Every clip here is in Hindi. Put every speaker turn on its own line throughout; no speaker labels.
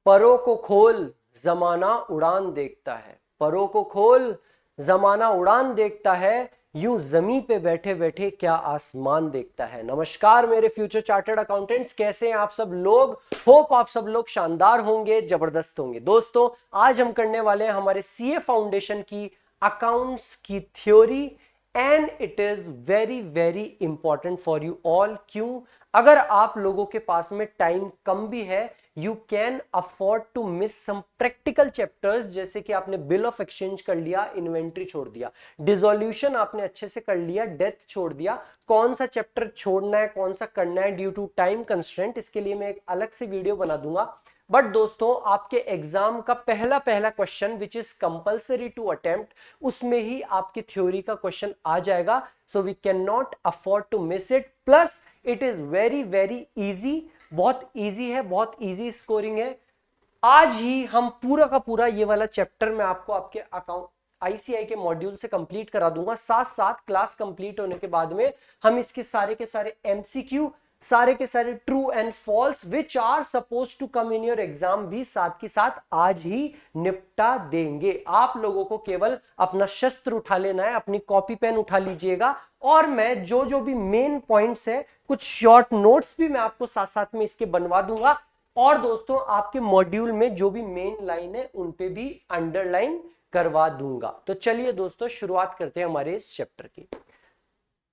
परों को खोल जमाना उड़ान देखता है, परों को खोल जमाना उड़ान देखता है, यूं जमी पे बैठे बैठे क्या आसमान देखता है। नमस्कार मेरे फ्यूचर चार्टर्ड अकाउंटेंट्स, कैसे हैं आप सब लोग। होप आप सब लोग शानदार होंगे, जबरदस्त होंगे। दोस्तों आज हम करने वाले हैं हमारे सीए फाउंडेशन की अकाउंट्स की theory and it is very very important for you all. क्यों? अगर आप लोगों के पास में टाइम कम भी है, you can afford to miss some practical chapters, जैसे कि आपने बिल ऑफ एक्सचेंज कर लिया, इन्वेंट्री छोड़ दिया, डिसोल्यूशन आपने अच्छे से कर लिया, डेथ छोड़ दिया, कौन सा चैप्टर छोड़ना है कौन सा करना है ड्यू टू टाइम कंस्ट्रेंट, इसके लिए मैं एक अलग से वीडियो बना दूंगा। बट दोस्तों आपके एग्जाम का पहला question which is compulsory to attempt, उसमें ही आपकी थ्योरी का क्वेश्चन आ जाएगा। So we can not afford to miss it. Plus it is very very easy, बहुत इजी है, बहुत इजी स्कोरिंग है। आज ही हम पूरा का पूरा ये वाला चैप्टर मैं आपको आपके अकाउंट आईसीआई के मॉड्यूल से कंप्लीट करा दूंगा। साथ साथ क्लास कंप्लीट होने के बाद में हम इसके सारे के सारे एमसीक्यू, सारे के सारे true and false which are suppose to come in your exam भी साथ के साथ आज ही निपटा देंगे। आप लोगों को केवल अपना शस्त्र उठा लेना है, अपनी कॉपी पेन उठा लीजिएगा, और मैं जो भी मेन पॉइंट्स है, कुछ शॉर्ट नोट्स भी मैं आपको साथ साथ में इसके बनवा दूंगा। और दोस्तों आपके मॉड्यूल में जो भी मेन लाइन है उन पे भी अंडरलाइन करवा दूंगा। तो चलिए दोस्तों शुरुआत करते हैं हमारे इस चैप्टर की।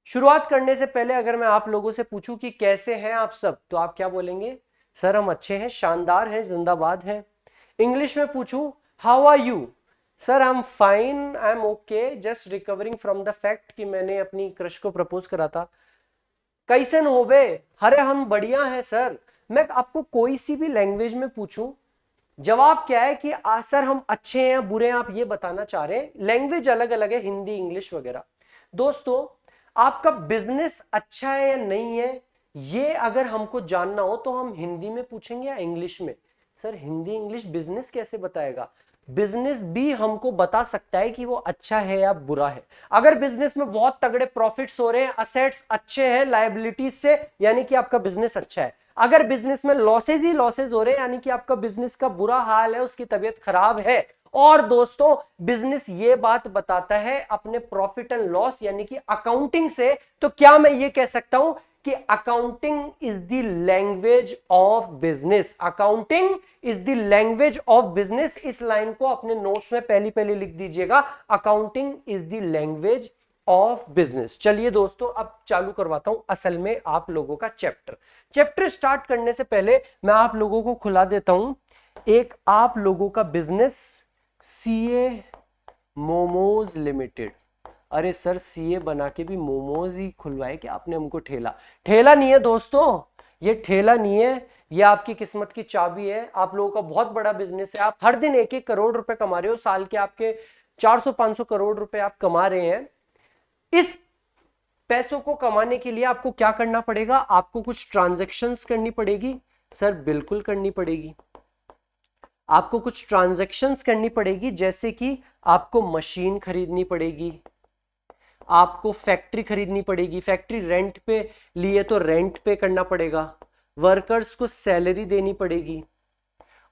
शुरुआत करने से पहले अगर मैं आप लोगों से पूछूं कि कैसे हैं आप सब, तो आप क्या बोलेंगे? सर हम अच्छे हैं, शानदार हैं, जिंदाबाद हैं। इंग्लिश में पूछूं how are you? Sir I am fine, I am okay, just recovering from the fact कि मैंने अपनी क्रश को प्रपोज करा था। कैसन हो बे? अरे हम बढ़िया हैं सर। मैं आपको कोई सी भी लैंग्वेज में पूछूं, जवाब क्या है कि सर हम अच्छे हैं बुरे हैं, आप ये बताना चाह रहे हैं। लैंग्वेज अलग अलग है, हिंदी इंग्लिश वगैरह। दोस्तों आपका बिजनेस अच्छा है या नहीं है, ये अगर हमको जानना हो तो हम हिंदी में पूछेंगे या इंग्लिश में? सर हिंदी इंग्लिश बिजनेस कैसे बताएगा? बिजनेस भी हमको बता सकता है कि वो अच्छा है या बुरा है। अगर बिजनेस में बहुत तगड़े प्रॉफिट्स हो रहे हैं, असेट्स अच्छे हैं लायबिलिटीज से, यानी कि आपका बिजनेस अच्छा है। अगर बिजनेस में लॉसेज ही लॉसेज हो रहे हैं, यानी कि आपका बिजनेस का बुरा हाल है, उसकी तबीयत खराब है। और दोस्तों बिजनेस ये बात बताता है अपने प्रॉफिट एंड लॉस यानी कि अकाउंटिंग से, तो क्या मैं ये कह सकता हूं कि accounting is the language of business? Accounting is the language of business. इस लाइन को अपने नोट्स में पहली लिख दीजिएगा, accounting is the language of business. चलिए दोस्तों अब चालू करवाता हूं असल में आप लोगों का चैप्टर स्टार्ट करने से पहले मैं आप लोगों को खुला देता हूं एक आप लोगों का बिजनेस, सीए मोमोज लिमिटेड। अरे सर सीए बना के भी मोमोज ही खुलवाए कि आपने हमको? ठेला नहीं है दोस्तों, ये ठेला नहीं है, ये आपकी किस्मत की चाबी है। आप लोगों का बहुत बड़ा बिजनेस है, आप हर दिन 1-1 करोड़ रुपए कमा रहे हो, साल के आपके 400-500 करोड़ रुपए आप कमा रहे हैं। इस पैसों को कमाने के लिए आपको क्या करना पड़ेगा? आपको कुछ ट्रांजैक्शंस करनी पड़ेगी। सर बिल्कुल करनी पड़ेगी, आपको कुछ ट्रांजैक्शंस करनी पड़ेगी, जैसे कि आपको मशीन खरीदनी पड़ेगी, आपको फैक्ट्री खरीदनी पड़ेगी, फैक्ट्री रेंट पे लिए तो रेंट पे करना पड़ेगा, वर्कर्स को सैलरी देनी पड़ेगी,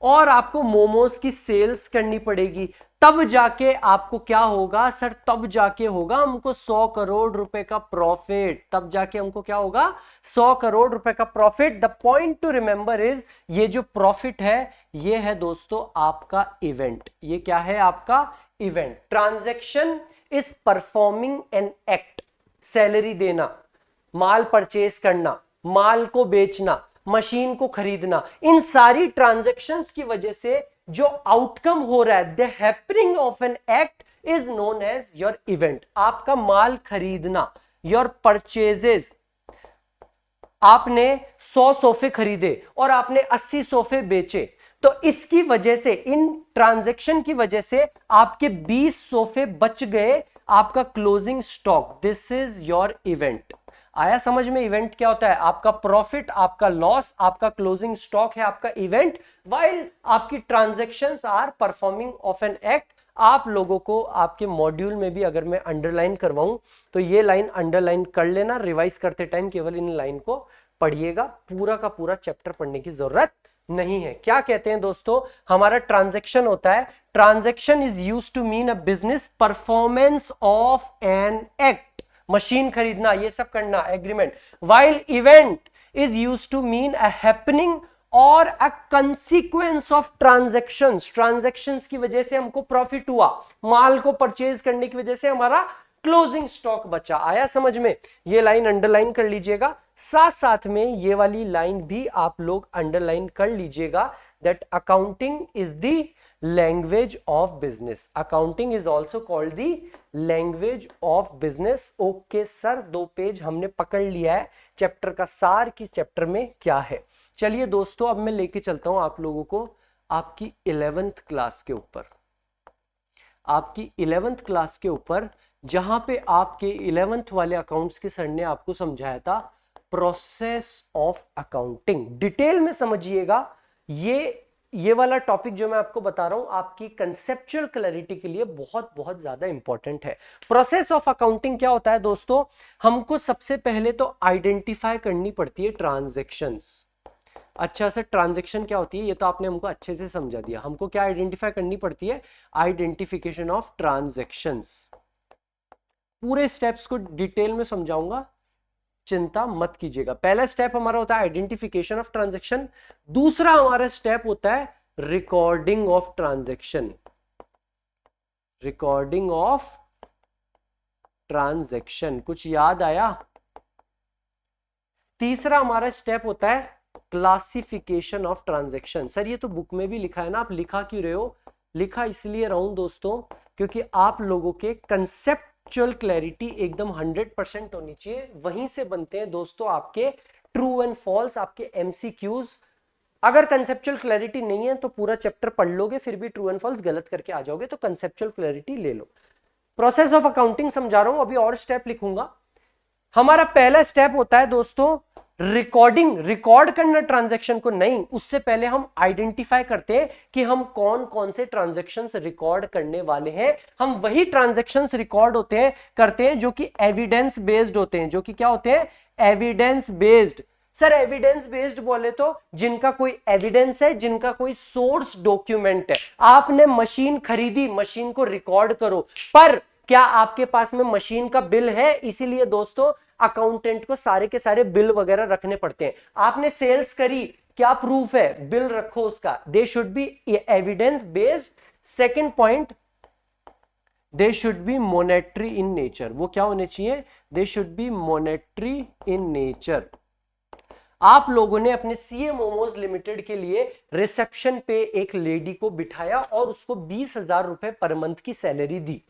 और आपको मोमोज की सेल्स करनी पड़ेगी। तब जाके आपको क्या होगा सर? तब जाके होगा हमको 100 करोड़ रुपए का प्रॉफिट। तब जाके हमको क्या होगा? 100 करोड़ रुपए का profit. The point two remember is, ये जो प्रॉफिट है ये है दोस्तों आपका इवेंट। ये क्या है? आपका event. Transaction is performing an act, salary देना, माल परचेज करना, माल को बेचना, मशीन को खरीदना, इन सारी ट्रांजैक्शंस की वजह से जो आउटकम हो रहा है, the happening of an act is known as your event. आपका माल खरीदना, योर परचेजेस, आपने 100 सोफे खरीदे और आपने 80 सोफे बेचे, तो इसकी वजह से, इन ट्रांजैक्शन की वजह से आपके 20 सोफे बच गए, आपका closing stock. This is your event. आया समझ में? इवेंट क्या होता है? आपका प्रॉफिट, आपका लॉस, आपका क्लोजिंग स्टॉक है आपका इवेंट, वाइल आपकी transactions are performing of an act. आप लोगों को आपके मॉड्यूल में भी अगर मैं अंडरलाइन करवाऊं तो ये लाइन अंडरलाइन कर लेना, रिवाइज करते टाइम केवल इन लाइन को पढ़िएगा, पूरा का पूरा चैप्टर पढ़ने की जरूरत नहीं है। क्या कहते हैं दोस्तों, हमारा ट्रांजैक्शन होता है, transaction is used to mean a business performance of an act, machine खरीदना, ये सब करना, agreement. While event is used to mean a happening और a consequence of transactions, transactions की वजह से हमको प्रॉफिट हुआ, माल को परचेज करने की वजह से हमारा क्लोजिंग स्टॉक बचा। आया समझ में? ये लाइन अंडरलाइन कर लीजिएगा, साथ साथ में ये वाली लाइन भी आप लोग अंडरलाइन कर लीजिएगा, that accounting is the language of business, accounting is also called the language of business. Okay sir, 2 page हमने पकड़ लिया है चैप्टर का सार, किस चैप्टर में क्या है। चलिए दोस्तों, अब मैं लेके चलता हूं आप लोगों को आपकी 11th क्लास के ऊपर, आपकी 11th क्लास के ऊपर, जहां पे आपके 11th वाले अकाउंट्स के सर ने आपको समझाया था प्रोसेस ऑफ अकाउंटिंग। डिटेल में समझिएगा, ये वाला टॉपिक जो मैं आपको बता रहा हूं आपकी कंसेप्चुअल क्लैरिटी के लिए बहुत बहुत ज्यादा इंपॉर्टेंट है। प्रोसेस ऑफ अकाउंटिंग क्या होता है दोस्तों, हमको सबसे पहले तो आइडेंटिफाई करनी पड़ती है ट्रांजैक्शंस। अच्छा सर, ट्रांजैक्शन क्या होती है, ये तो आपने हमको अच्छे से समझा दिया। हमको क्या आइडेंटिफाई करनी पड़ती है, आइडेंटिफिकेशन ऑफ ट्रांजैक्शंस। पूरे स्टेप्स को डिटेल में समझाऊंगा, चिंता मत कीजिएगा। पहला स्टेप हमारा होता है आइडेंटिफिकेशन ऑफ ट्रांजैक्शन, दूसरा हमारा स्टेप होता है recording of transaction, recording of transaction. कुछ याद आया? तीसरा हमारा स्टेप होता है क्लासिफिकेशन ऑफ ट्रांजैक्शन। सर ये तो बुक में भी लिखा है ना, आप लिखा क्यों रहे हो? लिखा इसलिए रहा हूं दोस्तों क्योंकि आप लोगों के कंसेप्चुअल क्लैरिटी एकदम 100% होनी चाहिए, वहीं से बनते हैं दोस्तों आपके ट्रू एंड फॉल्स, आपके एमसीक्यूज। अगर कंसेप्चुअल क्लैरिटी नहीं है तो पूरा चैप्टर पढ़ लोगे फिर भी ट्रू एंड फॉल्स गलत करके आ जाओगे, तो कंसेप्चुअल क्लैरिटी ले लो। प्रोसेस ऑफ अकाउंटिंग समझा रहा हूं, अभी और स्टेप लिखूंगा। हमारा पहला स्टेप होता है दोस्तों रिकॉर्डिंग, रिकॉर्ड करना ट्रांजैक्शन को, नहीं, उससे पहले हम आइडेंटिफाई करते हैं कि हम कौन कौन से ट्रांजैक्शंस रिकॉर्ड करने वाले हैं। हम वही ट्रांजैक्शंस रिकॉर्ड होते हैं करते हैं जो कि एविडेंस बेस्ड होते हैं, जो कि क्या होते हैं, evidence based. Sir evidence based बोले तो जिनका कोई एविडेंस है, जिनका कोई सोर्स डॉक्यूमेंट है। आपने मशीन खरीदी, मशीन को रिकॉर्ड करो, पर क्या आपके पास में मशीन का बिल है? इसीलिए दोस्तों अकाउंटेंट को सारे के सारे बिल वगैरह रखने पड़ते हैं। आपने सेल्स करी, क्या प्रूफ है? बिल रखो उसका। They should be evidence based. Second point, they should be monetary in nature. वो क्या होने चाहिए? They should be monetary in nature. आप लोगों ने अपने सीए मोमोज लिमिटेड के लिए रिसेप्शन पे एक लेडी को बिठाया और उसको 20,000 रुपए पर मंथ की salary the.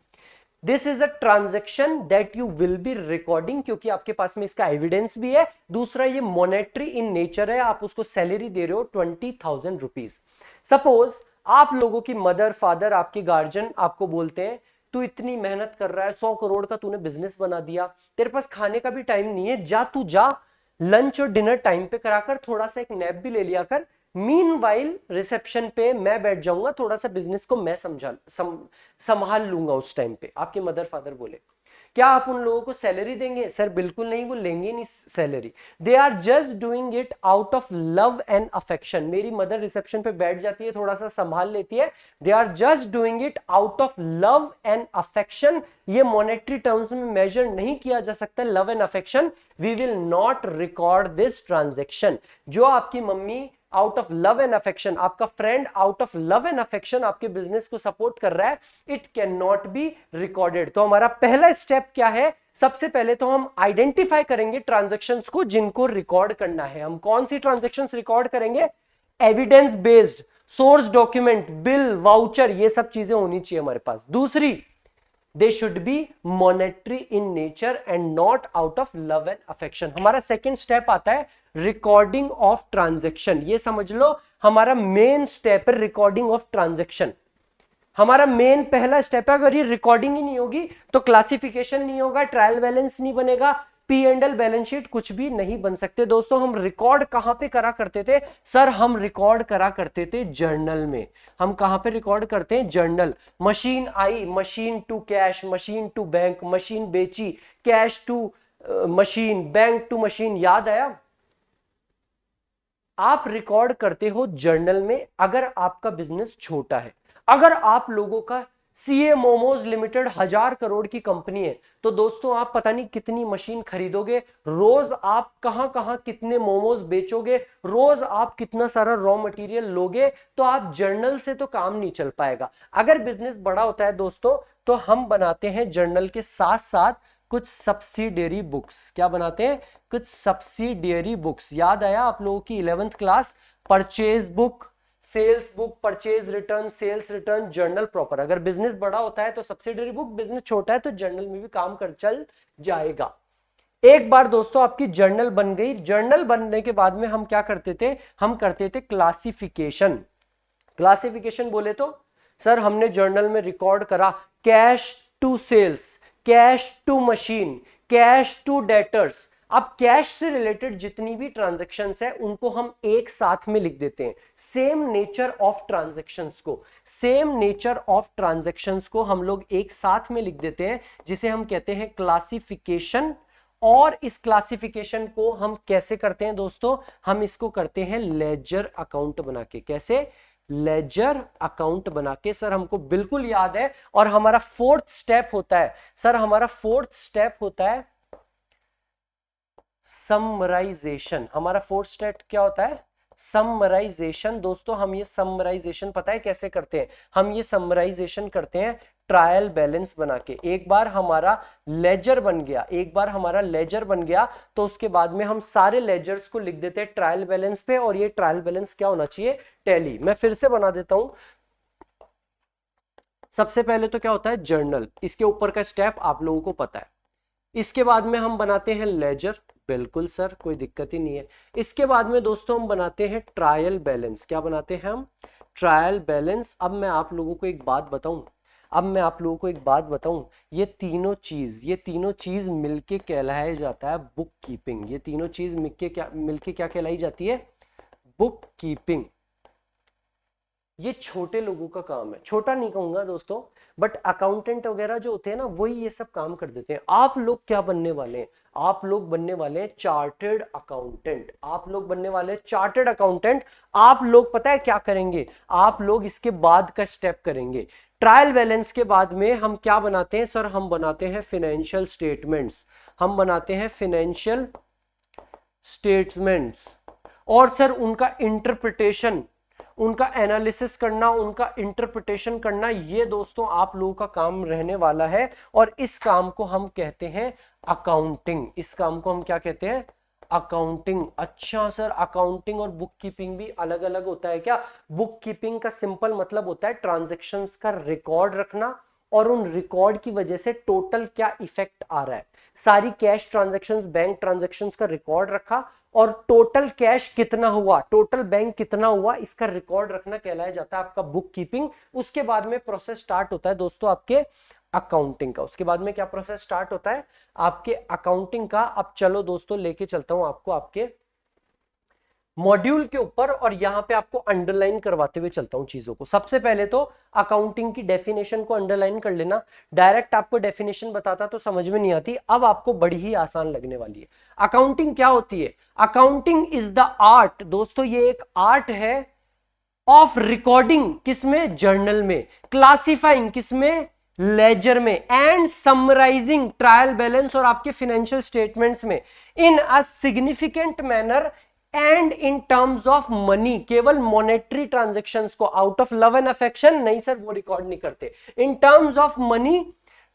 This is a transaction that you will be recording, क्योंकि आपके पास में इसका एविडेंस भी है। दूसरा ये मॉनेटरी इन नेचर है, आप उसको सैलरी दे रहे हो 20,000 रुपीज। सपोज आप लोगों की मदर फादर, आपके गार्जियन आपको बोलते हैं तू इतनी मेहनत कर रहा है, 100 करोड़ का तूने बिजनेस बना दिया, तेरे पास खाने का भी टाइम नहीं है, जा तू जा लंच और डिनर टाइम पे कराकर, थोड़ा सा एक नैप भी ले लिया कर, मीनवाइल रिसेप्शन पे मैं बैठ जाऊंगा, थोड़ा सा बिजनेस को मैं संभाल लूंगा उस टाइम पे। आपके मदर फादर बोले, क्या आप उन लोगों को सैलरी देंगे? सर बिल्कुल नहीं, वो लेंगे नहीं salary. They are just doing it out of love and affection. मेरी मदर रिसेप्शन पे बैठ जाती है, थोड़ा सा संभाल लेती है, they are just doing it out of love and affection. ये मॉनेटरी टर्म्स में मेजर नहीं किया जा सकता love and affection. We will not record this transaction. जो आपकी mummy out of love and affection, आपका friend out of love and affection आपके बिजनेस को सपोर्ट कर रहा है, it can not be recorded. तो हमारा पहला स्टेप क्या है? सबसे पहले तो हम आइडेंटिफाई करेंगे ट्रांजैक्शंस को जिनको रिकॉर्ड करना है। हम कौन सी ट्रांजैक्शंस रिकॉर्ड करेंगे? Evidence based, source document, bill, voucher, ये सब चीजें होनी चाहिए हमारे पास। दूसरी, they should be monetary in nature and not out of love and affection. हमारा सेकेंड स्टेप आता है रिकॉर्डिंग ऑफ ट्रांजैक्शन। ये समझ लो हमारा मेन स्टेप है रिकॉर्डिंग ऑफ ट्रांजैक्शन। हमारा मेन पहला स्टेप है। अगर ये रिकॉर्डिंग ही नहीं होगी तो क्लासिफिकेशन नहीं होगा, ट्रायल बैलेंस नहीं बनेगा, P and L balance sheet कुछ भी नहीं बन सकते। दोस्तों हम रिकॉर्ड कहां पे करा करते थे? सर हम रिकॉर्ड करा करते थे जर्नल में। हम कहां पे रिकॉर्ड करते हैं? जर्नल। मशीन आई, machine to cash, machine to bank, machine बेची, cash to machine, bank to machine. याद आया? आप रिकॉर्ड करते हो जर्नल में अगर आपका बिजनेस छोटा है। अगर आप लोगों का सीए मोमोज लिमिटेड 1000 करोड़ की कंपनी है तो दोस्तों आप पता नहीं कितनी मशीन खरीदोगे, रोज आप कहां कहां कितने मोमोज बेचोगे, रोज आप कितना सारा रॉ मटेरियल लोगे, तो आप जर्नल से तो काम नहीं चल पाएगा। अगर बिजनेस बड़ा होता है दोस्तों तो हम बनाते हैं जर्नल के साथ साथ कुछ सब्सिडियरी बुक्स। क्या बनाते हैं? कुछ सब्सिडियरी बुक्स। याद आया आप लोगों की 11th class? Purchase book, sales book, purchase return, sales return, journal proper. अगर बिजनेस बड़ा होता है तो सब्सिडियरी बुक, बिजनेस छोटा है तो जर्नल में भी काम कर चल जाएगा। एक बार दोस्तों आपकी जर्नल बन गई, जर्नल बनने के बाद में हम क्या करते थे? हम करते थे क्लासिफिकेशन। क्लासिफिकेशन बोले तो सर हमने जर्नल में रिकॉर्ड करा cash to sales, cash to machine, cash to debtors. अब कैश से रिलेटेड जितनी भी ट्रांजैक्शंस है उनको हम एक साथ में लिख देते हैं। सेम नेचर ऑफ ट्रांजैक्शंस को, सेम नेचर ऑफ ट्रांजैक्शंस को हम लोग एक साथ में लिख देते हैं, जिसे हम कहते हैं क्लासिफिकेशन। और इस क्लासिफिकेशन को हम कैसे करते हैं दोस्तों? हम इसको करते हैं लेजर अकाउंट बना के। कैसे? लेजर अकाउंट बना के। सर हमको बिल्कुल याद है। और हमारा फोर्थ स्टेप होता है, सर हमारा फोर्थ स्टेप होता है समराइजेशन। हमारा फोर्थ स्टेप क्या होता है? समराइजेशन। दोस्तों हम ये समराइजेशन पता है कैसे करते हैं? हम ये समराइजेशन करते हैं ट्रायल बैलेंस बना के। एक बार हमारा लेजर बन गया, एक बार हमारा लेजर बन गया तो उसके बाद में हम सारे लेजर्स को लिख देते हैं ट्रायल बैलेंस पे। और ये ट्रायल बैलेंस क्या होना चाहिए? टैली। मैं फिर से बना देता हूं। सबसे पहले तो क्या होता है? जर्नल। इसके ऊपर का स्टेप आप लोगों को पता है। इसके बाद में हम बनाते हैं लेजर। बिल्कुल सर, कोई दिक्कत ही नहीं है। इसके बाद में दोस्तों हम बनाते हैं ट्रायल बैलेंस। क्या बनाते हैं हम? Trial balance. अब मैं आप लोगों को एक बात बताऊं, ये तीनों चीज मिलके कहलाया जाता है बुक कीपिंग। ये तीनों चीज मिलके क्या कहलाई जाती है? Book keeping. ये छोटे लोगों का काम है, छोटा नहीं कहूंगा दोस्तों, बट अकाउंटेंट वगैरह जो होते हैं ना वही ये सब काम कर देते हैं। आप लोग क्या बनने वाले हैं? आप लोग बनने वाले हैं चार्टर्ड अकाउंटेंट। आप लोग बनने वाले हैं चार्टर्ड अकाउंटेंट। आप लोग पता है क्या करेंगे? आप लोग इसके बाद का स्टेप करेंगे। ट्रायल बैलेंस के बाद में हम क्या बनाते हैं? सर हम बनाते हैं फाइनेंशियल स्टेटमेंट्स। हम बनाते हैं फाइनेंशियल स्टेटमेंट्स। और सर उनका इंटरप्रिटेशन, उनका एनालिसिस करना, उनका इंटरप्रिटेशन करना, ये दोस्तों आप लोगों का काम रहने वाला है। और इस काम को हम कहते हैं अकाउंटिंग। इस काम को हम क्या कहते हैं? अकाउंटिंग। अच्छा सर, अकाउंटिंग और बुक कीपिंग भी अलग अलग होता है क्या? बुक कीपिंग का सिंपल मतलब होता है ट्रांजैक्शंस का रिकॉर्ड रखना, और उन रिकॉर्ड की वजह से टोटल क्या इफेक्ट आ रहा है। सारी कैश ट्रांजैक्शंस, बैंक ट्रांजैक्शंस का रिकॉर्ड रखा, और टोटल कैश कितना हुआ, टोटल बैंक कितना हुआ, इसका रिकॉर्ड रखना कहलाया जाता है आपका बुक कीपिंग। उसके बाद में प्रोसेस स्टार्ट होता है दोस्तों आपके अकाउंटिंग का। उसके बाद में क्या प्रोसेस स्टार्ट होता है? आपके अकाउंटिंग का। अब चलो दोस्तों लेके चलता हूं आपको आपके मॉड्यूल के ऊपर, और यहां पे आपको अंडरलाइन करवाते हुए चलता हूं चीजों को। सबसे पहले तो अकाउंटिंग की डेफिनेशन को अंडरलाइन कर लेना। डायरेक्ट आपको डेफिनेशन बताता तो समझ में नहीं आती, अब आपको बड़ी ही आसान लगने वाली है। अकाउंटिंग क्या होती है? Accounting is the art. दोस्तों ये एक आर्ट है ऑफ रिकॉर्डिंग, किसमें? जर्नल में। क्लासिफाइंग, किसमें? लेजर में। एंड समराइजिंग ट्रायल बैलेंस और आपके फाइनेंशियल स्टेटमेंट्स में in a significant manner and in terms of money. केवल मॉनेटरी ट्रांजैक्शंस को, out of love and affection नहीं सर, वो रिकॉर्ड नहीं करते। In terms of money,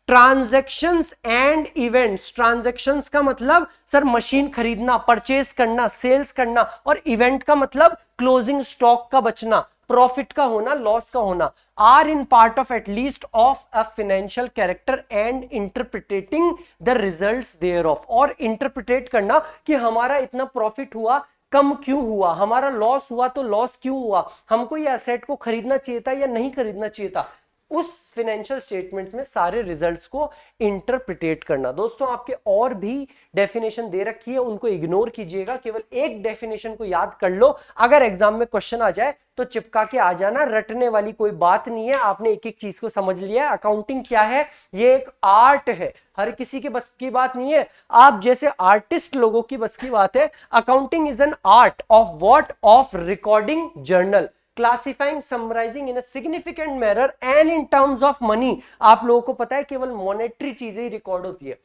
transactions and events. Transactions का मतलब सर मशीन खरीदना, परचेज करना, सेल्स करना, और इवेंट का मतलब क्लोजिंग स्टॉक का बचना, प्रॉफिट का होना, लॉस का होना। Are in part of at least of a financial character and interpreting the results thereof. और इंटरप्रिटेट करना कि हमारा इतना प्रॉफिट हुआ, कम क्यों हुआ, हमारा लॉस हुआ तो लॉस क्यों हुआ, हमको ये एसेट को खरीदना चाहिए था या नहीं खरीदना चाहिए था। उस फिनेंशियल स्टेटमेंट्स में सारे रिजल्ट्स को इंटरप्रिटेट करना। दोस्तों आपके और भी डेफिनेशन दे रखी है, उनको इग्नोर कीजिएगा, केवल एक डेफिनेशन को याद कर लो। अगर एग्जाम में क्वेश्चन आ जाए तो चिपका के आ जाना, रटने वाली कोई बात नहीं है। आपने एक एक चीज को समझ लिया है। अकाउंटिंग क्या है? ये एक आर्ट है, हर किसी के बस की बात नहीं है। आप जैसे आर्टिस्ट लोगों की बस की बात है। Accounting is an art of what? Of recording journal, classifying, summarising in a significant manner and in terms of money. आप लोगों को पता है केवल मॉनेटरी चीजें ही रिकॉर्ड होती है।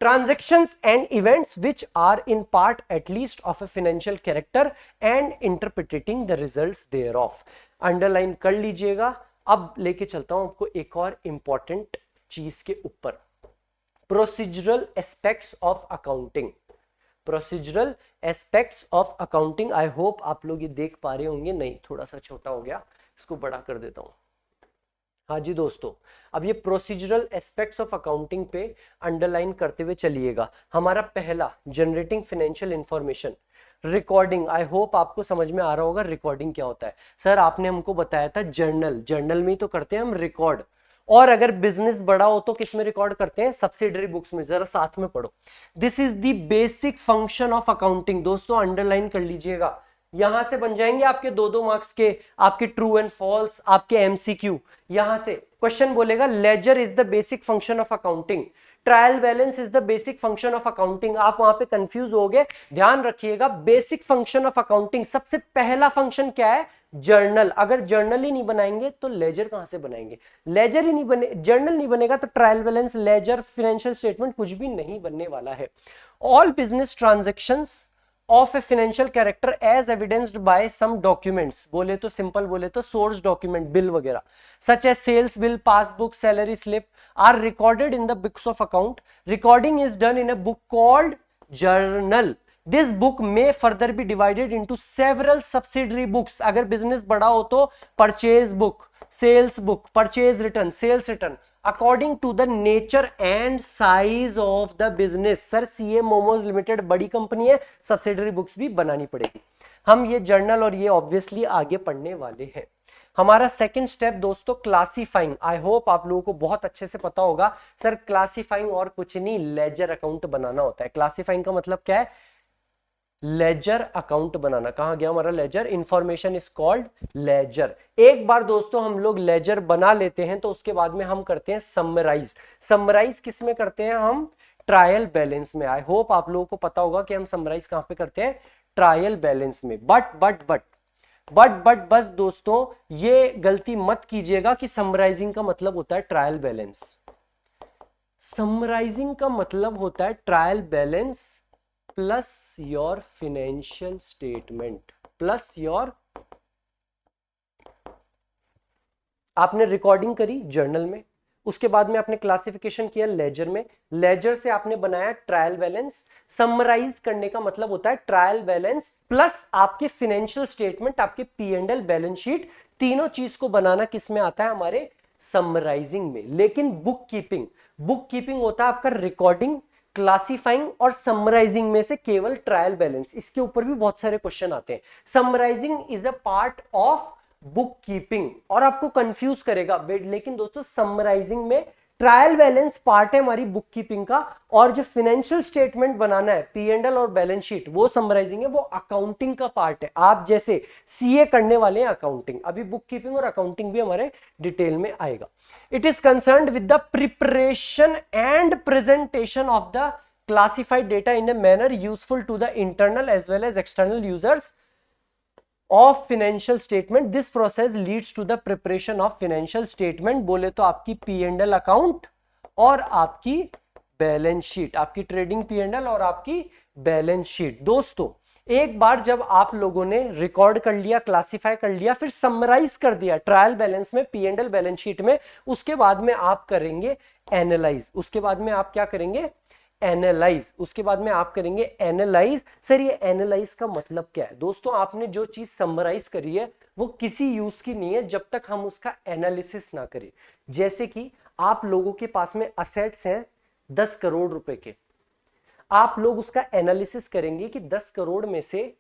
Transactions and events which are in part at least of a financial character and interpreting the results thereof. Underline कर लीजिएगा। अब लेके चलता हूं आपको एक और इंपॉर्टेंट चीज के ऊपर, procedural aspects of accounting. Procedural aspects of accounting, I hope आप लोग ये देख पा रहे होंगे। नहीं, थोड़ा सा छोटा हो गया, इसको बड़ा कर देता हूं। हाँ जी दोस्तों, अब ये प्रोसीजरल एस्पेक्ट्स ऑफ अकाउंटिंग पे अंडरलाइन करते हुए चलिएगा। हमारा पहला, जनरेटिंग फाइनेंशियल इंफॉर्मेशन, रिकॉर्डिंग। आई होप आपको समझ में आ रहा होगा रिकॉर्डिंग क्या होता है। सर आपने हमको बताया था जर्नल, जर्नल में ही तो करते हैं हम रिकॉर्ड। और अगर बिजनेस बड़ा हो तो किस में रिकॉर्ड करते हैं? सब्सिडरी बुक्स में। जरा साथ में पढ़ो। This is the basic function of accounting. दोस्तों अंडरलाइन कर लीजिएगा, यहां से बन जाएंगे आपके 2-2 मार्क्स के, आपके ट्रू एंड फॉल्स, आपके एमसीक्यू। यहां से क्वेश्चन बोलेगा ledger is the basic function of accounting, trial balance is the basic function of accounting. आप वहां पे कंफ्यूज हो गए, ध्यान रखिएगा। बेसिक फंक्शन ऑफ अकाउंटिंग, सबसे पहला फंक्शन क्या है? जर्नल। अगर जर्नल ही नहीं बनाएंगे तो लेजर कहां से बनाएंगे? लेजर ही नहीं बने, जर्नल नहीं बनेगा तो trial balance, ledger, financial statement कुछ भी नहीं बनने वाला है। All business transactions of a financial character as evidenced by some documents, बोले तो सिंपल बोले तो सोर्स डॉक्यूमेंट, बिल वगैरह, such as sales bill, passbook, salary slip are recorded in the books of account. Recording is done in a book called journal. This book may further be divided into several subsidiary books. अगर बिजनेस बड़ा हो तो purchase book, sales book, purchase return, sales return, according to the nature and size of the business. Sir CA Momos limited बड़ी कंपनी है, सब्सिडरी बुक्स भी बनानी पड़ेगी। हम ये जर्नल और ये ऑब्वियसली आगे पढ़ने वाले हैं। हमारा सेकंड स्टेप दोस्तों, क्लासिफाइंग। आई होप आप लोगों को बहुत अच्छे से पता होगा। सर क्लासिफाइंग और कुछ नहीं, लेजर अकाउंट बनाना होता है। क्लासिफाइंग का मतलब क्या है? लेजर अकाउंट बनाना। कहां गया हमारा ledger? Information is called ledger. एक बार दोस्तों हम लोग लेजर बना लेते हैं तो उसके बाद में हम करते हैं समराइज। समराइज किस में करते हैं हम? ट्रायल बैलेंस में। आई होप आप लोगों को पता होगा कि हम समराइज कहां पे करते हैं? ट्रायल बैलेंस में। बट बस दोस्तों ये गलती मत कीजिएगा कि समराइजिंग का मतलब होता है ट्रायल बैलेंस। समराइजिंग का मतलब होता है trial balance plus your financial statement, plus your, आपने रिकॉर्डिंग करी जर्नल में, उसके बाद में आपने क्लासिफिकेशन किया लेजर में, लेजर से आपने बनाया ट्रायल बैलेंस। समराइज करने का मतलब होता है ट्रायल बैलेंस प्लस आपके फिनेंशियल स्टेटमेंट, आपके P and L, balance sheet, तीनों चीज को बनाना किस में आता है? हमारे समराइजिंग में। लेकिन बुक कीपिंग होता है आपका रिकॉर्डिंग, क्लासिफाइंग और समराइजिंग में से केवल ट्रायल बैलेंस। इसके ऊपर भी बहुत सारे क्वेश्चन आते हैं। Summarising is a part of book keeping और आपको कंफ्यूज करेगा। लेकिन दोस्तों समराइजिंग में ट्रायल बैलेंस पार्ट है हमारी बुक कीपिंग का, और जो फाइनेंशियल स्टेटमेंट बनाना है, पी एंड एल और बैलेंस शीट, वो समराइजिंग है, वो अकाउंटिंग का पार्ट है। आप जैसे सीए करने वाले हैं अकाउंटिंग, अभी बुक कीपिंग और अकाउंटिंग भी हमारे डिटेल में आएगा। It is concerned with the preparation and presentation of the classified data in a manner useful to the internal as well as external users of financial statement. This process leads to the preparation of financial statement, बोले तो आपकी P&L अकाउंट और आपकी बैलेंस शीट, आपकी ट्रेडिंग P&L और आपकी बैलेंस शीट। दोस्तों एक बार जब आप लोगों ने रिकॉर्ड कर लिया, क्लासिफाई कर लिया, फिर समराइज कर दिया ट्रायल बैलेंस में, P&L बैलेंस शीट में, उसके बाद में आप करेंगे एनालाइज। उसके बाद में आप क्या करेंगे? एनालाइज। उसके बाद में आप करेंगे एनालाइज। सर ये एनालाइज का मतलब क्या है? दोस्तों आपने जो चीज समराइज करी है वो किसी यूज की नहीं है जब तक हम उसका एनालिसिस ना करें। जैसे कि आप लोगों के पास में असेट्स हैं 10 करोड़ रुपए के, आप लोग उसका एनालिसिस करेंगे कि 10 करोड़ में से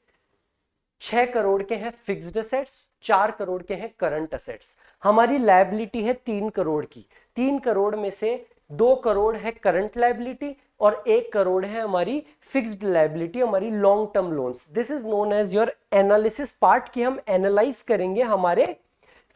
6 करोड़ के हैं फिक्स्ड असेट्स, 4 करोड़ के हैं करंट असेट्स। हमारी लायबिलिटी है 3 करोड़ की, 3 करोड़ में से 2 करोड़ है करंट लायबिलिटी और 1 करोड़ है हमारी फिक्स्ड लायबिलिटी, हमारी long term loans. This is known as your analysis part, कि हम एनालाइज करेंगे हमारे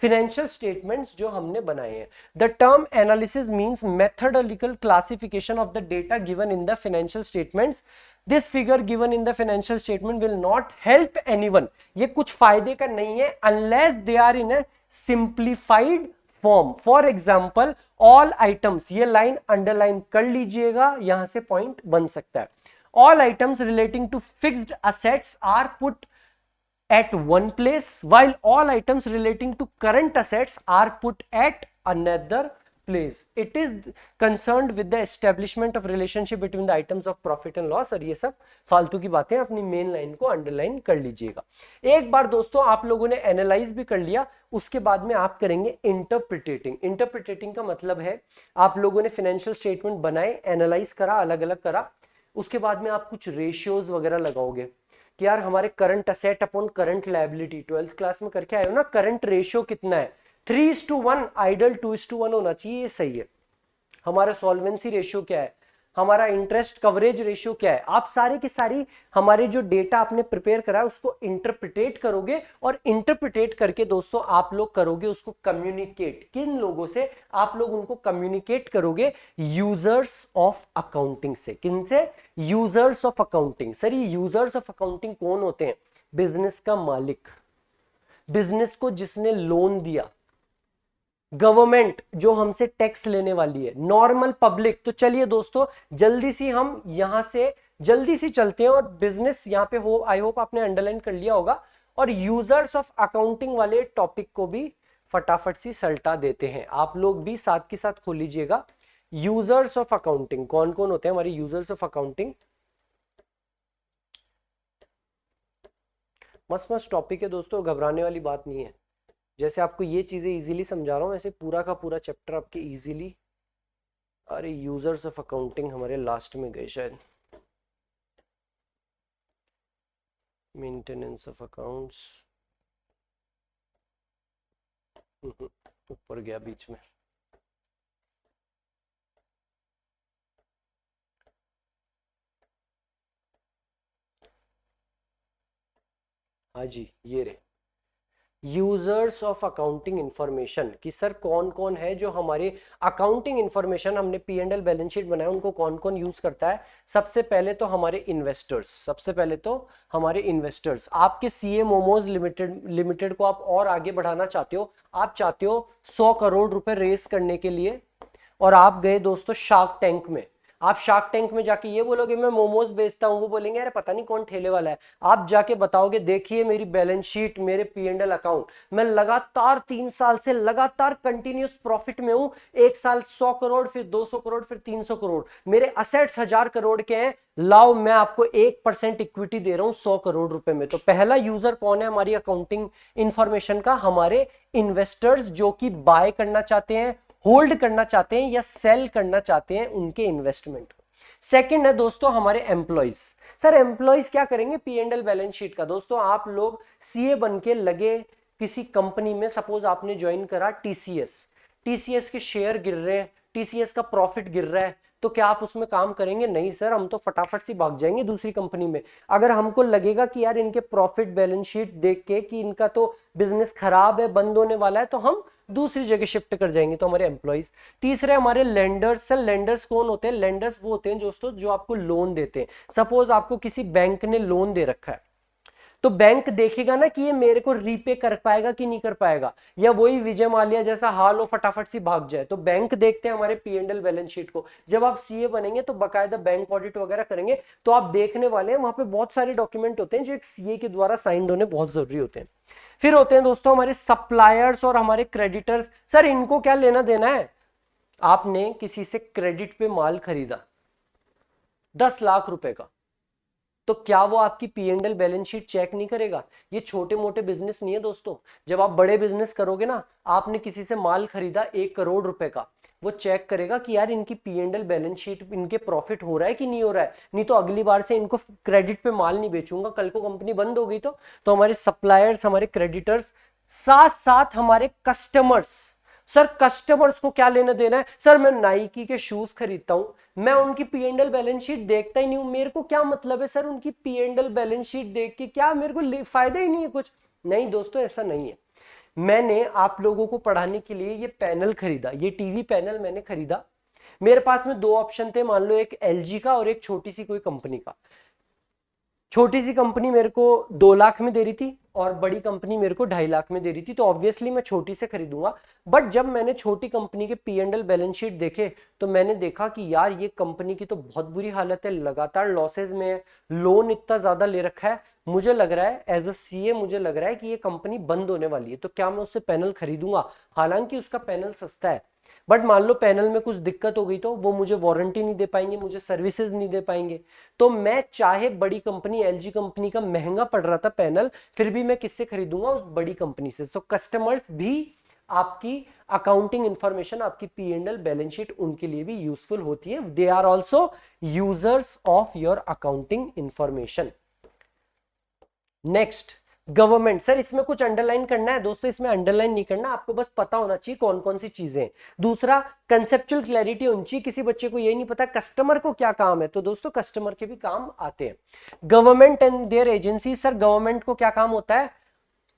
फिनेंशियल स्टेटमेंट्स जो हमने बनाए हैं। The term analysis means methodological classification of the data given in the financial statements. This figure given in the financial statement will not help anyone, ये कुछ फायदे का नहीं है unless they are in a simplified form. For example all items, ये लाइन अंडरलाइन कर लीजिएगा, यहां से पॉइंट बन सकता है। All items relating to fixed assets are put at one place, while all items relating to current assets are put at another place. It is concerned with the establishment of relationship between the items of profit and loss। और ये सब फालतू की बातें, अपनी मेन लाइन को अंडरलाइन कर लीजिएगा। एक बार दोस्तों आप लोगों ने एनालाइज भी कर लिया, उसके बाद में आप करेंगे इंटरप्रिटेटिंग। इंटरप्रिटेटिंग का मतलब है आप लोगों ने फाइनेंशियल स्टेटमेंट बनाए, एनालाइज करा, अलग अलग करा, उसके बाद में आप कुछ रेशियोज वगैरह लगाओगे कि यार हमारे current asset upon current liability, 12th class में करके आए हो ना, करंट रेशियो कितना है 3:1, आइडल 2:1 होना चाहिए, ये सही है। हमारा सॉल्वेंसी रेशियो क्या है, हमारा इंटरेस्ट कवरेज रेशियो क्या है। आप सारे की सारी हमारे जो डेटा आपने प्रिपेयर करा है उसको इंटरप्रिटेट करोगे, और इंटरप्रिटेट करके दोस्तों आप लोग करोगे उसको कम्युनिकेट। किन लोगों से? आप लोग उनको कम्युनिकेट करोगे यूजर्स ऑफ अकाउंटिंग से। किन से? Users of accounting. सर ये यूजर्स ऑफ अकाउंटिंग कौन होते हैं? बिजनेस का मालिक, बिजनेस को जिसने लोन दिया, गवर्नमेंट जो हमसे टैक्स लेने वाली है, नॉर्मल पब्लिक। तो चलिए दोस्तों जल्दी से हम यहां से जल्दी से चलते हैं, और बिजनेस यहां पे हो, आई होप आपने अंडरलाइन कर लिया होगा, और यूजर्स ऑफ अकाउंटिंग वाले टॉपिक को भी फटाफट से सल्टा देते हैं। आप लोग भी साथ के साथ खोल लीजिएगा। यूजर्स ऑफ अकाउंटिंग कौन कौन होते हैं हमारे यूजर्स ऑफ अकाउंटिंग? मस्त मस्त टॉपिक है दोस्तों, घबराने वाली बात नहीं है। जैसे आपको ये चीजें इजीली समझा रहा हूं, वैसे पूरा का पूरा चैप्टर आपके इजीली। अरे यूजर्स ऑफ अकाउंटिंग हमारे लास्ट में गए शायद, मेंटेनेंस ऑफ अकाउंट्स ऊपर गया बीच में। हाँ जी, ये रे यूजर्स ऑफ अकाउंटिंग इंफॉर्मेशन, कि सर कौन कौन है जो हमारे अकाउंटिंग इंफॉर्मेशन, हमने P and L balance sheet बनाया, उनको कौन कौन यूज करता है? सबसे पहले तो हमारे इन्वेस्टर्स, सबसे पहले तो हमारे इन्वेस्टर्स। आपके सीए मोमोज लिमिटेड को आप और आगे बढ़ाना चाहते हो, आप चाहते हो 100 करोड़ रुपए रेस करने के लिए, और आप गए दोस्तों शार्क टैंक में। आप शार्क टैंक में जाके ये बोलोगे मैं मोमोज बेचता हूँ, वो बोलेंगे अरे पता नहीं कौन ठेले वाला है। आप जाके बताओगे देखिए मेरी बैलेंस शीट, मेरे पी एंड एल अकाउंट, मैं लगातार 3 साल से लगातार कंटिन्यूस प्रॉफिट में हूं। एक साल 100 करोड़, फिर 200 करोड़, फिर 300 करोड़, मेरे असेट्स 1000 करोड़ के हैं। लाओ मैं आपको 1% इक्विटी दे रहा हूं 100 करोड़ रुपए में। तो पहला यूजर कौन है हमारी अकाउंटिंग इंफॉर्मेशन का? हमारे इन्वेस्टर्स, जो कि बाय करना चाहते हैं, होल्ड करना चाहते हैं, या सेल करना चाहते हैं उनके इन्वेस्टमेंट। सेकंड है दोस्तों हमारे एम्प्लॉइज। सर एम्प्लॉइज क्या करेंगे P and L balance sheet का? दोस्तों आप लोग सीए बन के लगे किसी कंपनी में, सपोज आपने ज्वाइन करा टीसीएस, टीसीएस के शेयर गिर रहे हैं, टीसीएस का प्रॉफिट गिर रहा है, तो क्या आप उसमें काम करेंगे? नहीं सर, हम तो फटाफट से भाग जाएंगे दूसरी कंपनी में। अगर हमको लगेगा कि यार इनके प्रॉफिट बैलेंस शीट देख के कि इनका तो बिजनेस खराब है, बंद होने वाला है, तो हम दूसरी जगह शिफ्ट कर जाएंगे। तो हमारे एम्प्लॉइज। तीसरे हमारे लेंडर्स। सर लेंडर्स कौन होते हैं? लेंडर्स वो होते हैं दोस्तों जो आपको लोन देते हैं। सपोज आपको किसी बैंक ने लोन दे रखा है, तो बैंक देखेगा ना कि ये मेरे को रीपे कर पाएगा कि नहीं कर पाएगा, या वही विजय माल्या जैसा हाल हो फटाफट से भाग जाए। तो बैंक देखते हैं हमारे P and L balance sheet को। जब आप सीए बनेंगे तो बकायदा बैंक ऑडिट वगैरह करेंगे, तो आप देखने वाले हैं वहां पे बहुत सारे डॉक्यूमेंट होते हैं जो एक सीए के द्वारा साइंड होने बहुत जरूरी होते हैं। फिर होते हैं दोस्तों हमारे सप्लायर्स और हमारे क्रेडिटर्स। सर इनको क्या लेना देना है? आपने किसी से क्रेडिट पे माल खरीदा 10 लाख रुपए का, तो क्या वो आपकी P and L balance sheet check नहीं करेगा? ये छोटे मोटे बिजनेस नहीं है दोस्तों। जब आप बड़े बिजनेस करोगे ना, आपने किसी से माल खरीदा 1 करोड़ रुपए का, वो चेक करेगा कि यार इनकी P and L balance sheet, इनके प्रॉफिट हो रहा है कि नहीं हो रहा है, नहीं तो अगली बार से इनको क्रेडिट पे माल नहीं बेचूंगा, कल को कंपनी बंद हो गई तो हमारे सप्लायर्स, हमारे क्रेडिटर्स साथ साथ हमारे कस्टमर्स, सर कस्टमर्स को क्या लेना देना है, सर मैं नाइकी के शूज खरीदता हूं, मैं उनकी P and L balance sheet देखता ही नहीं हूं, मेरे को क्या मतलब है सर उनकी P and L balance sheet देख के, क्या मेरे को फायदा ही नहीं है कुछ। नहीं दोस्तों, ऐसा नहीं है। मैंने आप लोगों को पढ़ाने के लिए ये पैनल खरीदा, ये टीवी पैनल मैंने खरीदा। मेरे पास में दो ऑप्शन थे, मान लो एक एलजी का और एक छोटी सी कोई कंपनी का। छोटी सी कंपनी मेरे को 2 लाख में दे रही थी और बड़ी कंपनी मेरे को 2.5 लाख में दे रही थी, तो ऑब्वियसली मैं छोटी से खरीदूंगा। बट जब मैंने छोटी कंपनी के P and L balance sheet देखे तो मैंने देखा कि यार ये कंपनी की तो बहुत बुरी हालत है, लगातार लॉसेज में है, लोन इतना ज्यादा ले रखा है। मुझे लग रहा है एज अ सीए, मुझे लग रहा है कि ये कंपनी बंद होने वाली है, तो क्या मैं उससे पैनल खरीदूंगा। हालांकि उसका पैनल सस्ता है, बट मान लो पैनल में कुछ दिक्कत हो गई तो वो मुझे वारंटी नहीं दे पाएंगे, मुझे सर्विसेज नहीं दे पाएंगे। तो मैं चाहे बड़ी कंपनी एलजी कंपनी का महंगा पड़ रहा था पैनल, फिर भी मैं किससे खरीदूंगा, उस बड़ी कंपनी से। सो कस्टमर्स भी आपकी अकाउंटिंग इंफॉर्मेशन, आपकी P and L balance sheet उनके लिए भी यूजफुल होती है। They are also users of your accounting information. Next, government. Sir इसमें कुछ अंडरलाइन करना है दोस्तों, इसमें अंडरलाइन नहीं करना, आपको बस पता होना चाहिए कौन कौन सी चीजें। दूसरा, कंसेप्चुअल क्लैरिटी होनी चाहिए। किसी बच्चे को ये नहीं पता कस्टमर को क्या काम है, तो दोस्तों कस्टमर के भी काम आते हैं। Government and their agency. Sir government को क्या काम होता है,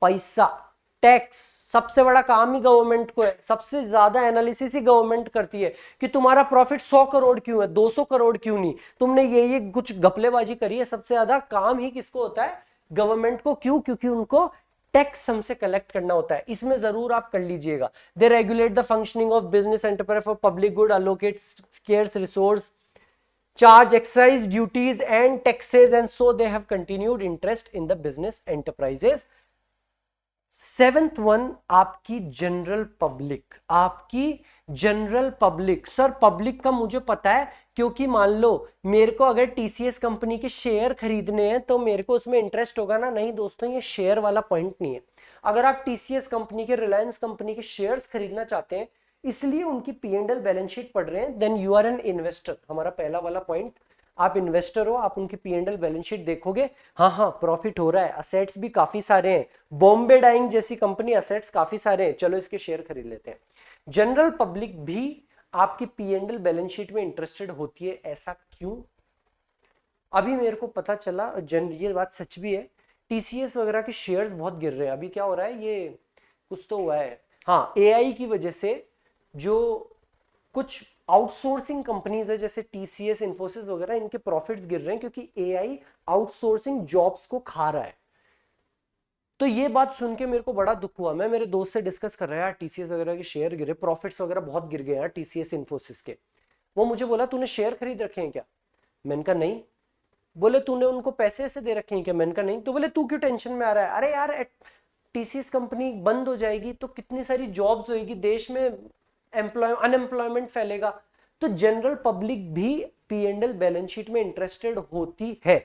पैसा, टैक्स, सबसे बड़ा काम ही गवर्नमेंट को है। सबसे ज्यादा एनालिसिस ही गवर्नमेंट करती है कि तुम्हारा प्रॉफिट 100 करोड़ क्यों है, 200 करोड़ क्यों नहीं, तुमने ये कुछ घपलेबाजी करी है। सबसे ज्यादा काम ही किसको होता है, गवर्नमेंट को। क्यों, क्योंकि उनको टैक्स हमसे कलेक्ट करना होता है। इसमें जरूर आप कर लीजिएगा। They regulate the functioning of business enterprise for public good, allocate scarce resource, charge excise duties and taxes, and so they have continued interest in the business enterprises. 7th one, आपकी जनरल पब्लिक। आपकी जनरल पब्लिक, सर पब्लिक का मुझे पता है, क्योंकि मान लो मेरे को अगर टीसीएस कंपनी के शेयर खरीदने हैं तो मेरे को उसमें इंटरेस्ट होगा ना। नहीं दोस्तों, ये शेयर वाला पॉइंट नहीं है। अगर आप टीसीएस कंपनी के, रिलायंस कंपनी के शेयर्स खरीदना चाहते हैं, इसलिए उनकी P and L balance sheet पढ़ रहे हैं, then you are an investor. हमारा पहला वाला पॉइंट, आप इन्वेस्टर हो, आप उनकी P and L balance sheet देखोगे, हाँ हाँ प्रॉफिट हो रहा है, असेट्स भी काफी सारे हैं, बॉम्बे डाइंग जैसी कंपनी, असेट्स काफी सारे हैं, चलो इसके शेयर खरीद लेते हैं। जनरल पब्लिक भी आपकी P and L balance sheet में इंटरेस्टेड होती है। ऐसा क्यों, अभी मेरे को पता चला, ये बात सच भी है, टीसीएस वगैरह के शेयर्स बहुत गिर रहे हैं। अभी क्या हो रहा है, ये कुछ तो हुआ है, हाँ एआई की वजह से। जो कुछ आउटसोर्सिंग कंपनीज है जैसे टीसीएस, इन्फोसिस वगैरह, इनके प्रॉफिट्स गिर रहे हैं क्योंकि एआई आउटसोर्सिंग जॉब्स को खा रहा है। तो ये बात सुन के मेरे को बड़ा दुख हुआ। मैं मेरे दोस्त से डिस्कस कर रहा है, यार टीसीएस वगैरह के शेयर गिरे, प्रॉफिट्स वगैरह बहुत गिर गए यार टीसीएस इन्फोसिस के। वो मुझे बोला तूने शेयर खरीद रखे हैं क्या, मैंने कहा नहीं। बोले तूने उनको पैसे ऐसे दे रखे हैं क्या, मैंने कहा नहीं। तो बोले तू क्यों टेंशन में आ रहा है, अरे यार टीसीएस कंपनी बंद हो जाएगी तो कितनी सारी जॉब्स होगी देश में, अनएम्प्लॉयमेंट फैलेगा। तो जनरल पब्लिक भी P and L balance sheet में इंटरेस्टेड होती है।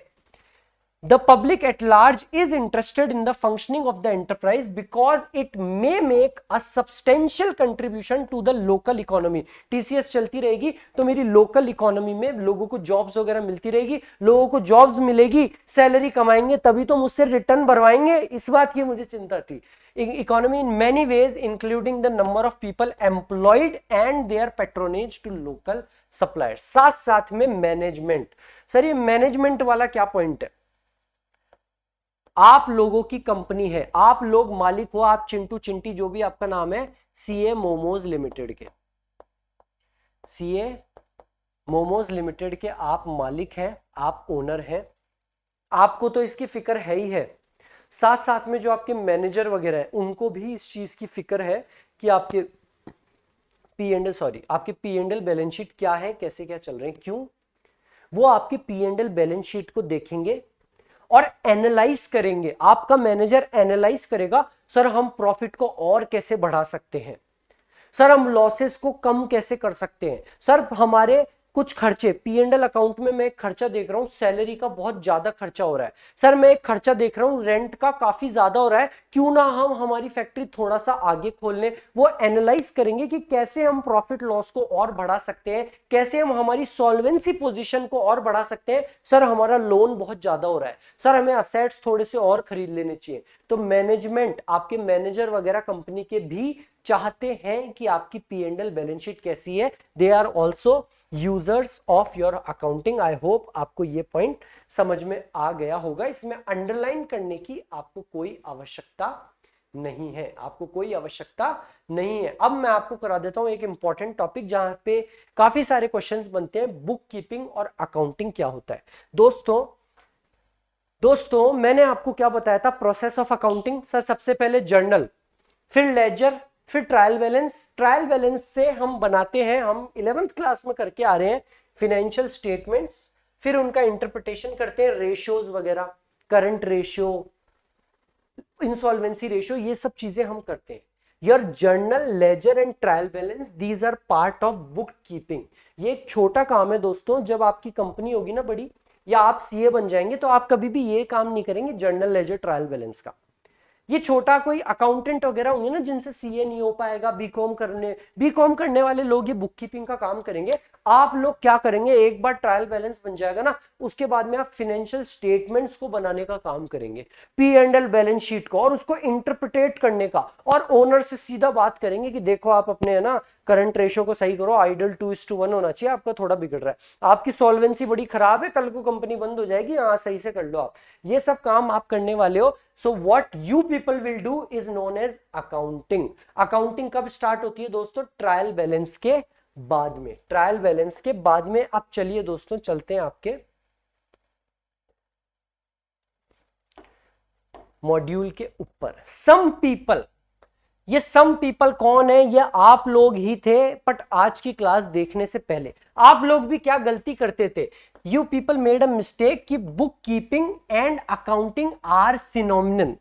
The public at large is interested in the functioning of the enterprise because it may make a substantial contribution to the local economy. TCS चलती रहेगी तो मेरी लोकल इकोनॉमी में लोगों को जॉब्स वगैरह मिलती रहेगी, लोगों को जॉब्स मिलेगी, सैलरी कमाएंगे, तभी तो मुझसे रिटर्न भरवाएंगे। इस बात की मुझे चिंता थी। Economy in many ways including the number of people employed and their patronage to local suppliers. साथ साथ में मैनेजमेंट। सर ये मैनेजमेंट वाला क्या पॉइंट है, आप लोगों की कंपनी है, आप लोग मालिक हो, आप चिंटू चिंटी जो भी आपका नाम है, सीए मोमोज लिमिटेड के, सीए मोमोज लिमिटेड के आप मालिक हैं, आप ओनर हैं, आपको तो इसकी फिक्र है ही है। साथ साथ में जो आपके मैनेजर वगैरह हैं उनको भी इस चीज की फिक्र है कि आपके आपके P and L balance sheet क्या है, कैसे क्या चल रहे हैं। क्यों, वो आपकी P and L balance sheet को देखेंगे और एनालाइज करेंगे। आपका मैनेजर एनालाइज करेगा, सर हम प्रॉफिट को और कैसे बढ़ा सकते हैं, सर हम लॉसेस को कम कैसे कर सकते हैं, सर हमारे कुछ खर्चे, पी एंड एल अकाउंट में मैं एक खर्चा देख रहा हूं, सैलरी का बहुत ज्यादा खर्चा हो रहा है। सर मैं एक खर्चा देख रहा हूं, रेंट का काफी ज्यादा हो रहा है, क्यों ना हम हमारी फैक्ट्री थोड़ा सा आगे खोल लें। वो एनालाइज करेंगे कि कैसे हम प्रॉफिट लॉस को और बढ़ा सकते हैं, कैसे हम हमारी सॉल्वेंसी पोजीशन को और बढ़ा सकते हैं। सर हमारा लोन बहुत ज्यादा हो रहा है, सर हमें असेट्स थोड़े से और खरीद लेने चाहिए। तो मैनेजमेंट, आपके मैनेजर वगैरह कंपनी के भी चाहते हैं कि आपकी P and L balance sheet कैसी है। They are also users of your accounting. I hope आपको ये पॉइंट समझ में आ गया होगा। इसमें अंडरलाइन करने की आपको कोई आवश्यकता नहीं है, आपको कोई आवश्यकता नहीं है। अब मैं आपको करा देता हूं एक इंपॉर्टेंट टॉपिक जहां पे काफी सारे क्वेश्चंस बनते हैं, बुक कीपिंग और अकाउंटिंग क्या होता है। दोस्तों मैंने आपको क्या बताया था, प्रोसेस ऑफ अकाउंटिंग। सर सबसे पहले जर्नल, फिर लेजर, फिर ट्रायल बैलेंस। ट्रायल बैलेंस से हम बनाते हैं, हम 11th क्लास में करके आ रहे हैं, फाइनेंशियल स्टेटमेंट्स, फिर उनका इंटरप्रिटेशन करते हैं, रेशियोज वगैरह, करंट रेशियो, इंसॉल्वेंसी रेशियो, ये सब चीजें हम करते हैं। Your journal, ledger and trial balance, these are part of book keeping. ये एक छोटा काम है दोस्तों। जब आपकी कंपनी होगी ना बड़ी, या आप सीए बन जाएंगे, तो आप कभी भी ये काम नहीं करेंगे जर्नल, लेजर, ट्रायल बैलेंस का। ये छोटा, कोई अकाउंटेंट वगैरह होंगे ना जिनसे सीए नहीं हो पाएगा, बीकॉम करने वाले लोग ये बुक कीपिंग का काम करेंगे। आप लोग क्या करेंगे, एक बार ट्रायल बैलेंस बन जाएगा ना, उसके बाद में आप फाइनेंशियल स्टेटमेंट्स को बनाने का काम करेंगे, P and L balance sheet को, और उसको इंटरप्रिटेट करने का, और ओनर से सीधा बात करेंगे कि देखो आप अपने है ना करंट रेशियो को सही करो, आइडल 2:1 होना चाहिए, आपका थोड़ा बिगड़ रहा है, आपकी सॉल्वेंसी बड़ी खराब है, कल को कंपनी बंद हो जाएगी, हाँ सही से कर लो आप। ये सब काम आप करने वाले हो। So what you people will do is known as accounting. Accounting कब स्टार्ट होती है दोस्तों, ट्रायल बैलेंस के बाद में। ट्रायल बैलेंस के बाद में। अब चलिए दोस्तों चलते हैं आपके मॉड्यूल के ऊपर। सम पीपल, ये सम पीपल कौन है, ये आप लोग ही थे। बट आज की क्लास देखने से पहले आप लोग भी क्या गलती करते थे, you people made a mistake कि book keeping and accounting are synonymous.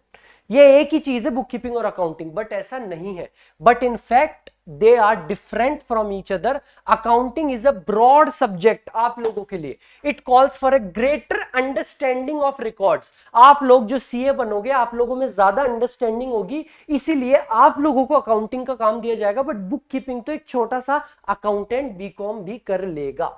ये एक ही चीज है बुक कीपिंग और अकाउंटिंग, बट ऐसा नहीं है। But in fact they are different from each other. Accounting is a broad subject आप लोगों के लिए। It calls for a greater understanding of records. आप लोग जो सीए बनोगे, आप लोगों में ज्यादा अंडरस्टैंडिंग होगी, इसीलिए आप लोगों को अकाउंटिंग का काम दिया जाएगा। बट बुक कीपिंग तो एक छोटा सा अकाउंटेंट बीकॉम भी कर लेगा।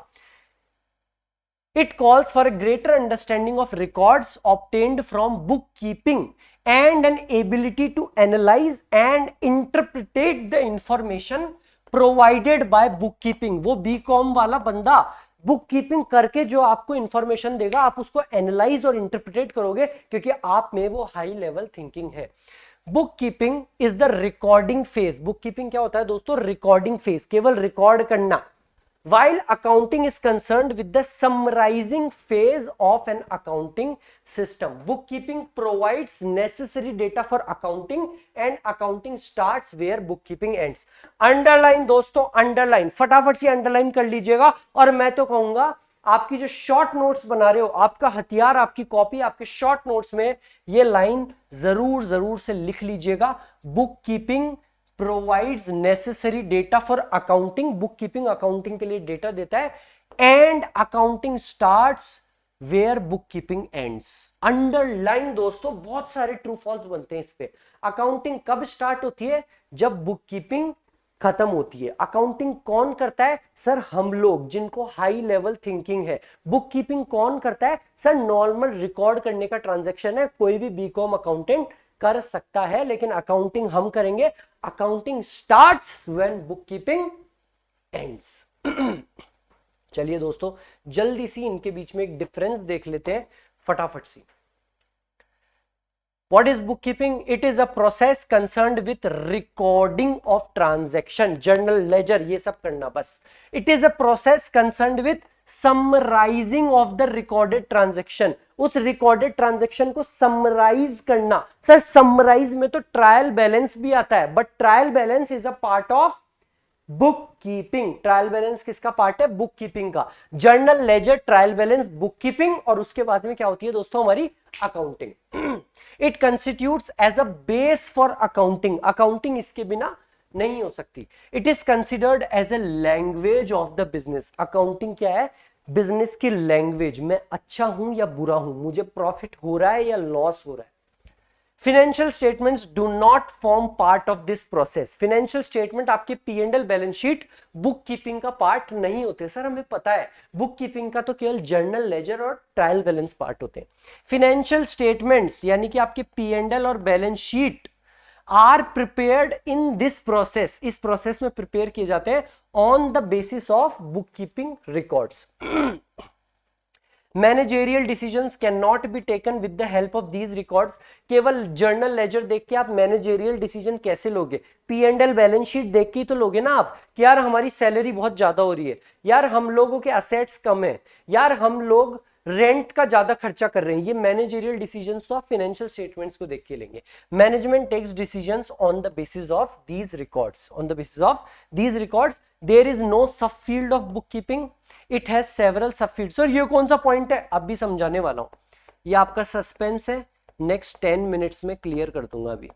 It calls for a greater understanding of records obtained from bookkeeping and an ability to analyze and interpret the information provided by bookkeeping। वो बीकॉम वाला बंदा बुक कीपिंग करके जो आपको इंफॉर्मेशन देगा, आप उसको एनालाइज और इंटरप्रिटेट करोगे, क्योंकि आप में वो हाई लेवल थिंकिंग है। Book keeping is the recording phase. Book keeping क्या होता है दोस्तों, रिकॉर्डिंग फेज, केवल रिकॉर्ड करना। While accounting is concerned with the summarizing phase of an accounting system, bookkeeping provides necessary data for accounting and accounting starts where bookkeeping ends। Underline दोस्तों, अंडरलाइन फटाफट से अंडरलाइन कर लीजिएगा। और मैं तो कहूंगा आपकी जो शॉर्ट नोट्स बना रहे हो, आपका हथियार, आपकी कॉपी, आपके शॉर्ट नोट्स में ये लाइन जरूर से लिख लीजिएगा। Book keeping provides necessary data for accounting. Book keeping accounting के लिए डेटा देता है। And accounting starts where book keeping ends. Underline दोस्तों, बहुत सारे ट्रू फॉल्स बनते हैं इस पे। अकाउंटिंग कब स्टार्ट होती है, जब बुक कीपिंग खत्म होती है। अकाउंटिंग कौन करता है, सर हम लोग जिनको हाई लेवल थिंकिंग है। बुक कीपिंग कौन करता है, सर नॉर्मल रिकॉर्ड करने का ट्रांजैक्शन है, कोई भी बीकॉम अकाउंटेंट कर सकता है, लेकिन अकाउंटिंग हम करेंगे। Accounting starts when book keeping ends. चलिए दोस्तों जल्दी सी इनके बीच में एक डिफरेंस देख लेते हैं फटाफट सी। What is bookkeeping? It is a process concerned with recording of transaction, journal, ledger, ये सब करना बस। It is a process concerned with summarising of the recorded transaction. उस रिकॉर्डेड ट्रांजैक्शन को समराइज करना। सर समराइज में तो ट्रायल बैलेंस भी आता है, but trial balance is a part of book keeping. Trial balance किसका पार्ट है, बुक कीपिंग का। Journal, ledger, trial balance, book keeping, और उसके बाद में क्या होती है दोस्तों, हमारी accounting. It constitutes as a base for accounting. Accounting इसके बिना नहीं हो सकती। It is considered as a language of the business. Accounting क्या है? बिजनेस की लैंग्वेज। मैं अच्छा हूं या बुरा हूं, मुझे प्रॉफिट हो रहा है या लॉस हो रहा है। Financial statements do not form part of this process. Financial statement आपके P&L balance sheet book keeping का पार्ट नहीं होते। सर हमें पता है, बुक कीपिंग का तो केवल जर्नल लेजर और ट्रायल बैलेंस पार्ट होते हैं। फिनेंशियल स्टेटमेंट्स यानी कि आपके P&L और balance sheet are prepared in this process, इस प्रोसेस में प्रिपेयर किए जाते हैं on the basis of book keeping records. Managerial decisions can not be taken with the help of these records. केवल जर्नल लेजर देख के आप मैनेजेरियल डिसीजन कैसे लोगे? P&L बैलेंस शीट देख के ही तो लोगे ना आप कि यार हमारी सैलरी बहुत ज्यादा हो रही है, यार हम लोगों के असेट्स कम है, यार हम लोग रेंट का ज्यादा खर्चा कर रहे हैं। ये मैनेजेरियल डिसीजंस तो आप फाइनेंशियल स्टेटमेंट्स को देख के लेंगे। Management takes decisions on the basis of these records. On the basis of these records there is no sub field of book keeping, it has several sub fields. और ये कौन सा पॉइंट है? अब भी समझाने वाला हूं, ये आपका सस्पेंस है, नेक्स्ट 10 मिनट्स में क्लियर कर दूंगा। अभी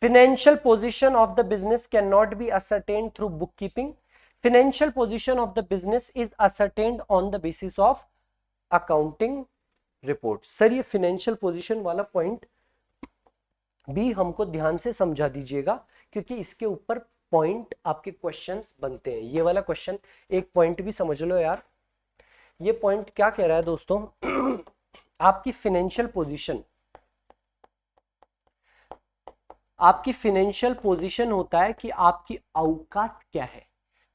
financial position of the business cannot be ascertained through bookkeeping. Financial position of the business is ascertained on the basis of accounting report. Sir ये financial position वाला पॉइंट भी हमको ध्यान से समझा दीजिएगा, क्योंकि इसके ऊपर पॉइंट आपके क्वेश्चंस बनते हैं। ये वाला क्वेश्चन एक पॉइंट भी समझ लो यार। ये पॉइंट क्या कह रहा है दोस्तों? आपकी फाइनेंशियल पोजीशन, आपकी फाइनेंशियल पोजीशन होता है कि आपकी औकात क्या है,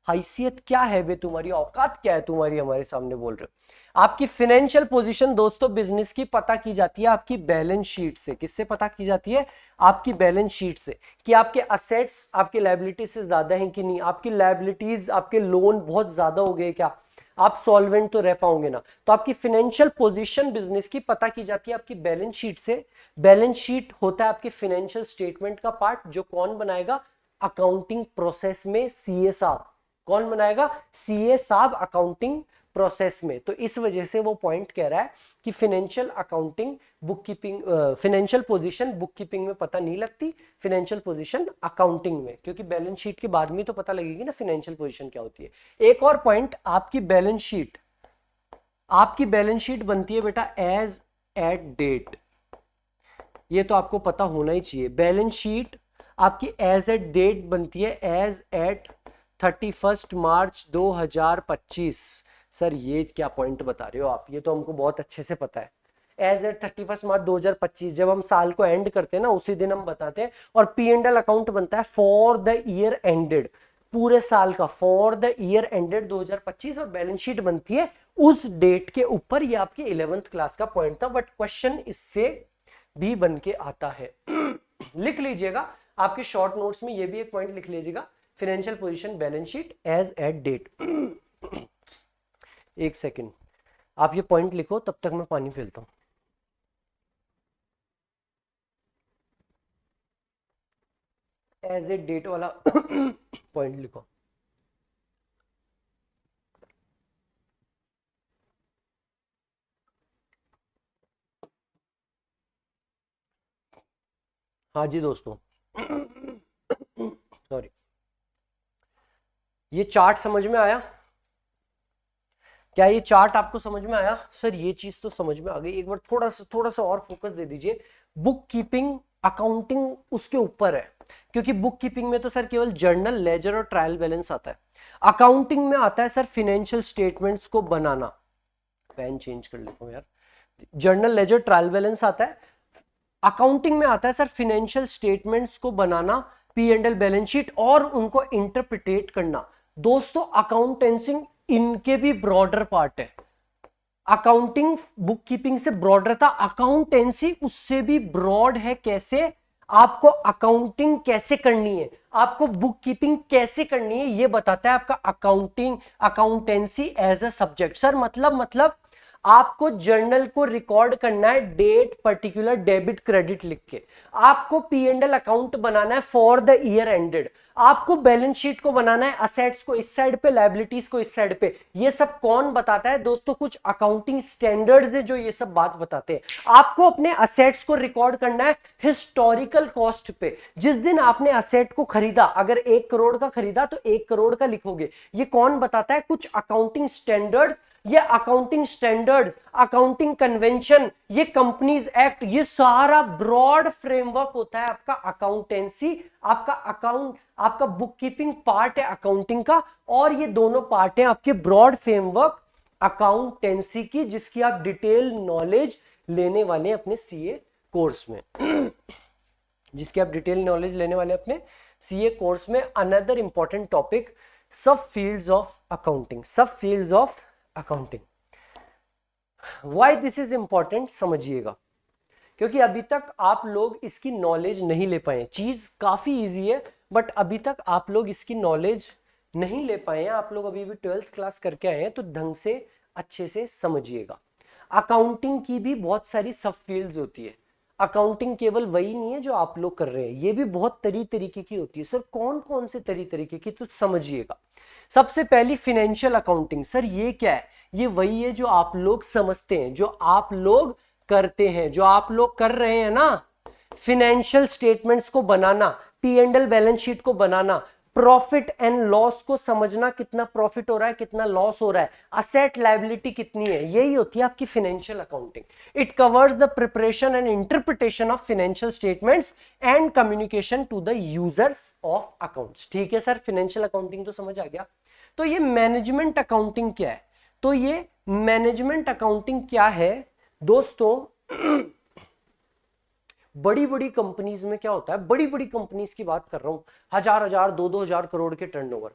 हैसियत क्या है बे तुम्हारी, औकात क्या है तुम्हारी, हमारे सामने बोल रहे हो। आपकी फाइनेंशियल पोजीशन दोस्तों बिजनेस की पता की जाती है आपकी बैलेंस शीट से। किससे पता की जाती है? आपकी बैलेंस शीट से, कि आपके असेट्स आपके लायबिलिटीज से ज्यादा हैं कि नहीं, आपकी लायबिलिटीज आपके लोन बहुत ज्यादा हो गए क्या, आप सॉल्वेंट तो रह पाओगे ना। तो आपकी फाइनेंशियल पोजीशन बिजनेस की पता की जाती है आपकी बैलेंस शीट से। बैलेंस शीट होता है आपके फाइनेंशियल स्टेटमेंट का पार्ट, जो कौन बनाएगा? अकाउंटिंग प्रोसेस में सीए साहब। कौन बनाएगा? सीए साहब अकाउंटिंग प्रोसेस में। तो इस वजह से वो पॉइंट कह रहा है कि financial accounting book keeping, financial position book keeping में पता नहीं लगती, फाइनेंशियल पोजीशन अकाउंटिंग में, क्योंकि बैलेंस शीट के बाद में तो पता लगेगी ना फाइनेंशियल पोजीशन क्या होती है। एक और पॉइंट, आपकी बैलेंस शीट, आपकी बैलेंस शीट बनती है बेटा एज एट डेट। ये तो आपको पता होना ही चाहिए। बैलेंस शीट आपकी एज एट डेट बनती है एज एट 31 मार्च 2025। सर ये क्या पॉइंट बता रहे हो आप? ये तो हमको बहुत अच्छे से पता है। एज एट 31 मार्च 2025, जब हम साल को एंड करते हैं ना उसी दिन हम बताते हैं। और P&L अकाउंट बनता है फॉर द ईयर एंडेड, पूरे साल का, फॉर द ईयर एंडेड 2025। और बैलेंस शीट बनती है उस डेट के ऊपर। ये आपकी 11th क्लास का पॉइंट था, बट क्वेश्चन इससे भी बन के आता है। लिख लीजिएगा आपके शॉर्ट नोट्स में, ये भी एक पॉइंट लिख लीजिएगा, financial position balance sheet as at date. एक सेकंड, आप ये पॉइंट लिखो, तब तक मैं पानी फेलता हूं। एज ए डेट वाला पॉइंट लिखो। हाँ जी दोस्तों, सॉरी, ये चार्ट समझ में आया क्या? ये चार्ट आपको समझ में आया? सर ये चीज तो समझ में आ गई। एक बार थोड़ा सा और फोकस दे दीजिए। बुक कीपिंग अकाउंटिंग उसके ऊपर है, क्योंकि बुक कीपिंग में तो सर केवल जर्नल लेजर और ट्रायल बैलेंस आता है। अकाउंटिंग में आता है सर फाइनेंशियल स्टेटमेंट्स को बनाना। पेन चेंज कर लेता हूं यार। जर्नल लेजर ट्रायल बैलेंस आता है, अकाउंटिंग में आता है सर फाइनेंशियल स्टेटमेंट्स को बनाना, P&L बैलेंस शीट, और उनको इंटरप्रिटेट करना। दोस्तों अकाउंटेंसी इनके भी ब्रॉडर पार्ट है। अकाउंटिंग बुक कीपिंग से ब्रॉडर था, अकाउंटेंसी उससे भी ब्रॉड है। कैसे? आपको अकाउंटिंग कैसे करनी है, आपको बुक कीपिंग कैसे करनी है, ये बताता है आपका accounting, accountancy as a subject. Sir मतलब आपको जर्नल को रिकॉर्ड करना है डेट पर्टिकुलर डेबिट क्रेडिट लिख के, आपको P&L अकाउंट बनाना है फॉर द ईयर एंडेड, आपको बैलेंस शीट को बनाना है असेट्स को इस साइड पे लायबिलिटीज को इस साइड पे। ये सब कौन बताता है दोस्तों? कुछ अकाउंटिंग स्टैंडर्ड्स है जो ये सब बात बताते हैं। आपको अपने असेट्स को रिकॉर्ड करना है हिस्टोरिकल कॉस्ट पे, जिस दिन आपने असेट को खरीदा, अगर 1 करोड़ का खरीदा तो 1 करोड़ का लिखोगे। ये कौन बताता है? कुछ अकाउंटिंग स्टैंडर्ड्स। ये अकाउंटिंग स्टैंडर्ड, अकाउंटिंग कन्वेंशन, ये कंपनीज एक्ट, ये सारा ब्रॉड फ्रेमवर्क होता है आपका अकाउंटेंसी, आपका अकाउंट, आपका बुक कीपिंग पार्ट है अकाउंटिंग का, और ये दोनों पार्ट है आपके ब्रॉड फ्रेमवर्क अकाउंटेंसी की, जिसकी आप डिटेल नॉलेज लेने वाले हैं अपने सीए कोर्स में जिसकी आप डिटेल नॉलेज लेने वाले हैं अपने सीए कोर्स में। अनदर इंपॉर्टेंट टॉपिक, सब फील्ड्स ऑफ अकाउंटिंग, सब fields of accounting. Why this is important समझिएगा, क्योंकि अभी तक आप लोग इसकी नॉलेज नहीं ले पाए। चीज काफी इजी है बट अभी तक आप लोग इसकी नॉलेज नहीं ले पाए हैं। आप लोग अभी भी 12th क्लास करके आए हैं, तो ढंग से अच्छे से समझिएगा। अकाउंटिंग की भी बहुत सारी सब फील्ड्स होती है। अकाउंटिंग केवल वही नहीं है जो आप लोग कर रहे हैं, ये भी बहुत तरीके की होती है। सर कौन कौन से तरीके की, तो समझिएगा। सबसे पहली फाइनेंशियल अकाउंटिंग। सर ये क्या है? ये वही है जो आप लोग समझते हैं, जो आप लोग करते हैं, जो आप लोग कर रहे हैं ना, फाइनेंशियल स्टेटमेंट्स को बनाना, P&L बैलेंस शीट को बनाना, प्रॉफिट एंड लॉस को समझना, कितना प्रॉफिट हो रहा है कितना लॉस हो रहा है, असेट लायबिलिटी कितनी है, यही होती है आपकी financial accounting. It covers the preparation and interpretation of financial statements and communication to the users of accounts. ठीक है सर, फाइनेंशियल अकाउंटिंग तो समझ आ गया। तो ये मैनेजमेंट अकाउंटिंग क्या है? तो ये मैनेजमेंट अकाउंटिंग क्या है दोस्तों? बड़ी बड़ी कंपनीज में क्या होता है, बड़ी बड़ी कंपनीज की बात कर रहा हूं, 1000 2 हजार करोड़ के टर्नओवर,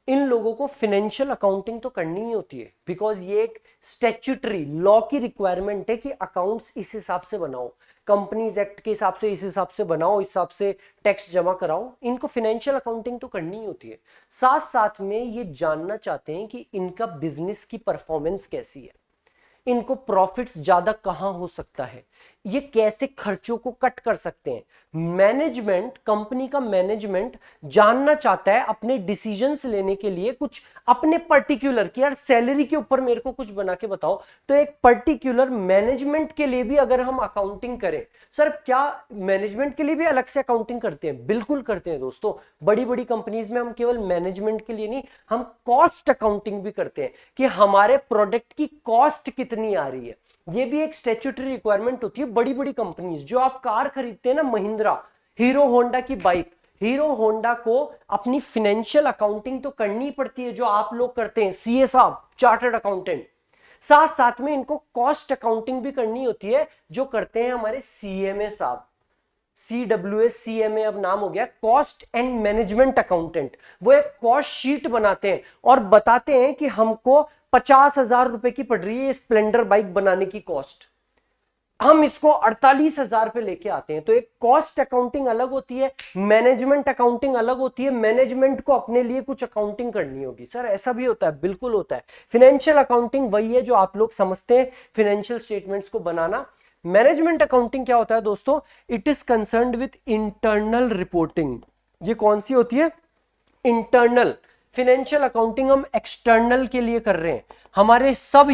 इन लोगों को फाइनेंशियल अकाउंटिंग तो करनी ही होती है, बिकॉज ये एक स्टैट्यूटरी लॉ की रिक्वायरमेंट है कि अकाउंट्स इस हिसाब से बनाओ, कंपनीज एक्ट के हिसाब से इस हिसाब से बनाओ, इस हिसाब से टैक्स जमा कराओ। इनको फाइनेंशियल अकाउंटिंग तो करनी ही होती है। साथ साथ में ये जानना चाहते हैं कि इनका बिजनेस की परफॉर्मेंस कैसी है, इनको प्रॉफिट्स ज्यादा कहां हो सकता है, ये कैसे खर्चों को कट कर सकते हैं। मैनेजमेंट, कंपनी का मैनेजमेंट जानना चाहता है अपने डिसीजंस लेने के लिए कुछ अपने पर्टिकुलर, कि यार सैलरी के ऊपर मेरे को कुछ बना के बताओ, तो एक पर्टिकुलर मैनेजमेंट के लिए भी अगर हम अकाउंटिंग करें, सर क्या मैनेजमेंट के लिए भी अलग से अकाउंटिंग करते हैं? बिल्कुल करते हैं दोस्तों। बड़ी बड़ी कंपनीज में हम केवल मैनेजमेंट के लिए नहीं, हम कॉस्ट अकाउंटिंग भी करते हैं कि हमारे प्रोडक्ट की कॉस्ट कितनी आ रही है। ये भी एक स्टैट्यूटरी रिक्वायरमेंट होती है। बड़ी बड़ी कंपनीज, जो आप कार खरीदते हैं ना, महिंद्रा, हीरो होंडा की बाइक, हीरो होंडा को अपनी फाइनेंशियल अकाउंटिंग तो करनी पड़ती है, जो आप लोग करते हैं, सीए साहब, चार्टर्ड अकाउंटेंट। साथ साथ में इनको कॉस्ट अकाउंटिंग भी करनी होती है, जो करते हैं हमारे सीएमए साहब, CWA CMA अब नाम हो गया, कॉस्ट एंड मैनेजमेंट अकाउंटेंट। वो एक कॉस्ट शीट बनाते हैं और बताते हैं कि हमको 50,000 रुपए की पड़ रही है स्प्लेंडर बाइक बनाने की कॉस्ट, हम इसको 48,000 पे लेके आते हैं। तो एक कॉस्ट अकाउंटिंग अलग होती है, मैनेजमेंट अकाउंटिंग अलग होती है। मैनेजमेंट को अपने लिए कुछ अकाउंटिंग करनी होगी। सर ऐसा भी होता है? बिल्कुल होता है। फाइनेंशियल अकाउंटिंग वही है जो आप लोग समझते हैं, फाइनेंशियल स्टेटमेंट्स को बनाना। मैनेजमेंट अकाउंटिंग क्या होता है दोस्तों? It is concerned with internal reporting. ये कौन सी होती है? इंटरनल। फाइनेंशियल अकाउंटिंग हम एक्सटर्नल के लिए कर रहे हैं, हमारे सब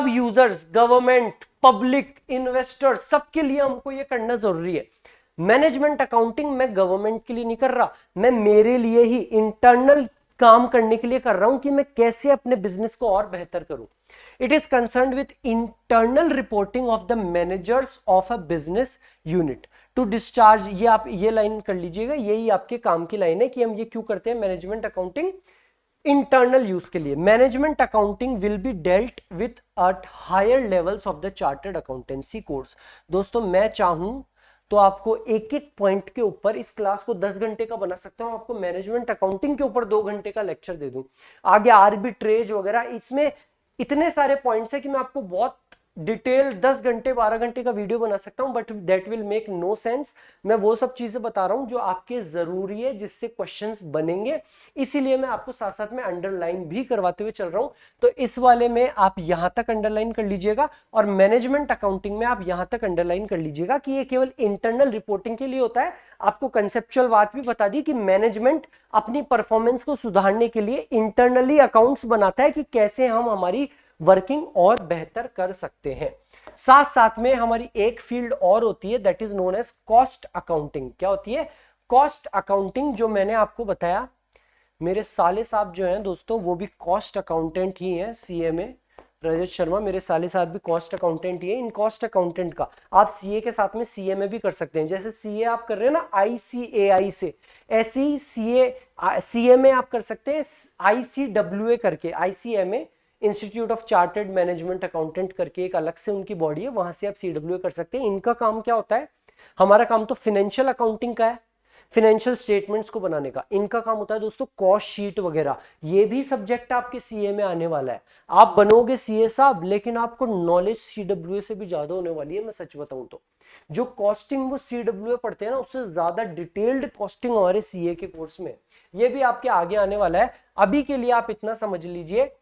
यूजर्स, गवर्नमेंट, पब्लिक, इन्वेस्टर, सबके लिए हमको ये करना जरूरी है। मैनेजमेंट अकाउंटिंग मैं गवर्नमेंट के लिए नहीं कर रहा, मैं मेरे लिए ही इंटरनल काम करने के लिए कर रहा हूं कि मैं कैसे अपने बिजनेस को और बेहतर करूं। It is concerned with internal reporting of the managers of a business unit to discharge. ये आप ये लाइन कर लीजिएगा, यही आपके काम की लाइन है कि हम ये क्यों करते हैं मैनेजमेंट अकाउंटिंग, इंटरनल यूज के लिए। Management accounting will be dealt with at higher levels of the chartered accountancy course. दोस्तों मैं चाहूं तो आपको एक एक पॉइंट के ऊपर इस क्लास को 10 घंटे का बना सकता हूं, आपको मैनेजमेंट अकाउंटिंग के ऊपर 2 घंटे का लेक्चर दे दूं, आगे आर्बिट्रेज वगैरह, इसमें इतने सारे पॉइंट्स है कि मैं आपको बहुत डिटेल 10 घंटे 12 घंटे का वीडियो बना सकता हूं, but that will make no sense. मैं वो सब चीजें बता रहा हूं जो आपके जरूरी है, जिससे क्वेश्चंस बनेंगे, इसीलिए मैं आपको साथ साथ में अंडरलाइन भी करवाते हुए चल रहा हूं। तो इस वाले में आप यहां तक अंडरलाइन कर लीजिएगा, और मैनेजमेंट अकाउंटिंग में आप यहां तक अंडरलाइन कर लीजिएगा कि ये केवल इंटरनल रिपोर्टिंग के लिए होता है। आपको कंसेप्चुअल बात भी बता दी कि मैनेजमेंट अपनी परफॉर्मेंस को सुधारने के लिए इंटरनली अकाउंट्स बनाता है कि कैसे हम हमारी वर्किंग और बेहतर कर सकते हैं। साथ साथ में हमारी एक फील्ड और होती है, that is known as cost accounting. क्या होती है? कॉस्ट अकाउंटिंग, जो मैंने आपको बताया, मेरे साले साहब जो हैं दोस्तों वो भी कॉस्ट अकाउंटेंट ही हैं, सीएमए रजत शर्मा मेरे साले साहब भी कॉस्ट अकाउंटेंट ही है। इन कॉस्ट अकाउंटेंट का आप सीए के साथ में सीएमए भी कर सकते हैं। जैसे सीए आप कर रहे हैं ना आईसीएआई से, ऐसे ही सीएमए आप कर सकते हैं आईसीडब्ल्यूए करके, ICMA institute of chartered management accountant करके एक अलग से उनकी बॉडी है, वहां से आप सीडब्ल्यूए कर सकते हैं। इनका काम क्या होता है? हमारा काम तो फाइनेंशियल अकाउंटिंग का है, फाइनेंशियल स्टेटमेंट्स को बनाने का। इनका काम होता है दोस्तों कॉस्ट शीट वगैरह। ये भी सब्जेक्ट आपके सीए में आने वाला है। आप बनोगे सीए साहब, लेकिन आपको नॉलेज सीडब्ल्यूए से भी ज्यादा होने वाली है, मैं सच बताऊं तो। जो कॉस्टिंग वो सीडब्ल्यूए पढ़ते हैं ना, उससे ज्यादा डिटेल्ड कॉस्टिंग हमारे सीए के कोर्स में, ये भी आपके आगे आने वाला है। अभी के लिए आप इतना समझ लीजिए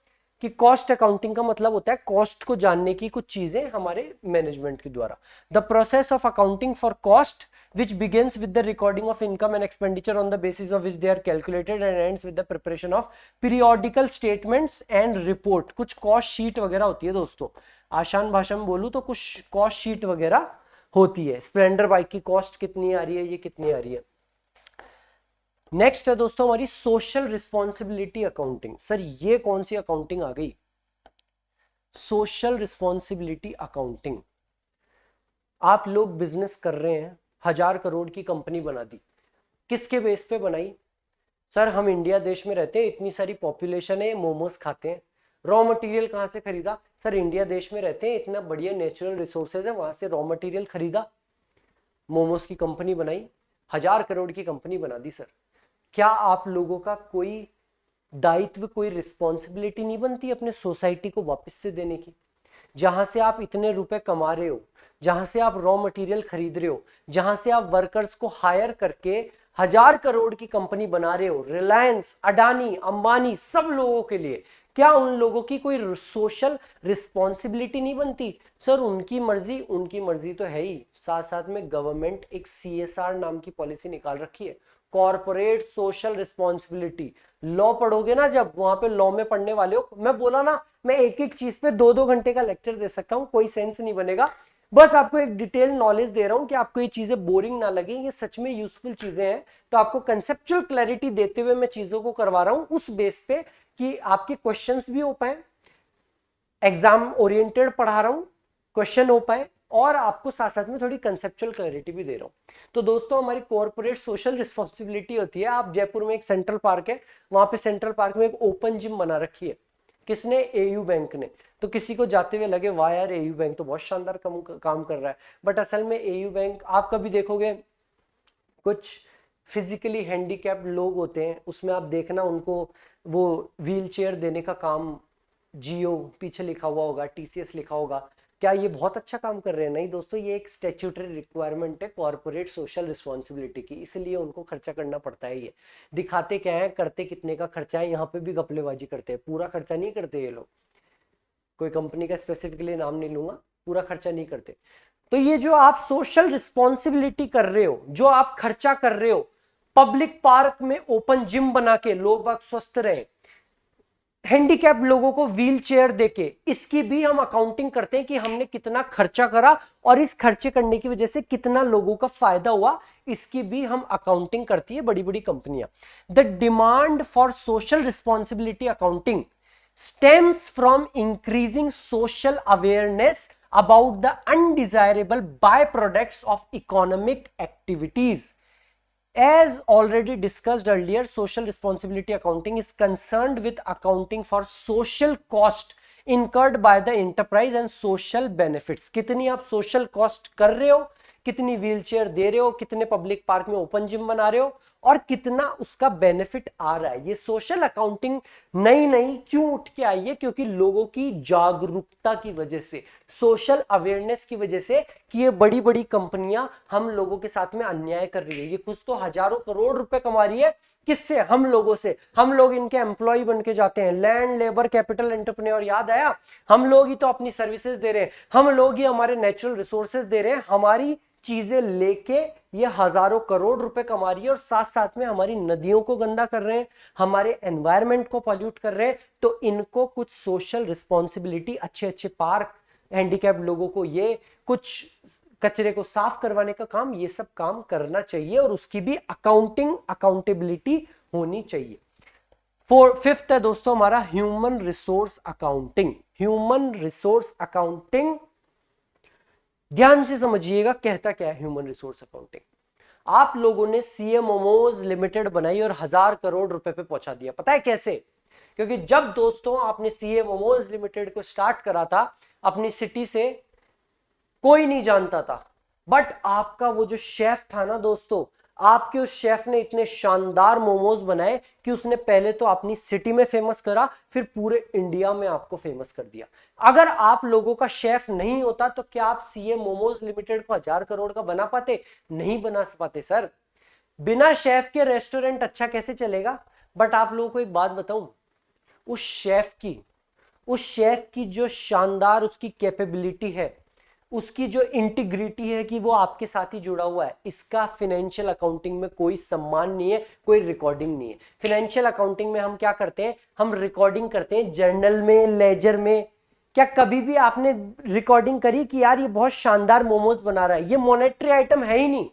कि कॉस्ट अकाउंटिंग का मतलब होता है कॉस्ट को जानने की कुछ चीजें हमारे मैनेजमेंट के द्वारा। The process of accounting for cost which begins with the recording of income and expenditure on the basis of which they are calculated and ends with the preparation of periodical statements and report। कुछ कॉस्ट शीट वगैरह होती है दोस्तों, आसान भाषा में बोलूं तो कुछ कॉस्ट शीट वगैरह होती है। स्प्लेंडर बाइक की कॉस्ट कितनी आ रही है, ये कितनी आ रही है। नेक्स्ट है दोस्तों हमारी सोशल रिस्पॉन्सिबिलिटी अकाउंटिंग। सर ये कौन सी अकाउंटिंग आ गई? Social responsibility accounting. आप लोग बिजनेस कर रहे हैं, 1000 करोड़ की कंपनी बना दी, किसके बेस पे बनाई? सर हम इंडिया देश में रहते हैं, इतनी सारी पॉपुलेशन है, मोमोज खाते हैं। रॉ मटेरियल कहां से खरीदा? सर इंडिया देश में रहते हैं, इतना बढ़िया नेचुरल रिसोर्सेज है, वहां से रॉ मटेरियल खरीदा, मोमोज की कंपनी बनाई, 1000 करोड़ की कंपनी बना दी। सर क्या आप लोगों का कोई दायित्व, कोई रिस्पॉन्सिबिलिटी नहीं बनती अपने सोसाइटी को वापस से देने की? जहां से आप इतने रुपए कमा रहे हो, जहां से आप रॉ मटेरियल खरीद रहे हो, जहां से आप वर्कर्स को हायर करके 1000 करोड़ की कंपनी बना रहे हो, रिलायंस, अडानी, अंबानी, सब लोगों के लिए, क्या उन लोगों की कोई सोशल रिस्पॉन्सिबिलिटी नहीं बनती? सर उनकी मर्जी तो है ही, साथ साथ में गवर्नमेंट एक सीएसआर नाम की पॉलिसी निकाल रखी है, कॉर्पोरेट सोशल रिस्पॉन्सिबिलिटी। लॉ पढ़ोगे ना जब, वहां पे लॉ में पढ़ने वाले हो, मैं बोला ना मैं एक एक चीज पे 2-2 घंटे का लेक्चर दे सकता हूं, कोई सेंस नहीं बनेगा। बस आपको एक डिटेल नॉलेज दे रहा हूं कि आपको ये चीजें बोरिंग ना लगे, ये सच में यूजफुल चीजें हैं। तो आपको कंसेप्चुअल क्लैरिटी देते हुए मैं चीजों को करवा रहा हूं उस बेस पे कि आपके क्वेश्चंस भी हो पाए, एग्जाम ओरिएंटेड पढ़ा रहा हूं, क्वेश्चन हो पाए, और आपको साथ साथ में थोड़ी कंसेप्चुअल क्लैरिटी भी दे रहा हूं। तो दोस्तों हमारी कॉर्पोरेट सोशल रिस्पॉन्सिबिलिटी होती है, आप जयपुर में एक सेंट्रल पार्क है, वहां पे सेंट्रल पार्क में एक ओपन जिम बना रखी है, किसने? एयू बैंक ने। तो किसी को जाते हुए लगे वाह यार एयू बैंक तो बहुत शानदार काम कर रहा है, बट असल में एयू बैंक, आप कभी देखोगे कुछ फिजिकली हैंडीकैप्ड लोग होते हैं, उसमें आप देखना उनको वो व्हील चेयर देने का काम, जियो पीछे लिखा हुआ होगा, टीसीएस लिखा होगा, क्या ये बहुत अच्छा काम कर रहे हैं? नहीं दोस्तों, ये एक स्टैट्यूटरी रिक्वायरमेंट है कॉर्पोरेट सोशल रिस्पॉन्सिबिलिटी की, इसलिए उनको खर्चा करना पड़ता है। ये दिखाते क्या है, करते कितने का खर्चा है, यहाँ पे भी घपलेबाजी करते हैं, पूरा खर्चा नहीं करते ये लोग। कोई कंपनी का स्पेसिफिकली नाम नहीं लूंगा, पूरा खर्चा नहीं करते। तो ये जो आप सोशल रिस्पॉन्सिबिलिटी कर रहे हो, जो आप खर्चा कर रहे हो, पब्लिक पार्क में ओपन जिम बना के लोग बाग स्वस्थ रहे, हैंडीकैप लोगों को व्हील चेयर देके, इसकी भी हम अकाउंटिंग करते हैं कि हमने कितना खर्चा करा और इस खर्चे करने की वजह से कितना लोगों का फायदा हुआ, इसकी भी हम अकाउंटिंग करती है बड़ी बड़ी कंपनियां। The demand for social responsibility accounting stems from increasing social awareness about the undesirable byproducts of economic activities. As already discussed earlier, social responsibility accounting is concerned with accounting for social cost incurred by the enterprise and social benefits। कितनी आप social cost कर रहे हो, कितनी व्हील चेयर दे रहे हो, कितने पब्लिक पार्क में ओपन जिम बना रहे हो, और कितना उसका बेनिफिट आ रहा है। ये सोशल अकाउंटिंग नई नई क्यों उठ के आई है? क्योंकि लोगों की जागरूकता की वजह से, सोशल अवेयरनेस की वजह से, कि ये बड़ी बड़ी कंपनियां हम लोगों के साथ में अन्याय कर रही है। ये कुछ तो हजारों करोड़ रुपए कमा रही है, किससे? हम लोगों से। हम लोग इनके एम्प्लॉय बन के जाते हैं। लैंड, लेबर, कैपिटल, एंटरप्रेन्योर, याद आया? हम लोग ही तो अपनी सर्विसेज दे रहे हैं, हम लोग ही हमारे नेचुरल रिसोर्सेज दे रहे हैं, हमारी चीजें लेके ये हजारों करोड़ रुपए कमा रही है और साथ साथ में हमारी नदियों को गंदा कर रहे हैं, हमारे एनवायरमेंट को पॉल्यूट कर रहे हैं। तो इनको कुछ सोशल रिस्पॉन्सिबिलिटी, अच्छे अच्छे पार्क, हैंडीकैप लोगों को ये कुछ कचरे को साफ करवाने का काम, ये सब काम करना चाहिए और उसकी भी अकाउंटेबिलिटी होनी चाहिए। फिफ्थ है दोस्तों हमारा human resource accounting. Human resource accounting ध्यान से समझिएगा, कहता क्या है ह्यूमन रिसोर्स अकाउंटिंग। आप लोगों ने सीए मोमोज लिमिटेड बनाई और 1000 करोड़ रुपए पे पहुंचा दिया। पता है कैसे? क्योंकि जब दोस्तों आपने सीए मोमोज लिमिटेड को स्टार्ट करा था अपनी सिटी से, कोई नहीं जानता था, बट आपका वो जो शेफ था ना दोस्तों, आपके उस शेफ ने इतने शानदार मोमोज बनाए कि उसने पहले तो अपनी सिटी में फेमस करा, फिर पूरे इंडिया में आपको फेमस कर दिया। अगर आप लोगों का शेफ नहीं होता तो क्या आप सीए मोमोज लिमिटेड को 1000 करोड़ का बना पाते? नहीं बना पाते सर। बिना शेफ के रेस्टोरेंट अच्छा कैसे चलेगा? बट आप लोगों को एक बात बताऊं, उस शेफ की जो शानदार उसकी कैपेबिलिटी है, उसकी जो इंटीग्रिटी है कि वो आपके साथ ही जुड़ा हुआ है, इसका फाइनेंशियल अकाउंटिंग में कोई सम्मान नहीं है, कोई रिकॉर्डिंग नहीं है। फाइनेंशियल अकाउंटिंग में हम क्या करते हैं? हम रिकॉर्डिंग करते हैं जर्नल में, लेजर में। क्या कभी भी आपने रिकॉर्डिंग करी कि यार ये बहुत शानदार मोमोज बना रहा है? ये मॉनेटरी आइटम है ही नहीं।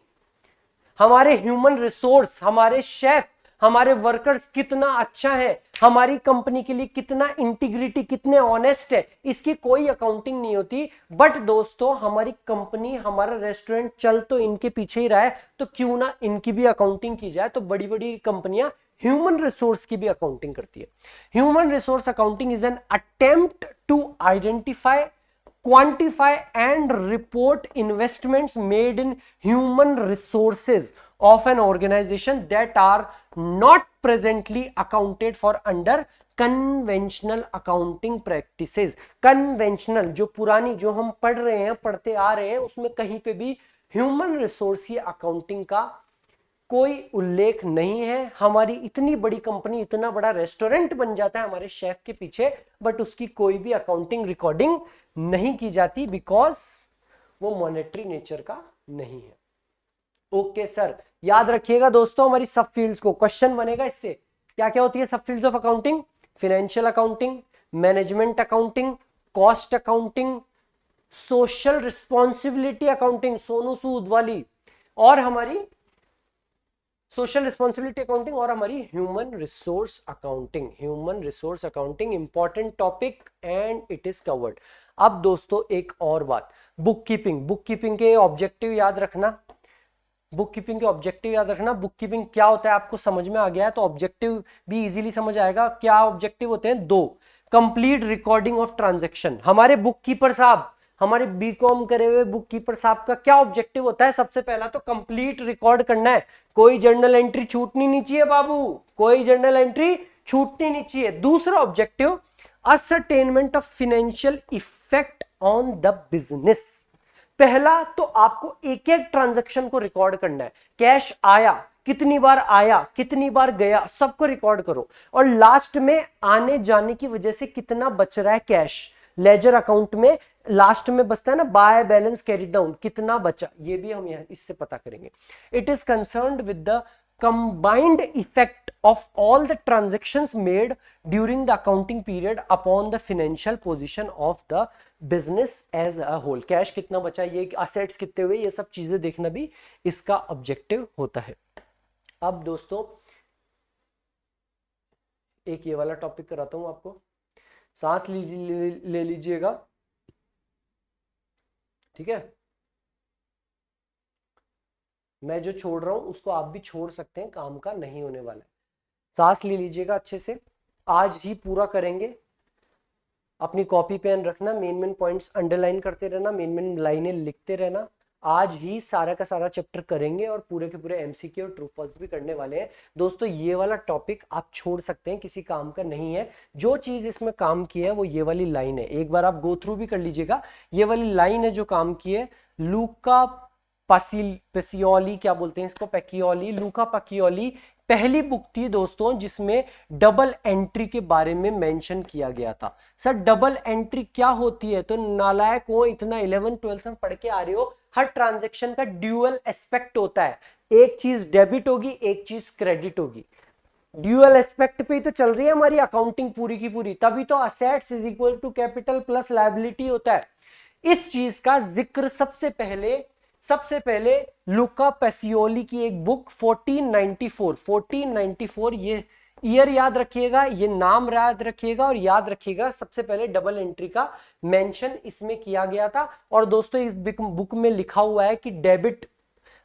हमारे ह्यूमन रिसोर्स, हमारे शेफ, हमारे वर्कर्स कितना अच्छा है, हमारी कंपनी के लिए कितना इंटीग्रिटी, कितने ऑनेस्ट है, इसकी कोई अकाउंटिंग नहीं होती। बट दोस्तों हमारी कंपनी, हमारा रेस्टोरेंट चल तो इनके पीछे ही रहा है, तो क्यों ना इनकी भी अकाउंटिंग की जाए। तो बड़ी बड़ी कंपनियां ह्यूमन रिसोर्स की भी अकाउंटिंग करती है। Human resource accounting is an attempt to identify, quantify and report investments made in human resources of an organization that are not presently accounted for under conventional accounting practices। conventional जो पुरानी, जो हम पढ़ रहे हैं, पढ़ते आ रहे हैं, उसमें कहीं पे भी ह्यूमन रिसोर्स की अकाउंटिंग का कोई उल्लेख नहीं है। हमारी इतनी बड़ी कंपनी, इतना बड़ा रेस्टोरेंट बन जाता है हमारे शेफ के पीछे, बट उसकी कोई भी अकाउंटिंग रिकॉर्डिंग नहीं की जाती, बिकॉज वो मॉनेटरी नेचर का नहीं है। ओके सर, याद रखिएगा दोस्तों हमारी सब फील्ड्स को, क्वेश्चन बनेगा इससे। क्या क्या होती है sub fields of accounting? Financial accounting, management accounting, cost accounting, social responsibility accounting, Sonu Sood वाली, और हमारी सोशल रिस्पॉन्सिबिलिटी अकाउंटिंग, और हमारी human resource accounting. Human resource accounting important topic and it is covered. अब दोस्तों एक और बात, बुक कीपिंग। बुक कीपिंग के ऑब्जेक्टिव याद रखना, बुक कीपिंग के ऑब्जेक्टिव याद रखना। बुक कीपिंग क्या होता है आपको समझ में आ गया है तो ऑब्जेक्टिव भी इजीली समझ आएगा। क्या ऑब्जेक्टिव होते हैं? दो। Complete recording of transaction. हमारे बुक कीपर साहब, हमारे बीकॉम करे हुए बुक कीपर साहब का क्या ऑब्जेक्टिव होता है? सबसे पहला तो कंप्लीट रिकॉर्ड करना है, कोई जर्नल एंट्री छूटनी नहीं चाहिए बाबू, कोई जर्नल एंट्री छूटनी नहीं चाहिए। दूसरा objective, ascertainment of financial effect on the business. पहला तो आपको एक एक ट्रांजैक्शन को रिकॉर्ड करना है, कैश आया, कितनी बार आया, कितनी बार गया, सबको रिकॉर्ड करो। और लास्ट में आने जाने की वजह से कितना बच रहा है कैश, लेजर अकाउंट में लास्ट में बचता है ना, बाय बैलेंस कैरी डाउन, कितना बचा, ये भी हम यहाँ इससे पता करेंगे। It is concerned with the combined effect of all the transactions made during the accounting period upon the financial position of the business as a whole। Cash कितना बचा, ये असेट्स कितने हुए, ये सब चीजें देखना भी इसका ऑब्जेक्टिव होता है। अब दोस्तों एक ये वाला टॉपिक कराता हूं आपको, सांस ले लीजिएगा, ठीक है? मैं जो छोड़ रहा हूं उसको आप भी छोड़ सकते हैं, काम का नहीं होने वाला है। सांस ले लीजिएगा अच्छे से, आज ही पूरा करेंगे। अपनी कॉपी पेन रखना, मेन मेन पॉइंट्स अंडरलाइन करते रहना, मेन मेन लाइनें लिखते रहना। आज ही सारा का सारा चैप्टर करेंगे और पूरे के पूरे एमसीक्यू और ट्रू फॉल्स भी करने वाले हैं दोस्तों। ये वाला टॉपिक आप छोड़ सकते हैं, किसी काम का नहीं है। जो चीज इसमें काम की है वो ये वाली लाइन है, एक बार आप गो थ्रू भी कर लीजिएगा। ये वाली लाइन है जो काम की है, लूका पेसियोली, क्या बोलते हैं इसको, पैकियोली, लूका पैकियोली पहली बुक थी दोस्तों जिसमें डबल एंट्री के बारे में मेंशन किया गया था। सर डबल एंट्री क्या होती है? तो नालायक हो, इतना 11th-12th में पढ़ के आ रहे हो, हर ट्रांजैक्शन का ड्यूअल एस्पेक्ट होता है। एक चीज डेबिट होगी, एक चीज क्रेडिट होगी। ड्यूअल एस्पेक्ट पे ही तो चल रही है हमारी अकाउंटिंग पूरी की पूरी, तभी तो assets is equal to capital plus liability होता है। इस चीज का जिक्र सबसे पहले लुका पेसियोली की एक बुक 1494, ये ईयर याद रखिएगा, ये नाम याद रखिएगा और याद रखिएगा, सबसे पहले डबल एंट्री का मेंशन इसमें किया गया था। और दोस्तों इस बुक में लिखा हुआ है कि डेबिट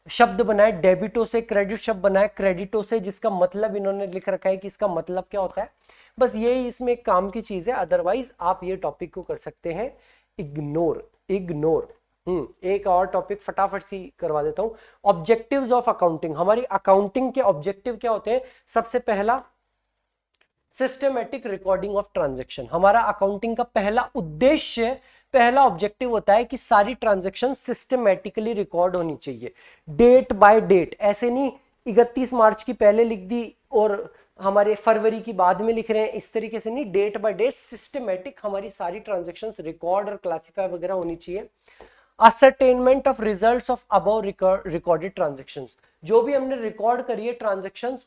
शब्द बनाए डेबिटो से, क्रेडिट शब्द बनाए क्रेडिटो से, जिसका मतलब इन्होंने लिख रखा है कि इसका मतलब क्या होता है। बस यही इसमें एक काम की चीज है, अदरवाइज आप ये टॉपिक को कर सकते हैं इग्नोर। एक और टॉपिक फटाफट सी करवा देता हूं, ऑब्जेक्टिव्स ऑफ अकाउंटिंग। हमारी अकाउंटिंग के ऑब्जेक्टिव क्या होते हैं? सबसे पहला सिस्टमेटिक रिकॉर्डिंग ऑफ ट्रांजैक्शन। हमारा अकाउंटिंग का पहला उद्देश्य, पहला ऑब्जेक्टिव होता है कि सारी ट्रांजैक्शन सिस्टमेटिकली रिकॉर्ड होनी चाहिए, डेट बाय डेट। ऐसे नहीं 31 मार्च की पहले लिख दी और हमारे फरवरी की बाद में लिख रहे हैं, इस तरीके से नहीं, डेट बाय डेट सिस्टमेटिक हमारी सारी ट्रांजैक्शंस रिकॉर्ड और क्लासिफाई वगैरह होनी चाहिए। Ascertainment of results of above recorded transactions, जो भी हमने रिकॉर्ड करी है ट्रांजैक्शंस,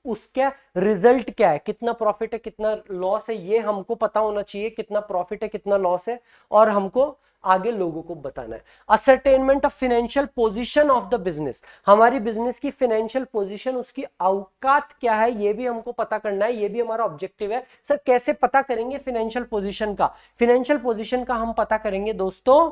उसका रिजल्ट क्या है, कितना प्रॉफिट है कितना लॉस है, ये हमको पता होना चाहिए, कितना प्रॉफिट है कितना लॉस है, और हमको आगे लोगों को बताना है। Ascertainment of financial position of the business, हमारी बिजनेस की फाइनेंशियल पोजीशन, उसकी औकात क्या है, ये भी हमको पता करना है, ये भी हमारा ऑब्जेक्टिव है। सर कैसे पता करेंगे फाइनेंशियल पोजीशन का? फाइनेंशियल पोजीशन का हम पता करेंगे दोस्तों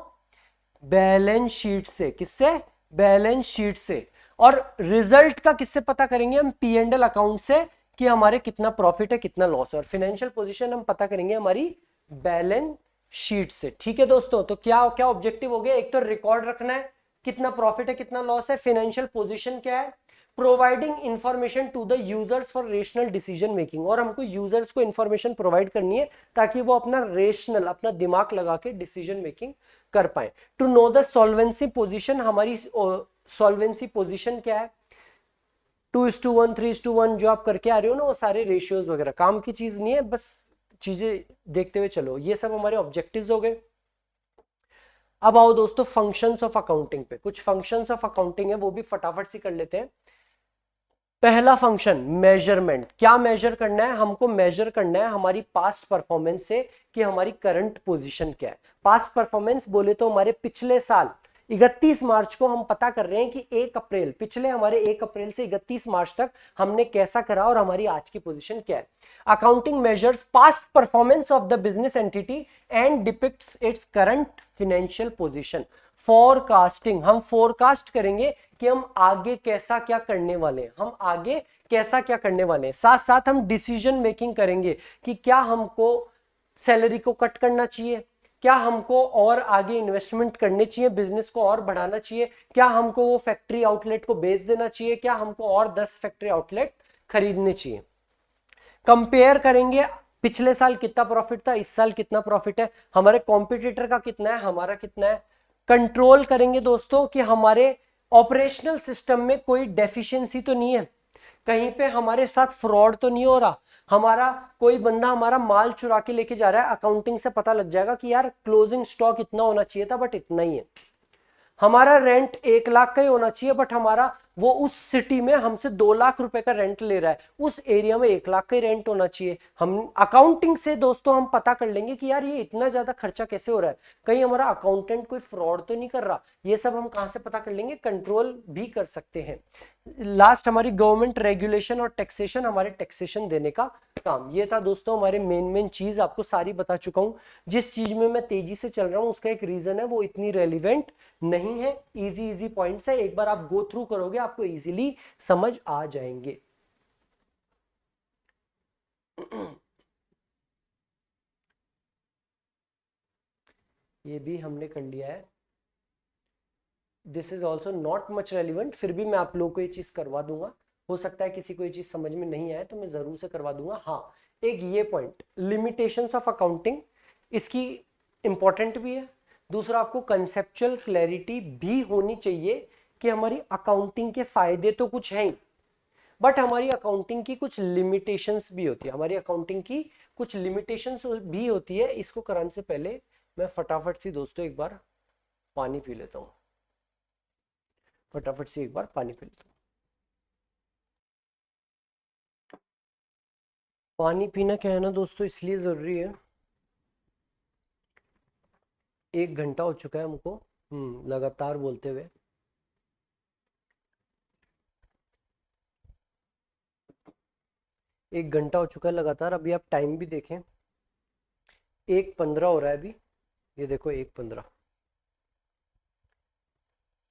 बैलेंस शीट से। किससे? बैलेंस शीट से। और रिजल्ट का किससे पता करेंगे? हम पी एंड एल अकाउंट से, कि हमारे कितना प्रॉफिट है कितना लॉस है। और फाइनेंशियल पोजीशन हम पता करेंगे हमारी बैलेंस शीट से। ठीक है दोस्तों, तो क्या क्या ऑब्जेक्टिव हो गया? एक तो रिकॉर्ड रखना है कितना प्रॉफिट है कितना लॉस है, फाइनेंशियल पोजीशन क्या है, providing information to the users for rational decision making, और हमको यूजर्स को इंफॉर्मेशन प्रोवाइड करनी है ताकि वो अपना रेशनल, अपना दिमाग लगा के डिसीजन मेकिंग कर पाए। To know the solvency position, हमारी सॉल्वेंसी पोजीशन क्या है, 2:1, 3:1 जो आप करके आ रहे हो ना, वो सारे रेशियोज वगैरह काम की चीज नहीं है, बस चीजें देखते हुए चलो। ये सब हमारे ऑब्जेक्टिव्स हो गए। अब आओ दोस्तों फंक्शंस ऑफ अकाउंटिंग पे, कुछ फंक्शंस ऑफ अकाउंटिंग है वो भी फटाफट से कर लेते हैं। पहला फंक्शन मेजरमेंट, क्या मेजर करना है हमको? मेजर करना है हमारी पास्ट परफॉर्मेंस से कि हमारी करंट पोजीशन क्या है। पास्ट परफॉर्मेंस बोले तो हमारे पिछले साल 31 मार्च को हम पता कर रहे हैं कि 1 अप्रैल, पिछले हमारे 1 अप्रैल से 31 मार्च तक हमने कैसा करा और हमारी आज की पोजीशन क्या है। Accounting measures past performance of the business entity and depicts its current financial position. Forecasting, हम फोरकास्ट करेंगे कि हम आगे कैसा क्या करने वाले हैं, हम आगे कैसा क्या करने वाले हैं। साथ साथ हम डिसीजन मेकिंग करेंगे कि क्या हमको सैलरी को कट करना चाहिए, क्या हमको और आगे इन्वेस्टमेंट करने चाहिए, बिजनेस को और बढ़ाना चाहिए, क्या हमको वो फैक्ट्री आउटलेट को बेच देना चाहिए, क्या हमको और 10 फैक्ट्री आउटलेट खरीदने चाहिए। कंपेयर करेंगे पिछले साल कितना प्रॉफिट था, इस साल कितना प्रॉफिट है, हमारे कॉम्पिटिटर का कितना है, हमारा कितना है। कंट्रोल करेंगे दोस्तों कि हमारे ऑपरेशनल सिस्टम में कोई डेफिशिएंसी तो नहीं है, कहीं पे हमारे साथ फ्रॉड तो नहीं हो रहा, हमारा कोई बंदा हमारा माल चुरा के लेके जा रहा है, अकाउंटिंग से पता लग जाएगा कि यार क्लोजिंग स्टॉक इतना होना चाहिए था बट इतना ही है। हमारा रेंट 1 लाख का ही होना चाहिए बट हमारा वो उस सिटी में हमसे 2 लाख रुपए का रेंट ले रहा है, उस एरिया में 1 लाख का ही रेंट होना चाहिए। हम अकाउंटिंग से दोस्तों हम पता कर लेंगे कि यार ये इतना ज्यादा खर्चा कैसे हो रहा है, कहीं हमारा अकाउंटेंट कोई फ्रॉड तो नहीं कर रहा। ये सब हम कहां से पता कर लेंगे? कंट्रोल भी कर सकते हैं। लास्ट हमारी गवर्नमेंट रेगुलेशन और टैक्सेशन, हमारे टैक्सेशन देने का काम। ये था दोस्तों हमारे मेन चीज, आपको सारी बता चुका हूं। जिस चीज में मैं तेजी से चल रहा हूं उसका एक रीजन है, वो इतनी रेलिवेंट नहीं है, इजी पॉइंट्स है, एक बार आप गो थ्रू करोगे आपको इजीली समझ आ जाएंगे। ये भी हमने कर लिया है। This is also not much relevant, फिर भी मैं आप लोगों को ये चीज करवा दूंगा। हो सकता है किसी को ये चीज समझ में नहीं आए तो मैं जरूर से करवा दूंगा। हाँ, एक ये पॉइंट लिमिटेशंस ऑफ अकाउंटिंग, इसकी इंपॉर्टेंट भी है। दूसरा, आपको कंसेप्चुअल क्लैरिटी भी होनी चाहिए कि हमारी अकाउंटिंग के फायदे तो कुछ हैं, बट हमारी अकाउंटिंग की कुछ लिमिटेशंस भी होती है। हमारी अकाउंटिंग की कुछ लिमिटेशंस भी होती है। इसको कराने से पहले मैं फटाफट से दोस्तों एक बार पानी पी लेता हूँ। फटाफट से एक बार पानी पी लेता हूँ। पानी पीना क्या है ना दोस्तों, इसलिए जरूरी है, 1 घंटा हो चुका है हमको लगातार बोलते हुए। एक घंटा हो चुका है लगातार। अभी आप टाइम भी देखें, 1:15 हो रहा है अभी। ये देखो 1:15,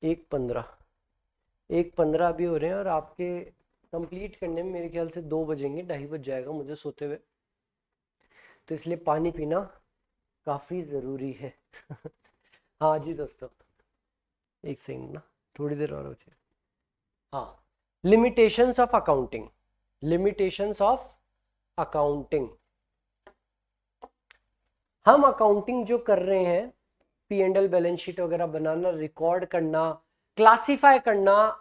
1:15, 1:15 अभी हो रहे हैं। और आपके कंप्लीट करने में मेरे ख्याल से 2 बजेंगे, 2:30 बज जाएगा मुझे सोते हुए। तो इसलिए पानी पीना काफ़ी ज़रूरी है। हाँ जी दोस्तों, एक सेकंड ना, थोड़ी देर और बचे। हाँ, limitations of accounting, limitations of accounting. हम अकाउंटिंग जो कर रहे हैं, P&L बैलेंस शीट वगैरह बनाना, रिकॉर्ड करना, क्लासिफाई करना,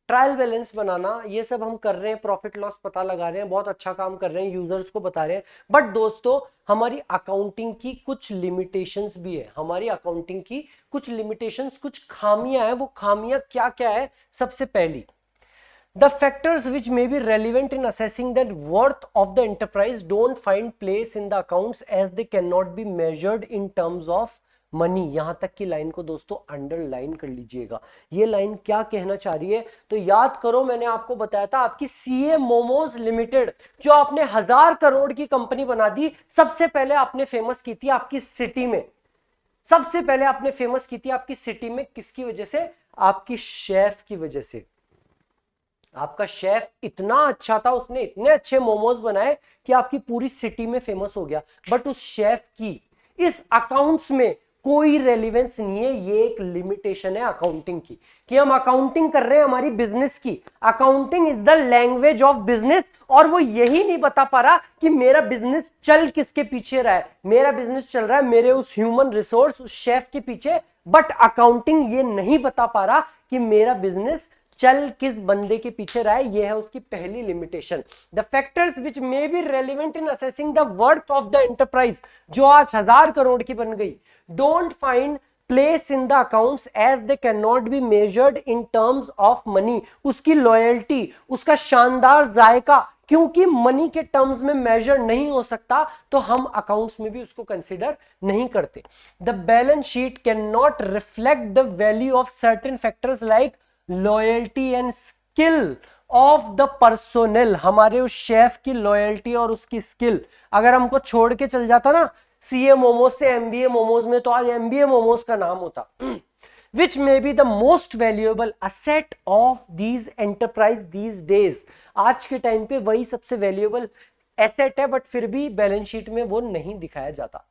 ट्रायल बैलेंस बनाना, ये सब हम कर रहे हैं, प्रॉफिट लॉस पता लगा रहे हैं, बहुत अच्छा काम कर रहे हैं, यूजर्स को बता रहे हैं। बट दोस्तों, हमारी अकाउंटिंग की कुछ लिमिटेशंस भी है। हमारी अकाउंटिंग की कुछ लिमिटेशंस, कुछ खामियां हैं। वो खामियां क्या क्या है? सबसे पहली, the factors which may be relevant in assessing the worth of the enterprise don't find place in the accounts as they cannot be measured in terms of money. यहां तक की लाइन को दोस्तों अंडरलाइन कर लीजिएगा। ये लाइन क्या कहना चाह रही है? तो याद करो, मैंने आपको बताया था, आपकी सीए मोमोज लिमिटेड, जो आपने 1000 करोड़ की कंपनी बना दी, सबसे पहले आपने फेमस की थी आपकी सिटी में। सबसे पहले आपने फेमस की थी आपकी सिटी में। किसकी वजह से? आपकी शेफ की वजह से। आपका शेफ इतना अच्छा था, उसने इतने अच्छे मोमोज बनाए कि आपकी पूरी सिटी में फेमस हो गया। बट उस शेफ की इस अकाउंट्स में कोई रेलिवेंस नहीं है। ये एक लिमिटेशन है अकाउंटिंग की, कि हम अकाउंटिंग कर रहे हैं हमारी बिजनेस की। Accounting is the language of business, और वो यही नहीं बता पा रहा कि मेरा बिजनेस चल किसके पीछे रहा है। मेरा बिजनेस चल रहा है मेरे उस ह्यूमन रिसोर्स, उस शेफ के पीछे। बट अकाउंटिंग ये नहीं बता पा रहा कि मेरा बिजनेस चल किस बंदे के पीछे रहा है। ये है उसकी पहली limitation. The factors which may be relevant in assessing the worth of the enterprise, जो आज 1000 करोड़ की बन गई, don't find place in the accounts as they can not be measured in terms of money. उसकी लॉयल्टी, उसका शानदार जायका क्योंकि मनी के टर्म्स में मेजर नहीं हो सकता, तो हम अकाउंट्स में भी उसको कंसिडर नहीं करते। The balance sheet can not reflect the value of certain factors like loyalty and skill of the personnel. हमारे उस शेफ की लॉयल्टी और उसकी स्किल अगर हमको छोड़ के चल जाता ना सीए मोमोज से एमबीए मोमोज में, तो आज एमबीए मोमोज का नाम होता। Which may be the most valuable asset of these enterprise these days. आज के टाइम पे वही सबसे वैल्यूएबल एसेट है, बट फिर भी बैलेंस शीट में वो नहीं दिखाया जाता।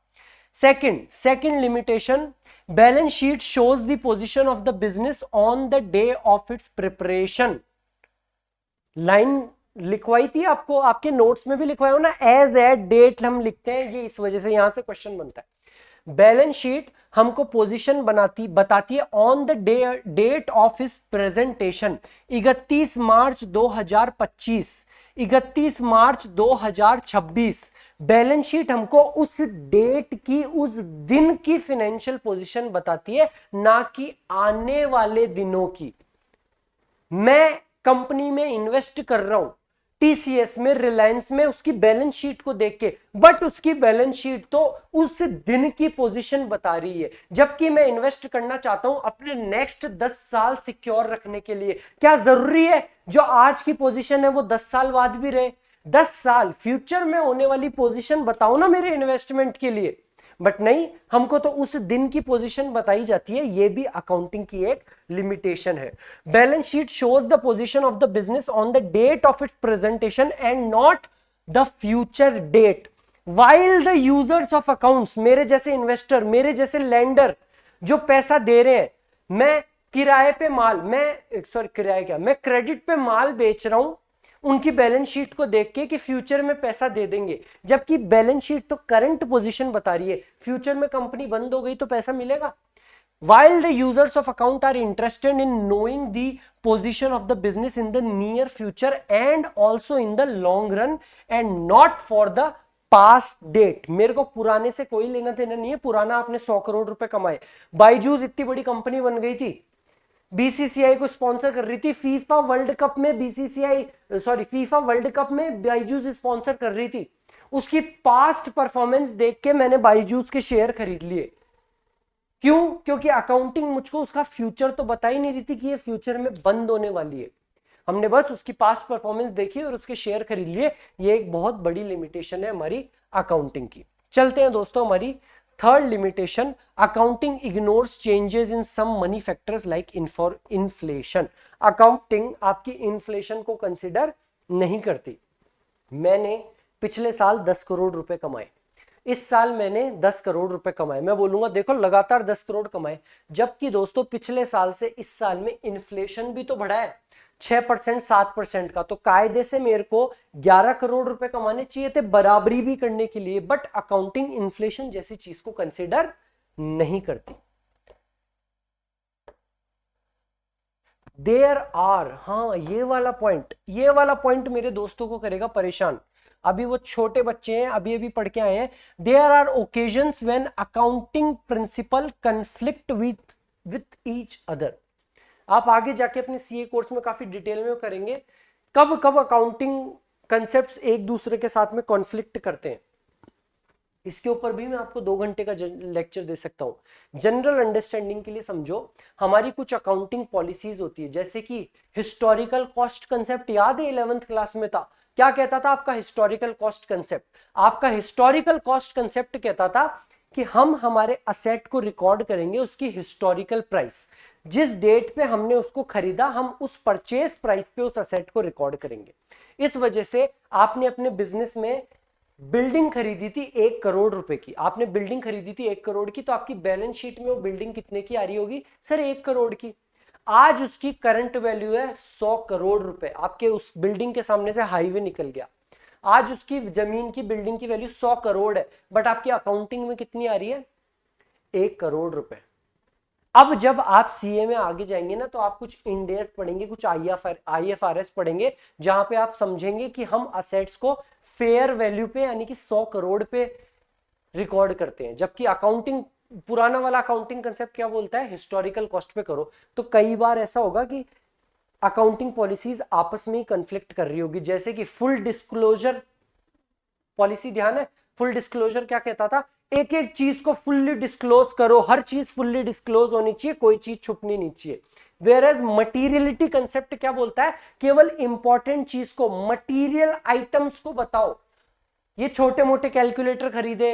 Second limitation, balance sheet shows the position of the business on the day of its preparation। Line लिखवाई थी आपको, आपके नोट्स में भी लिखवाया हो ना, एज एट डेट हम लिखते हैं, ये इस वजह से यहां से क्वेश्चन बनता है। बैलेंस शीट हमको पोजीशन बताती है ऑन द डेट ऑफ इस प्रेजेंटेशन, 31 मार्च 2025, 31 मार्च 2026। बैलेंस शीट हमको उस डेट की, उस दिन की फाइनेंशियल पोजीशन बताती है, ना कि आने वाले दिनों की। मैं कंपनी में इन्वेस्ट कर रहा हूं, टीसीएस में, रिलायंस में, उसकी बैलेंस शीट को देख के, बट उसकी बैलेंस शीट तो उस दिन की पोजीशन बता रही है। जबकि मैं इन्वेस्ट करना चाहता हूं अपने नेक्स्ट 10 साल सिक्योर रखने के लिए। क्या जरूरी है जो आज की पोजीशन है वो 10 साल बाद भी रहे? 10 साल फ्यूचर में होने वाली पोजीशन बताओ ना मेरे इन्वेस्टमेंट के लिए। बट नहीं, हमको तो उस दिन की पोजीशन बताई जाती है। ये भी अकाउंटिंग की एक लिमिटेशन है। Balance sheet shows the position of the business on the date of its presentation and not the future date. While the users of accounts, मेरे जैसे इन्वेस्टर, मेरे जैसे लैंडर जो पैसा दे रहे हैं, मैं किराए पे माल, मैं सॉरी किराए क्या, मैं क्रेडिट पे माल बेच रहा हूं उनकी बैलेंस शीट को देख के कि फ्यूचर में पैसा दे देंगे, जबकि बैलेंस शीट तो करंट पोजीशन बता रही है, फ्यूचर में कंपनी बंद हो गई तो पैसा मिलेगा। While the users of account are interested in knowing the position of the business in the near future and also in the long run and not for the past date, मेरे को पुराने से कोई लेना देना नहीं है, पुराना आपने 100 करोड़ रुपए कमाए, बाइजूस इतनी बड़ी कंपनी बन गई थी, बीसीसीआई को स्पॉन्सर कर रही थी, फीफा वर्ल्ड कप में BCCI sorry FIFA world cup में बाइजूस स्पॉन्सर कर रही थी, उसकी पास्ट परफॉर्मेंस देख के मैंने बाइजूस के शेयर खरीद लिए। क्यों? क्योंकि अकाउंटिंग मुझको उसका फ्यूचर तो बता ही नहीं रही थी कि ये फ्यूचर में बंद होने वाली है, हमने बस उसकी पास्ट परफॉर्मेंस देखी और उसके शेयर खरीद लिए। ये एक बहुत बड़ी लिमिटेशन है हमारी अकाउंटिंग की। चलते हैं दोस्तों हमारी third limitation, accounting ignores changes in some money factors like inflation. Accounting आपकी इन्फ्लेशन को कंसिडर नहीं करती। मैंने पिछले साल 10 करोड़ रुपए कमाए, इस साल मैंने 10 करोड़ रुपए कमाए, मैं बोलूंगा देखो लगातार 10 करोड़ कमाए, जबकि दोस्तों पिछले साल से इस साल में इन्फ्लेशन भी तो बढ़ा है 6% 7% का, तो कायदे से मेरे को 11 करोड़ रुपए कमाने चाहिए थे बराबरी भी करने के लिए, बट अकाउंटिंग इन्फ्लेशन जैसी चीज को कंसिडर नहीं करती। देयर आर, हाँ ये वाला पॉइंट मेरे दोस्तों को करेगा परेशान, अभी वो छोटे बच्चे हैं, अभी अभी पढ़ के आए हैं। There are occasions when accounting principle conflict with each other. आप आगे जाके अपने सीए कोर्स में काफी डिटेल में करेंगे कब कब अकाउंटिंग कंसेप्ट्स एक दूसरे के साथ में कॉन्फ्लिक्ट करते हैं, इसके ऊपर भी मैं आपको 2 घंटे का लेक्चर दे सकता हूं। जनरल अंडरस्टैंडिंग के लिए समझो, हमारी कुछ अकाउंटिंग पॉलिसीज होती है, जैसे कि हिस्टोरिकल कॉस्ट कंसेप्ट याद है 11th क्लास में था, क्या कहता था आपका हिस्टोरिकल कॉस्ट कंसेप्ट? आपका हिस्टोरिकल कॉस्ट कंसेप्ट कहता था कि हम हमारे असेट को रिकॉर्ड करेंगे उसकी हिस्टोरिकल प्राइस, जिस डेट पे हमने उसको खरीदा हम उस परचेज प्राइस पे उस असेट को रिकॉर्ड करेंगे। इस वजह से आपने अपने बिजनेस में बिल्डिंग खरीदी थी 1 करोड़ रुपए की, आपने बिल्डिंग खरीदी थी 1 करोड़ की, तो आपकी बैलेंस शीट में वो बिल्डिंग कितने की आ रही होगी सर? 1 करोड़ की। आज उसकी करंट वैल्यू है 100 करोड़ रुपए, आपके उस बिल्डिंग के सामने से हाईवे निकल गया, आज उसकी जमीन की बिल्डिंग की वैल्यू 100 करोड़ है, बट आपकी अकाउंटिंग में कितनी आ रही है? 1 करोड़ रुपए। अब जब आप सीए में आगे जाएंगे ना, तो आप कुछ इंडेस पढ़ेंगे, कुछ आईएफआरएस पढ़ेंगे, जहां पे आप समझेंगे कि हम असेट्स को फेयर वैल्यू पे यानी कि 100 करोड़ पे रिकॉर्ड करते हैं, जबकि अकाउंटिंग पुराना वाला अकाउंटिंग कंसेप्ट क्या बोलता है? हिस्टोरिकल कॉस्ट पे करो। तो कई बार ऐसा होगा कि अकाउंटिंग पॉलिसीज आपस में ही कंफ्लिक्ट कर रही होगी, जैसे कि फुल डिस्क्लोजर पॉलिसी, ध्यान है फुल डिस्क्लोजर क्या कहता था? एक एक चीज को फुल्ली डिस्क्लोज करो, हर चीज फुल्ली डिस्क्लोज होनी चाहिए, कोई चीज छुपनी नहीं चाहिए। वेयरएज मटीरियलिटी कंसेप्ट क्या बोलता है? केवल इंपॉर्टेंट चीज को, मटीरियल आइटम्स को बताओ। ये छोटे मोटे कैलकुलेटर खरीदे,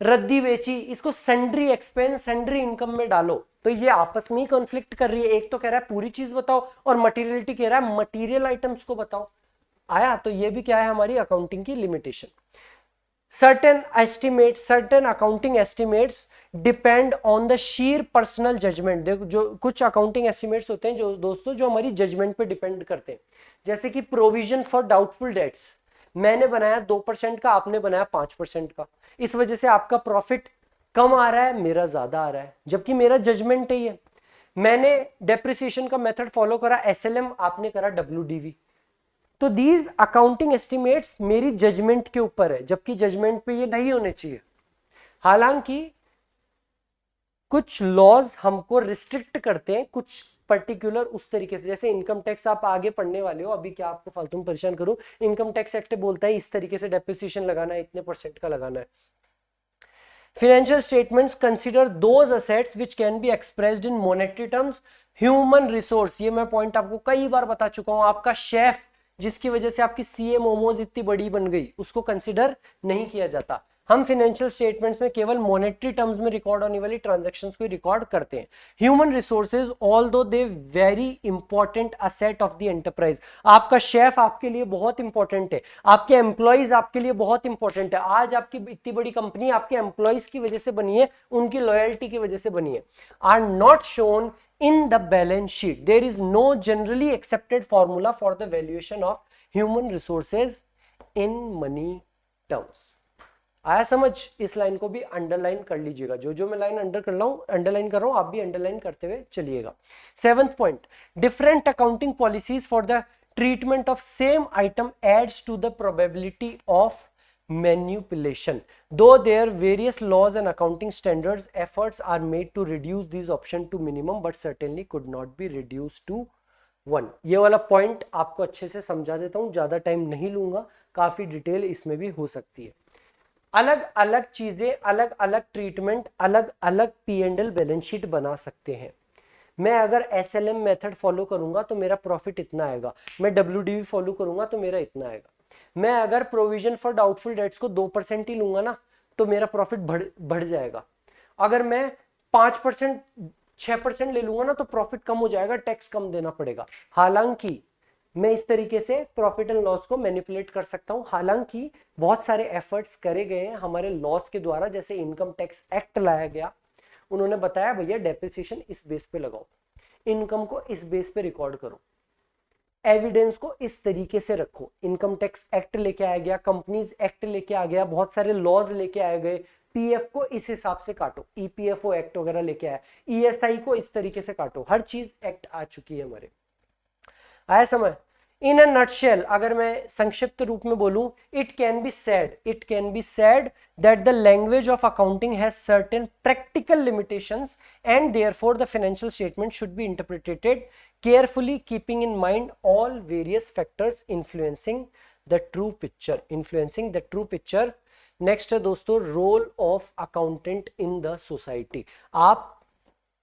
रद्दी बेची, इसको सेंड्री एक्सपेंस सेंड्री इनकम में डालो, तो ये आपस में ही कॉन्फ्लिक्ट कर रही है। एक तो कह रहा है पूरी चीज बताओ और मटीरियलिटी कह रहा है मटीरियल आइटम्स को बताओ। आया? तो ये भी क्या है हमारी अकाउंटिंग की limitation. certain accounting estimates depend on the sheer personal judgment। देखो जो कुछ अकाउंटिंग एस्टिमेट्स होते हैं जो दोस्तों जो हमारी जजमेंट पे डिपेंड करते हैं, जैसे कि प्रोविजन फॉर डाउटफुल डेट्स, मैंने बनाया 2% का, आपने बनाया 5% का, इस वजह से आपका प्रॉफिट कम आ रहा है, मेरा ज्यादा आ रहा है, जबकि मेरा जजमेंट है ये। मैंने डेप्रिसिएशन का मेथड फॉलो करा एसएलएम, आपने करा डब्ल्यूडीवी, तो दीज अकाउंटिंग एस्टिमेट्स मेरी जजमेंट के ऊपर है, जबकि जजमेंट पे ये नहीं होने चाहिए। हालांकि कुछ लॉज हमको रिस्ट्रिक्ट करते हैं कुछ पर्टिकुलर उस तरीके से, जैसे इनकम टैक्स आप आगे पढ़ने वाले हो, अभी क्या आपको फालतू में परेशान करूं, इनकम टैक्स एक्ट बोलता है इस तरीके से डेप्रिसिएशन लगाना है, इतने % का लगाना है। Financial statements consider those assets which can be expressed in monetary terms। Human resource, ये मैं पॉइंट आपको कई बार बता चुका हूं, आपका शेफ जिसकी वजह से आपकी सीए मोमोज इतनी बड़ी बन गई, उसको कंसिडर नहीं किया जाता। हम फाइनेंशियल स्टेटमेंट्स में केवल मॉनेटरी टर्म्स में रिकॉर्ड होने वाली ट्रांजैक्शंस को रिकॉर्ड करते हैं। Human resources although they very important asset of the enterprise. आपका शेफ आपके लिए बहुत इंपॉर्टेंट है, आपके एम्प्लॉइज आपके लिए बहुत इंपॉर्टेंट है। आज आपकी इतनी बड़ी कंपनी आपके एम्प्लॉइज की वजह से बनी है, उनकी लॉयल्टी की वजह से बनी है। Are not shown in the balance sheet. There is no generally accepted formula for the valuation of human resources in money terms. आया समझ? इस लाइन को भी अंडरलाइन कर लीजिएगा, जो मैं लाइन अंडरलाइन कर रहा हूं आप भी अंडरलाइन करते हुए चलिएगा. 7th point, different accounting policies for the treatment of same item adds to the probability of manipulation. Though there various laws and accounting standards, efforts are made to reduce these options to minimum, but certainly could not be reduced to 1. ये वाला पॉइंट आपको अच्छे से समझा देता हूं, ज्यादा टाइम नहीं लूंगा, काफी डिटेल इसमें भी हो सकती है. अलग अलग चीजें, अलग अलग ट्रीटमेंट, अलग अलग P&L बैलेंस शीट बना सकते हैं. मैं अगर SLM मेथड फॉलो करूंगा तो मेरा प्रॉफिट इतना आएगा, मैं WDV फॉलो करूंगा तो मेरा इतना आएगा. मैं अगर प्रोविजन फॉर डाउटफुल डेट्स को 2% ही लूंगा ना तो मेरा प्रॉफिट बढ़ जाएगा. अगर मैं 5% 6% ले लूंगा ना तो प्रॉफिट कम हो जाएगा, टैक्स कम देना पड़ेगा. हालांकि मैं इस तरीके से प्रॉफिट एंड लॉस को मैनिपुलेट कर सकता हूं. हालांकि बहुत सारे एफर्ट्स करे गए हैं हमारे लॉस के द्वारा, जैसे इनकम टैक्स एक्ट लाया गया, उन्होंने बताया भैया डेप्रिसिएशन इस बेस पे लगाओ, इनकम को इस बेस पे रिकॉर्ड करो, एविडेंस को इस तरीके से रखो. इनकम टैक्स एक्ट लेके आया गया, कंपनीज एक्ट लेके आ गया, बहुत सारे लॉज लेके आए गए. पीएफ को इस हिसाब से काटो, ईपीएफओ एक्ट वगैरह लेके आया, ईएसआई को इस तरीके से काटो, हर चीज एक्ट आ चुकी है हमारे. आया समझ? इन अ नटशेल अगर मैं संक्षिप्त रूप में बोलूं, it can be said that the language of accounting has certain practical limitations and therefore the financial statement should be interpreted carefully, keeping in mind all various factors influencing the true picture. Next है दोस्तों role of accountant in the society.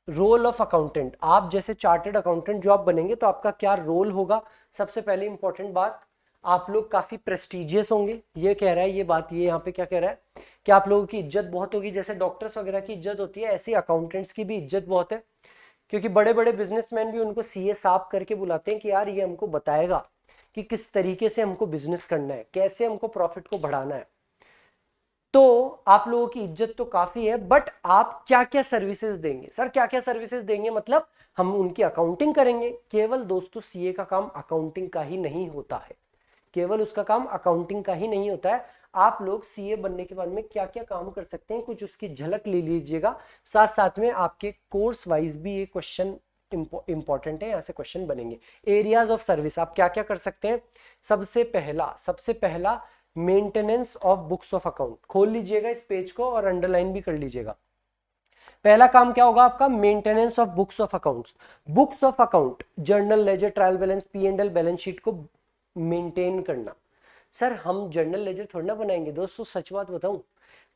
Role of accountant, आप जैसे चार्टर्ड अकाउंटेंट जो आप बनेंगे तो आपका क्या रोल होगा. सबसे पहले इंपॉर्टेंट बात, आप लोग काफी प्रेस्टिजियस होंगे. ये कह रहा है, ये बात ये यहाँ पे क्या कह रहा है कि आप लोगों की इज्जत बहुत होगी. जैसे डॉक्टर्स वगैरह की इज्जत होती है, ऐसी अकाउंटेंट्स की भी इज्जत बहुत है, क्योंकि बड़े बड़े बिजनेसमैन भी उनको सीए साहब करके बुलाते हैं कि यार ये हमको बताएगा कि किस तरीके से हमको बिजनेस करना है, कैसे हमको प्रॉफिट को बढ़ाना है. तो आप लोगों की इज्जत तो काफी है, बट आप क्या क्या सर्विसेज देंगे. सर क्या क्या सर्विसेज देंगे मतलब हम उनकी अकाउंटिंग करेंगे. केवल दोस्तों सीए का काम अकाउंटिंग का ही नहीं होता है, केवल उसका काम अकाउंटिंग का ही नहीं होता है. आप लोग सीए बनने के बाद में क्या क्या काम कर सकते हैं, कुछ उसकी झलक ले लीजिएगा. साथ साथ में आपके कोर्स वाइज भी ये क्वेश्चन इंपॉर्टेंट है, यहाँ से क्वेश्चन बनेंगे. एरियाज ऑफ सर्विस आप क्या क्या कर सकते हैं. सबसे पहला maintenance of books of account. खोल लीजिएगा इस पेज को और अंडरलाइन भी कर लीजिएगा. पहला काम क्या होगा आपका, maintenance of books of accounts. Books of account, journal, ledger, trial balance, P&L balance sheet को मेंटेन करना. सर हम जर्नल लेजर थोड़ा ना बनाएंगे दोस्तों, सच बात बताऊं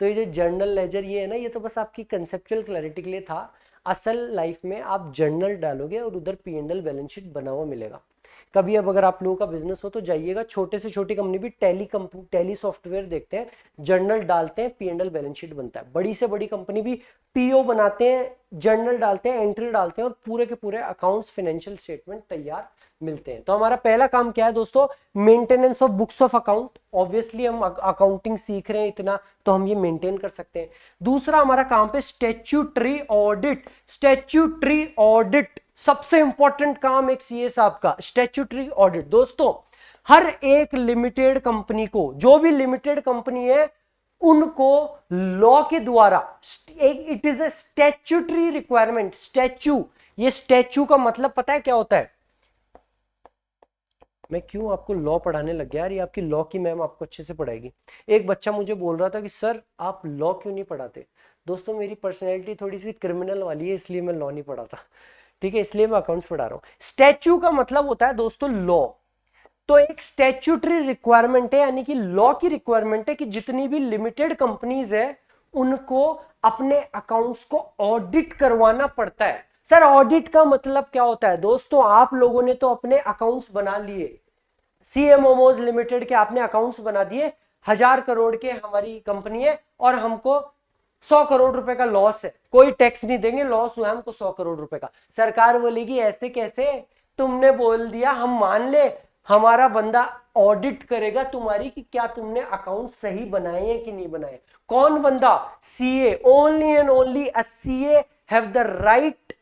तो ये जो जर्नल लेजर ये है ना, ये तो बस आपकी कंसेप्चुअल क्लैरिटी के लिए था. असल लाइफ में आप जर्नल डालोगे और उधर P&L बैलेंस शीट बना हुआ मिलेगा. कभी अब अगर आप लोगों का बिजनेस हो तो जाइएगा, छोटे से छोटी कंपनी भी टैली सॉफ्टवेयर देखते हैं, जर्नल डालते हैं, P&L बैलेंस शीट बनता है. बड़ी से बड़ी कंपनी भी पीओ बनाते हैं, जर्नल डालते हैं, एंट्री डालते हैं और पूरे के पूरे अकाउंट्स, फाइनेंशियल स्टेटमेंट तैयार मिलते हैं. तो हमारा पहला काम क्या है दोस्तों, maintenance of books of account. Obviously हम अकाउंटिंग सीख रहे हैं इतना तो हम ये मेंटेन कर सकते हैं. दूसरा हमारा काम पे स्टैट्यूटरी ऑडिट. स्टैट्यूटरी ऑडिट सबसे इंपॉर्टेंट काम एक सीए साहब का, स्टैट्यूटरी ऑडिट. दोस्तों हर एक लिमिटेड कंपनी को, जो भी लिमिटेड कंपनी है उनको लॉ के द्वारा it is a statutory requirement. Statue, ये स्टैच्यू का मतलब पता है क्या होता है. मैं क्यों आपको लॉ पढ़ाने लग गया यार, ये आपकी लॉ की मैम आपको अच्छे से पढ़ाएगी. एक बच्चा मुझे बोल रहा था कि सर आप लॉ क्यों नहीं पढ़ाते. दोस्तों मेरी पर्सनैलिटी थोड़ी सी क्रिमिनल वाली है, इसलिए मैं लॉ नहीं पढ़ाता, ठीक है, इसलिए मैं अकाउंट्स पढ़ा रहा हूं. स्टैच्यू का मतलब होता है दोस्तों लॉ. तो एक स्टैट्यूटरी रिक्वायरमेंट है, यानी कि लॉ की रिक्वायरमेंट है कि जितनी भी लिमिटेड कंपनीज है उनको अपने अकाउंट्स को ऑडिट करवाना पड़ता है. सर ऑडिट का मतलब क्या होता है दोस्तों, आप लोगों ने तो अपने अकाउंट्स बना लिए, सीए मोमोज लिमिटेड के आपने अकाउंट्स बना दिए, 1000 करोड़ के हमारी कंपनी है और हमको 100 करोड़ रुपए का लॉस है, कोई टैक्स नहीं देंगे, लॉस हुआ हमको 100 करोड़ रुपए का. सरकार बोलेगी ऐसे कैसे, तुमने बोल दिया हम मान ले, हमारा बंदा ऑडिट करेगा तुम्हारी कि क्या तुमने अकाउंट सही बनाए हैं कि नहीं बनाए. कौन बंदा, CA. Only and only a CA have the right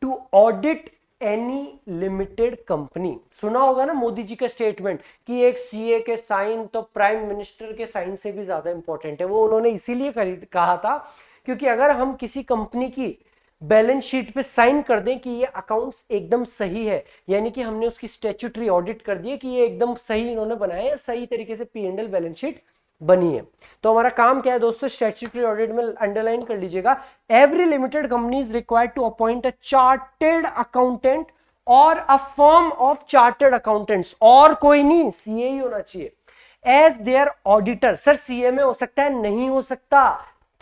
to audit any limited company. सुना होगा ना मोदी जी का स्टेटमेंट कि एक सीए के साइन तो प्राइम मिनिस्टर के साइन से भी ज्यादा इंपॉर्टेंट है। वो उन्होंने इसीलिए कहा था क्योंकि अगर हम किसी कंपनी की बैलेंस शीट पे साइन कर दें कि ये अकाउंट्स एकदम सही है, यानी कि हमने उसकी स्टैट्यूटरी ऑडिट कर दी कि ये एकदम सही इन्होंने बनाया है, सही तरीके से P and L balance sheet बनी है। तो हमारा काम क्या है दोस्तों, स्टैट्यूटरी ऑडिट में अंडरलाइन कर लीजिएगा, every limited company is required to appoint a chartered accountant और a firm of chartered accountants, और कोई नहीं, सीए ही होना चाहिए, as their auditor. Sir CA में हो सकता है, नहीं हो सकता,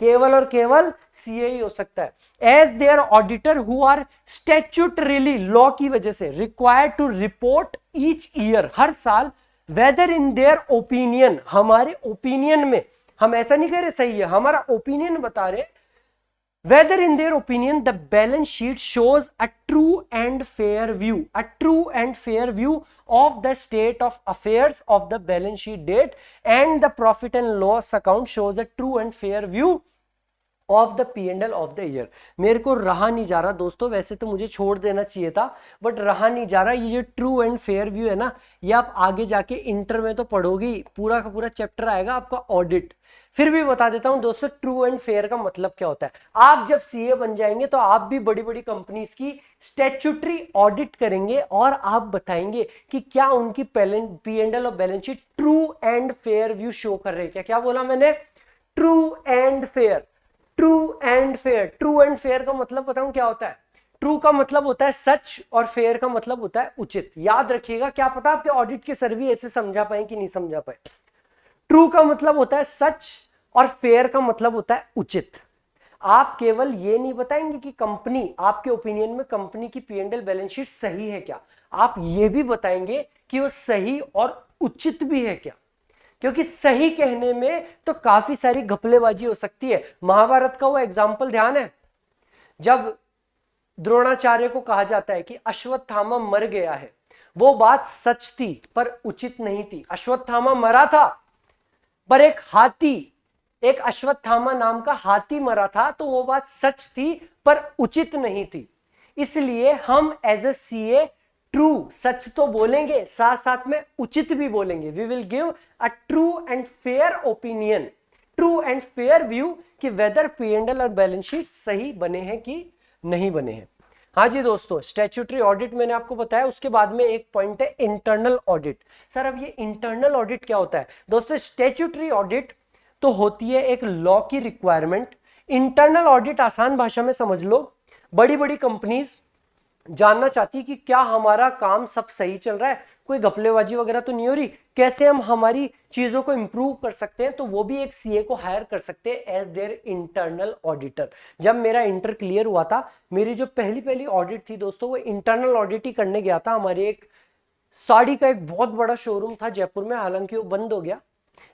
केवल और केवल सीए ही हो सकता है। As their auditor who are statutorily, law की वजह से, required to report each year, हर साल, वेदर इन देयर ओपिनियन, हमारे ओपिनियन में, हम ऐसा नहीं कह रहे सही है, हमारा ओपिनियन बता रहे, whether in their opinion the balance sheet shows a true and fair view, a true and fair view of the state of affairs of the balance sheet date, and the profit and loss account shows a true and fair view of the P and L of the year. मेरे को रहा नहीं जा रहा दोस्तों, वैसे तो मुझे छोड़ देना चाहिए था, बट रहा नहीं जा रहा, ये जो ट्रू एंड फेयर व्यू है ना, ये आप आगे जाके इंटर में तो पढ़ोगे, पूरा का पूरा चैप्टर आएगा आपका ऑडिट। फिर भी बता देता हूं दोस्तों, ट्रू एंड फेयर का मतलब क्या होता है। आप जब सीए बन जाएंगे तो आप भी बड़ी बड़ी कंपनीज की स्टैट्यूटरी ऑडिट करेंगे और आप बताएंगे कि क्या उनकी पी एंड एल और balance sheet true and fair view show कर रहे हैं क्या। क्या बोला मैंने, true and fair, true and fair. True and fair का मतलब बताऊं क्या होता है, ट्रू का मतलब होता है सच और फेयर का मतलब होता है उचित। याद रखिएगा, क्या पता आपके ऑडिट के सर भी ऐसे समझा पाए कि नहीं समझा पाए। ट्रू का मतलब होता है सच और फेयर का मतलब होता है उचित। आप केवल ये नहीं बताएंगे कि कंपनी, आपके ओपिनियन में कंपनी की P and L balance sheet सही है क्या, आप ये भी बताएंगे कि वो सही और उचित भी है क्या। क्योंकि सही कहने में तो काफी सारी घपलेबाजी हो सकती है। महाभारत का वो एग्जाम्पल ध्यान है, जब द्रोणाचार्य को कहा जाता है कि अश्वत्थामा मर गया है, वो बात सच थी पर उचित नहीं थी। अश्वत्थामा मरा था पर एक हाथी, एक अश्वत्थामा नाम का हाथी मरा था, तो वो बात सच थी पर उचित नहीं थी। इसलिए हम एज ए सीए ट्रू, सच तो बोलेंगे, साथ साथ में उचित भी बोलेंगे। We will give a true and fair opinion, true and fair view कि वेदर पी एंड एल और बैलेंस शीट सही बने हैं कि नहीं बने हैं। हाँ जी दोस्तों, स्टैट्यूटरी ऑडिट मैंने आपको बताया। उसके बाद में एक पॉइंट है इंटरनल ऑडिट। सर अब ये इंटरनल ऑडिट क्या होता है दोस्तों, स्टैट्यूटरी ऑडिट तो होती है एक लॉ की रिक्वायरमेंट। इंटरनल ऑडिट आसान भाषा में समझ लो, बड़ी बड़ी कंपनीज जानना चाहती है कि क्या हमारा काम सब सही चल रहा है, कोई घपलेबाजी वगैरह तो नहीं हो रही, कैसे हम हमारी चीजों को इंप्रूव कर सकते हैं, तो वो भी एक सीए को हायर कर सकते हैं एज देयर इंटरनल ऑडिटर। जब मेरा इंटर क्लियर हुआ था, मेरी जो पहली ऑडिट थी दोस्तों, वो इंटरनल ऑडिट ही करने गया था। हमारे एक साड़ी का एक बहुत बड़ा शोरूम था जयपुर में, हालांकि वो बंद हो गया।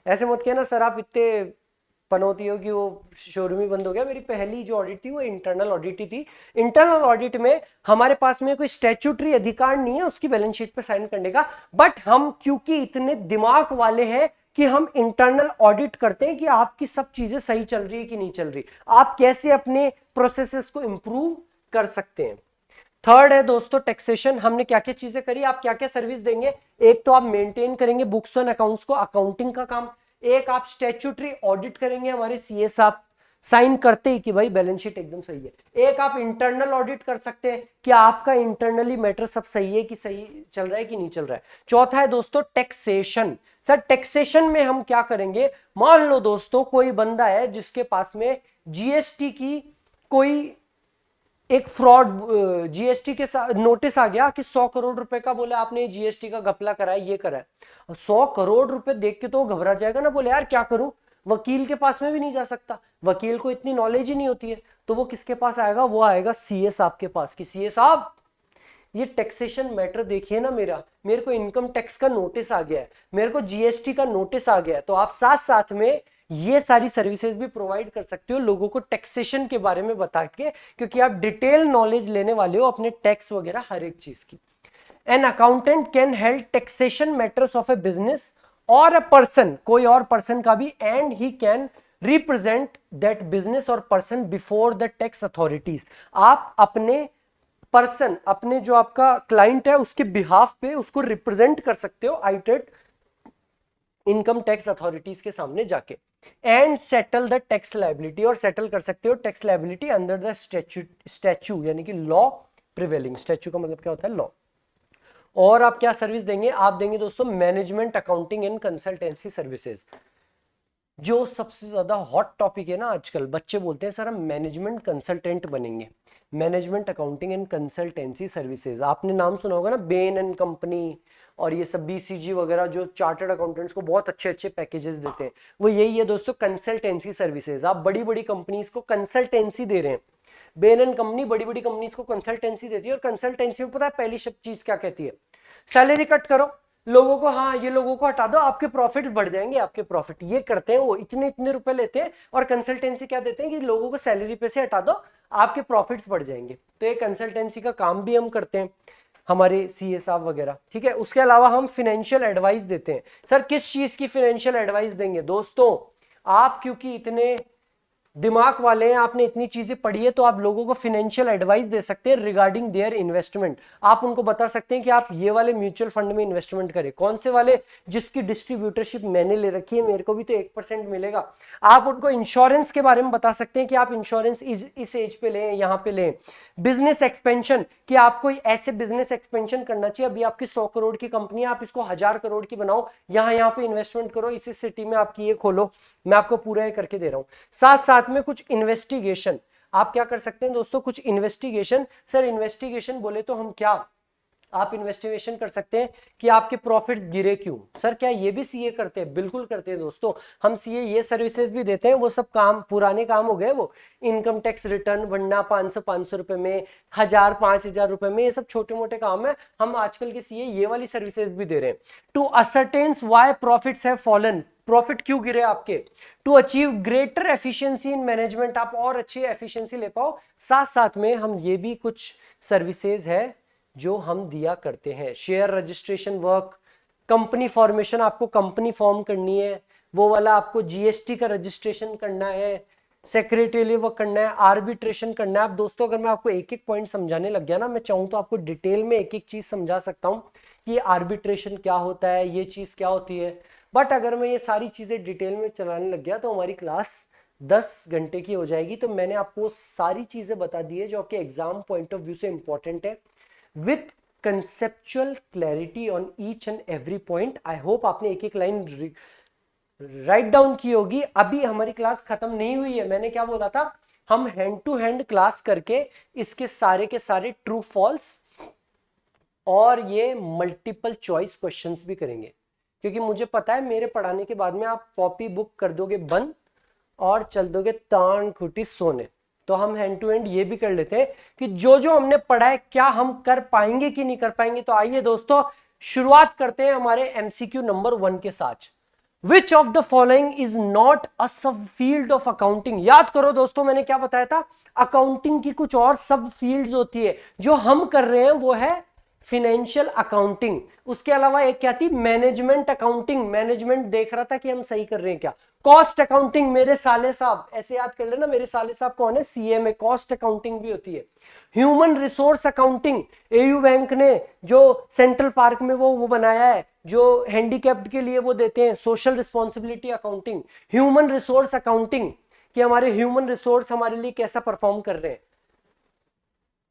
ऐसे मत कहना सर आप इतने पनौती हो कि वो शोरूम ही बंद हो गया। मेरी पहली जो ऑडिट थी वो इंटरनल ऑडिट ही थी। इंटरनल ऑडिट में हमारे पास में कोई स्टैट्यूटरी अधिकार नहीं है उसकी बैलेंस शीट पे साइन करने का, बट हम क्योंकि इतने दिमाग वाले हैं कि हम इंटरनल ऑडिट करते हैं कि आपकी सब चीजें सही चल रही है कि नहीं चल रही, आप कैसे अपने प्रोसेसेस को इंप्रूव कर सकते हैं। थर्ड है दोस्तों टैक्सेशन। हमने क्या क्या चीजें करी, आप क्या क्या सर्विस देंगे। एक तो आप मेंटेन करेंगे बुक्स एंड अकाउंट्स को, अकाउंटिंग का काम। एक आप स्टैट्यूटरी ऑडिट करेंगे, हमारे सीए साहब साइन करते ही कि भाई बैलेंस शीट एकदम सही है। एक आप इंटरनल ऑडिट कर सकते हैं कि आपका इंटरनली मैटर सब सही है कि सही चल रहा है कि नहीं चल रहा है। चौथा है दोस्तों टैक्सेशन। सर टैक्सेशन में हम क्या करेंगे, मान लो दोस्तों कोई बंदा है जिसके पास में जीएसटी की कोई एक फ्रॉड, जीएसटी के साथ नोटिस आ गया कि 100 करोड़ रुपए का, बोले आपने जीएसटी का घपला करा है, ये करा है। 100 करोड़ रुपए देख के तो वो घबरा जाएगा ना, बोले यार क्या करूं, वकील के पास में भी नहीं जा सकता, वकील को इतनी नॉलेज ही नहीं होती है। तो वो किसके पास आएगा, वो आएगा सीए साहब के पास कि सीए साहब ये टैक्सेशन मैटर देखिए ना, मेरे को इनकम टैक्स का नोटिस आ गया है, मेरे को जीएसटी का नोटिस आ गया है। तो आप साथ साथ में ये सारी सर्विसेज भी प्रोवाइड कर सकते हो लोगों को टैक्सेशन के बारे में बता के, क्योंकि आप डिटेल नॉलेज लेने वाले हो अपने टैक्स वगैरह हर एक चीज की। An accountant can held taxation matters of a business और ए पर्सन, कोई और पर्सन का भी, and he can represent that business और person before the tax authorities. आप अपने पर्सन अपने जो आपका क्लाइंट है उसके बिहाफ पे उसको रिप्रेजेंट कर सकते हो आईटेट इनकम टैक्स अथॉरिटीज के सामने जाके, and settle the tax liability, और सेटल कर सकते हो tax liability under the statue यानी कि लॉ प्रिवेलिंग। स्टैच्यू का मतलब क्या होता है? लॉ। और आप क्या सर्विस देंगे? आप देंगे दोस्तों management accounting and consultancy services. जो सबसे ज्यादा हॉट टॉपिक है ना आजकल, बच्चे बोलते हैं सर हम मैनेजमेंट कंसल्टेंट बनेंगे। Management accounting and consultancy services, आपने नाम सुना होगा ना, बेन एंड कंपनी और ये सब बीसीजी वगैरह, जो चार्टर्ड अकाउंटेंट्स को बहुत अच्छे अच्छे पैकेजेस देते हैं, वो यही है दोस्तों, कंसल्टेंसी सर्विसेज। आप बड़ी बड़ी कंपनीज को कंसल्टेंसी दे रहे हैं। बेन एंड कंपनी बड़ी बड़ी कंपनीज को कंसल्टेंसी देती है, और कंसल्टेंसी में पता है पहली चीज क्या कहती है? सैलरी कट करो लोगों को, हाँ ये लोगों को हटा दो, आपके प्रॉफिट बढ़ जाएंगे, आपके प्रॉफिट। ये करते हैं वो, इतने इतने रुपए लेते हैं, और कंसल्टेंसी क्या देते हैं कि लोगों को सैलरी पे से हटा दो, आपके प्रॉफिट्स बढ़ जाएंगे। तो ये कंसल्टेंसी का काम भी हम करते हैं, हमारे सीए साहब वगैरह, ठीक है। उसके अलावा हम फाइनेंशियल एडवाइस देते हैं। सर किस चीज की फाइनेंशियल एडवाइस देंगे? दोस्तों आप क्योंकि इतने दिमाग वाले हैं, आपने इतनी चीजें पढ़ी है, तो आप लोगों को फाइनेंशियल एडवाइस दे सकते हैं रिगार्डिंग देयर इन्वेस्टमेंट। आप उनको बता सकते हैं कि आप ये वाले म्यूचुअल फंड में इन्वेस्टमेंट करें, कौन से वाले जिसकी डिस्ट्रीब्यूटरशिप मैंने ले रखी है, मेरे को भी तो 1% मिलेगा। आप उनको इंश्योरेंस के बारे में बता सकते हैं कि आप इंश्योरेंस इस एज पे लें, यहाँ पे लें। बिजनेस एक्सपेंशन, कि आपको ऐसे बिजनेस एक्सपेंशन करना चाहिए, अभी आपकी 100 करोड़ की कंपनी है, आप इसको 1000 करोड़ की बनाओ, यहाँ पे इन्वेस्टमेंट करो, इसी सिटी में आपकी ये खोलो, मैं आपको पूरा ये करके दे रहा हूं। साथ साथ में कुछ इन्वेस्टिगेशन आप क्या कर सकते हैं दोस्तों? कुछ इन्वेस्टिगेशन। सर इन्वेस्टिगेशन बोले तो हम क्या, आप इन्वेस्टिगेशन कर सकते हैं कि आपके प्रॉफिट्स गिरे क्यों। सर क्या ये भी सीए करते हैं? बिल्कुल करते हैं दोस्तों, हम सीए ये सर्विसेज भी देते हैं। वो सब काम पुराने काम हो गए, वो इनकम टैक्स रिटर्न बनना 500 रुपए में, 1000 5000 रुपए में, ये सब छोटे मोटे काम है। हम आजकल के सीए ये वाली सर्विसेज भी दे रहे हैं। To ascertain why profits have fallen, profit क्यों गिरे आपके। To achieve greater efficiency in management, आप और अच्छी एफिशिएंसी ले पाओ। साथ साथ में हम ये भी कुछ सर्विसेज है जो हम दिया करते हैं। Share registration work, company formation, आपको कंपनी फॉर्म करनी है, वो वाला आपको जीएसटी का रजिस्ट्रेशन करना है, सेक्रेटरी वर्क करना है, आर्बिट्रेशन करना है। आप दोस्तों अगर मैं आपको एक एक पॉइंट समझाने लग गया ना, मैं चाहूँ तो आपको डिटेल में एक एक चीज समझा सकता हूँ कि आर्बिट्रेशन क्या होता है, ये चीज क्या होती है। बट अगर मैं ये सारी चीजें डिटेल में चलाने लग गया तो हमारी क्लास 10 घंटे की हो जाएगी। तो मैंने आपको सारी चीजें बता दी है जो आपके एग्जाम पॉइंट ऑफ व्यू से इंपॉर्टेंट है, with conceptual clarity on each and every point. I hope आपने एक एक लाइन राइट डाउन की होगी। अभी हमारी क्लास खत्म नहीं हुई है, मैंने क्या बोला था, हम हैंड टू हैंड क्लास करके इसके सारे के सारे ट्रू फॉल्स और ये मल्टीपल चॉइस क्वेश्चंस भी करेंगे, क्योंकि मुझे पता है मेरे पढ़ाने के बाद में आप कॉपी बुक कर दोगे बंद और चल दोगे तान खुटी सोने। तो हम हैंड टू हैंड ये भी कर लेते हैं कि जो जो हमने पढ़ा है क्या हम कर पाएंगे कि नहीं कर पाएंगे। तो आइए दोस्तों शुरुआत करते हैं हमारे एमसीक्यू नंबर 1 के साथ। Which of the following is not a सब फील्ड ऑफ अकाउंटिंग। याद करो दोस्तों मैंने क्या बताया था, अकाउंटिंग की कुछ और सब फील्ड्स होती है, जो हम कर रहे हैं वो है फिनेंशियल अकाउंटिंग। उसके अलावा एक क्या थी, मैनेजमेंट अकाउंटिंग, मैनेजमेंट देख रहा था कि हम सही कर रहे हैं क्या। कॉस्ट अकाउंटिंग, मेरे साले साहब ऐसे याद कर लेना, मेरे साले साहब कौन है, सीए में कॉस्ट अकाउंटिंग भी होती है। Human resource accounting, AU bank ने जो सेंट्रल पार्क में वो बनाया है, जो हैंडीकैप्ड के लिए वो देते हैं, social responsibility accounting. Human resource accounting कि हमारे ह्यूमन रिसोर्स हमारे लिए कैसा परफॉर्म कर रहे हैं,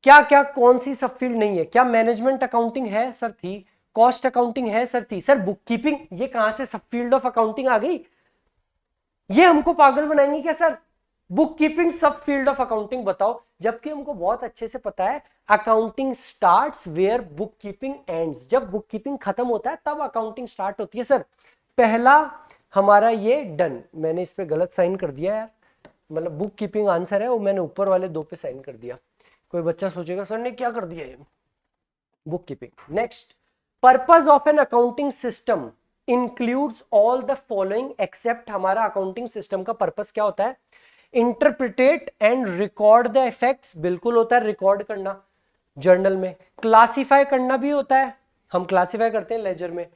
क्या क्या कौन सी सब फील्ड नहीं है। क्या मैनेजमेंट अकाउंटिंग है? सर थी। कॉस्ट अकाउंटिंग है? सर थी। सर बुक कीपिंग, ये कहां से सब फील्ड ऑफ अकाउंटिंग आ गई, ये हमको पागल बनाएंगे क्या sir. Book keeping sub field of accounting बताओ, जबकि हमको बहुत अच्छे से पता है accounting starts where book keeping ends. जब बुक कीपिंग खत्म होता है तब अकाउंटिंग स्टार्ट होती है। सर पहला हमारा ये डन, मैंने इस पे गलत साइन कर दिया यार, मतलब बुक कीपिंग आंसर है वो मैंने ऊपर वाले 2 पे साइन कर दिया। कोई बच्चा सोचेगा सर ने क्या कर दिया ये, book keeping. Next, purpose of an accounting system includes all the following except. हमारा अकाउंटिंग सिस्टम का पर्पस क्या होता है, interpret and record the effects, बिल्कुल होता है रिकॉर्ड करना जर्नल में। क्लासिफाई करना भी होता है, हम क्लासिफाई करते हैं लेजर में।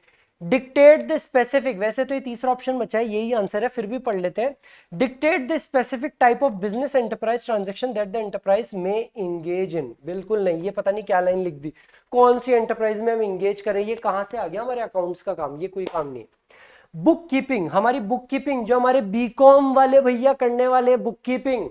डिक्टेट द स्पेसिफिक, वैसे तो ये तीसरा ऑप्शन बचा है, यही आंसर है, फिर भी पढ़ लेते हैं। Dictate the specific type of business enterprise transaction that the enterprise में इंगेज इन। बिल्कुल नहीं, ये पता नहीं क्या लाइन लिख दी, कौन सी एंटरप्राइज में हम इंगेज करें, ये कहां से आ गया हमारे अकाउंट्स का काम, ये कोई काम नहीं है। बुक कीपिंग, हमारी बुक कीपिंग जो हमारे बीकॉम वाले भैया करने वाले book keeping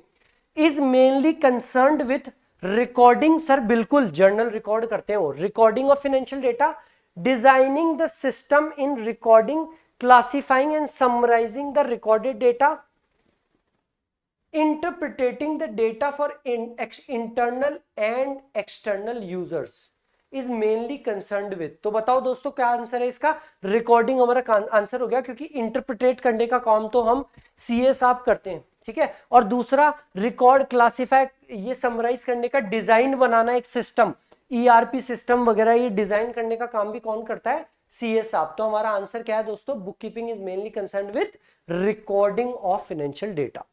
is mainly concerned with recording, sir बिल्कुल जर्नल रिकॉर्ड करते हो, recording of financial data, designing the system in recording, classifying and summarising the recorded data, interpreting the data for internal and external users is mainly concerned with। तो बताओ दोस्तों क्या आंसर है इसका, रिकॉर्डिंग हमारा आंसर हो गया, क्योंकि इंटरप्रिटेट करने का काम तो हम सीए साहब करते हैं, ठीक है। और दूसरा रिकॉर्ड, क्लासिफाई, ये समराइज करने का, डिजाइन बनाना एक सिस्टम, ईआरपी सिस्टम वगैरह, ये डिजाइन करने का काम भी कौन करता है, सीए साहब। तो हमारा आंसर क्या है दोस्तों, book keeping is mainly concern with recording of financial data.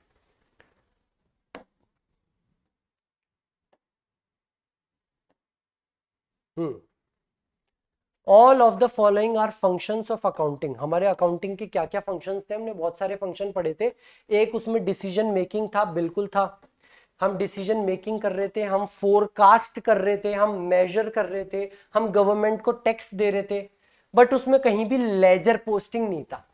All of the following are functions of accounting. हमारे अकाउंटिंग के क्या क्या फंक्शंस थे, हमने बहुत सारे फंक्शन पढ़े थे। एक उसमें डिसीजन मेकिंग था, बिल्कुल था, हम डिसीजन मेकिंग कर रहे थे, हम फोरकास्ट कर रहे थे, हम मेजर कर रहे थे, हम गवर्नमेंट को टैक्स दे रहे थे, बट उसमें कहीं भी लेजर पोस्टिंग नहीं था।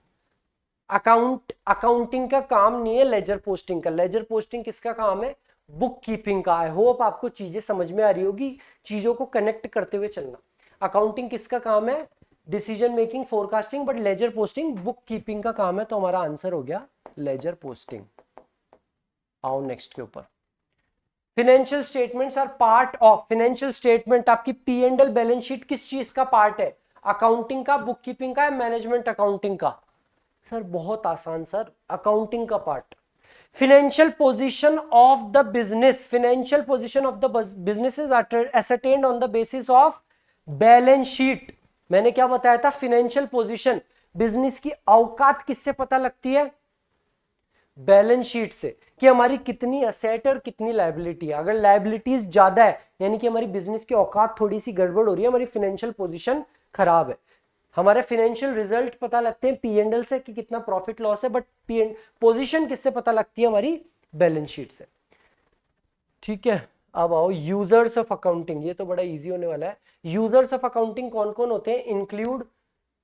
अकाउंटिंग का काम नहीं है लेजर पोस्टिंग का, लेजर पोस्टिंग किसका काम है, बुक कीपिंग का। आई होप आपको चीजें समझ में आ रही होगी, चीजों को कनेक्ट करते हुए चलना। अकाउंटिंग किसका काम है, decision making, forecasting, but ledger posting book keeping का काम है। तो हमारा आंसर हो गया लेजर पोस्टिंग। आओ नेक्स्ट के ऊपर, financial statements are part of, financial statement आपकी P and L balance sheet किस चीज का पार्ट है, अकाउंटिंग का, बुक कीपिंग का, मैनेजमेंट अकाउंटिंग का। सर बहुत आसान सर, अकाउंटिंग का part. financial position of the business, financial position of the business is ascertained on the basis of balance sheet। मैंने क्या बताया था, फाइनेंशियल पोजीशन, बिजनेस की औकात किससे पता लगती है, बैलेंस शीट से, कि हमारी कितनी असेट और कितनी लायबिलिटी है। अगर लायबिलिटीज ज्यादा है यानी कि हमारी बिजनेस की औकात थोड़ी सी गड़बड़ हो रही है, हमारी फाइनेंशियल पोजीशन खराब है। हमारे फाइनेंशियल रिजल्ट पता लगते हैं पी एंड एल से कि कितना प्रॉफिट लॉस है, बट पी एंड पोजीशन किससे पता लगती है, हमारी बैलेंस शीट से, ठीक है। अब आओ यूजर्स ऑफ अकाउंटिंग, ये तो बड़ा इजी होने वाला है। यूजर्स ऑफ अकाउंटिंग कौन कौन होते हैं, इंक्लूड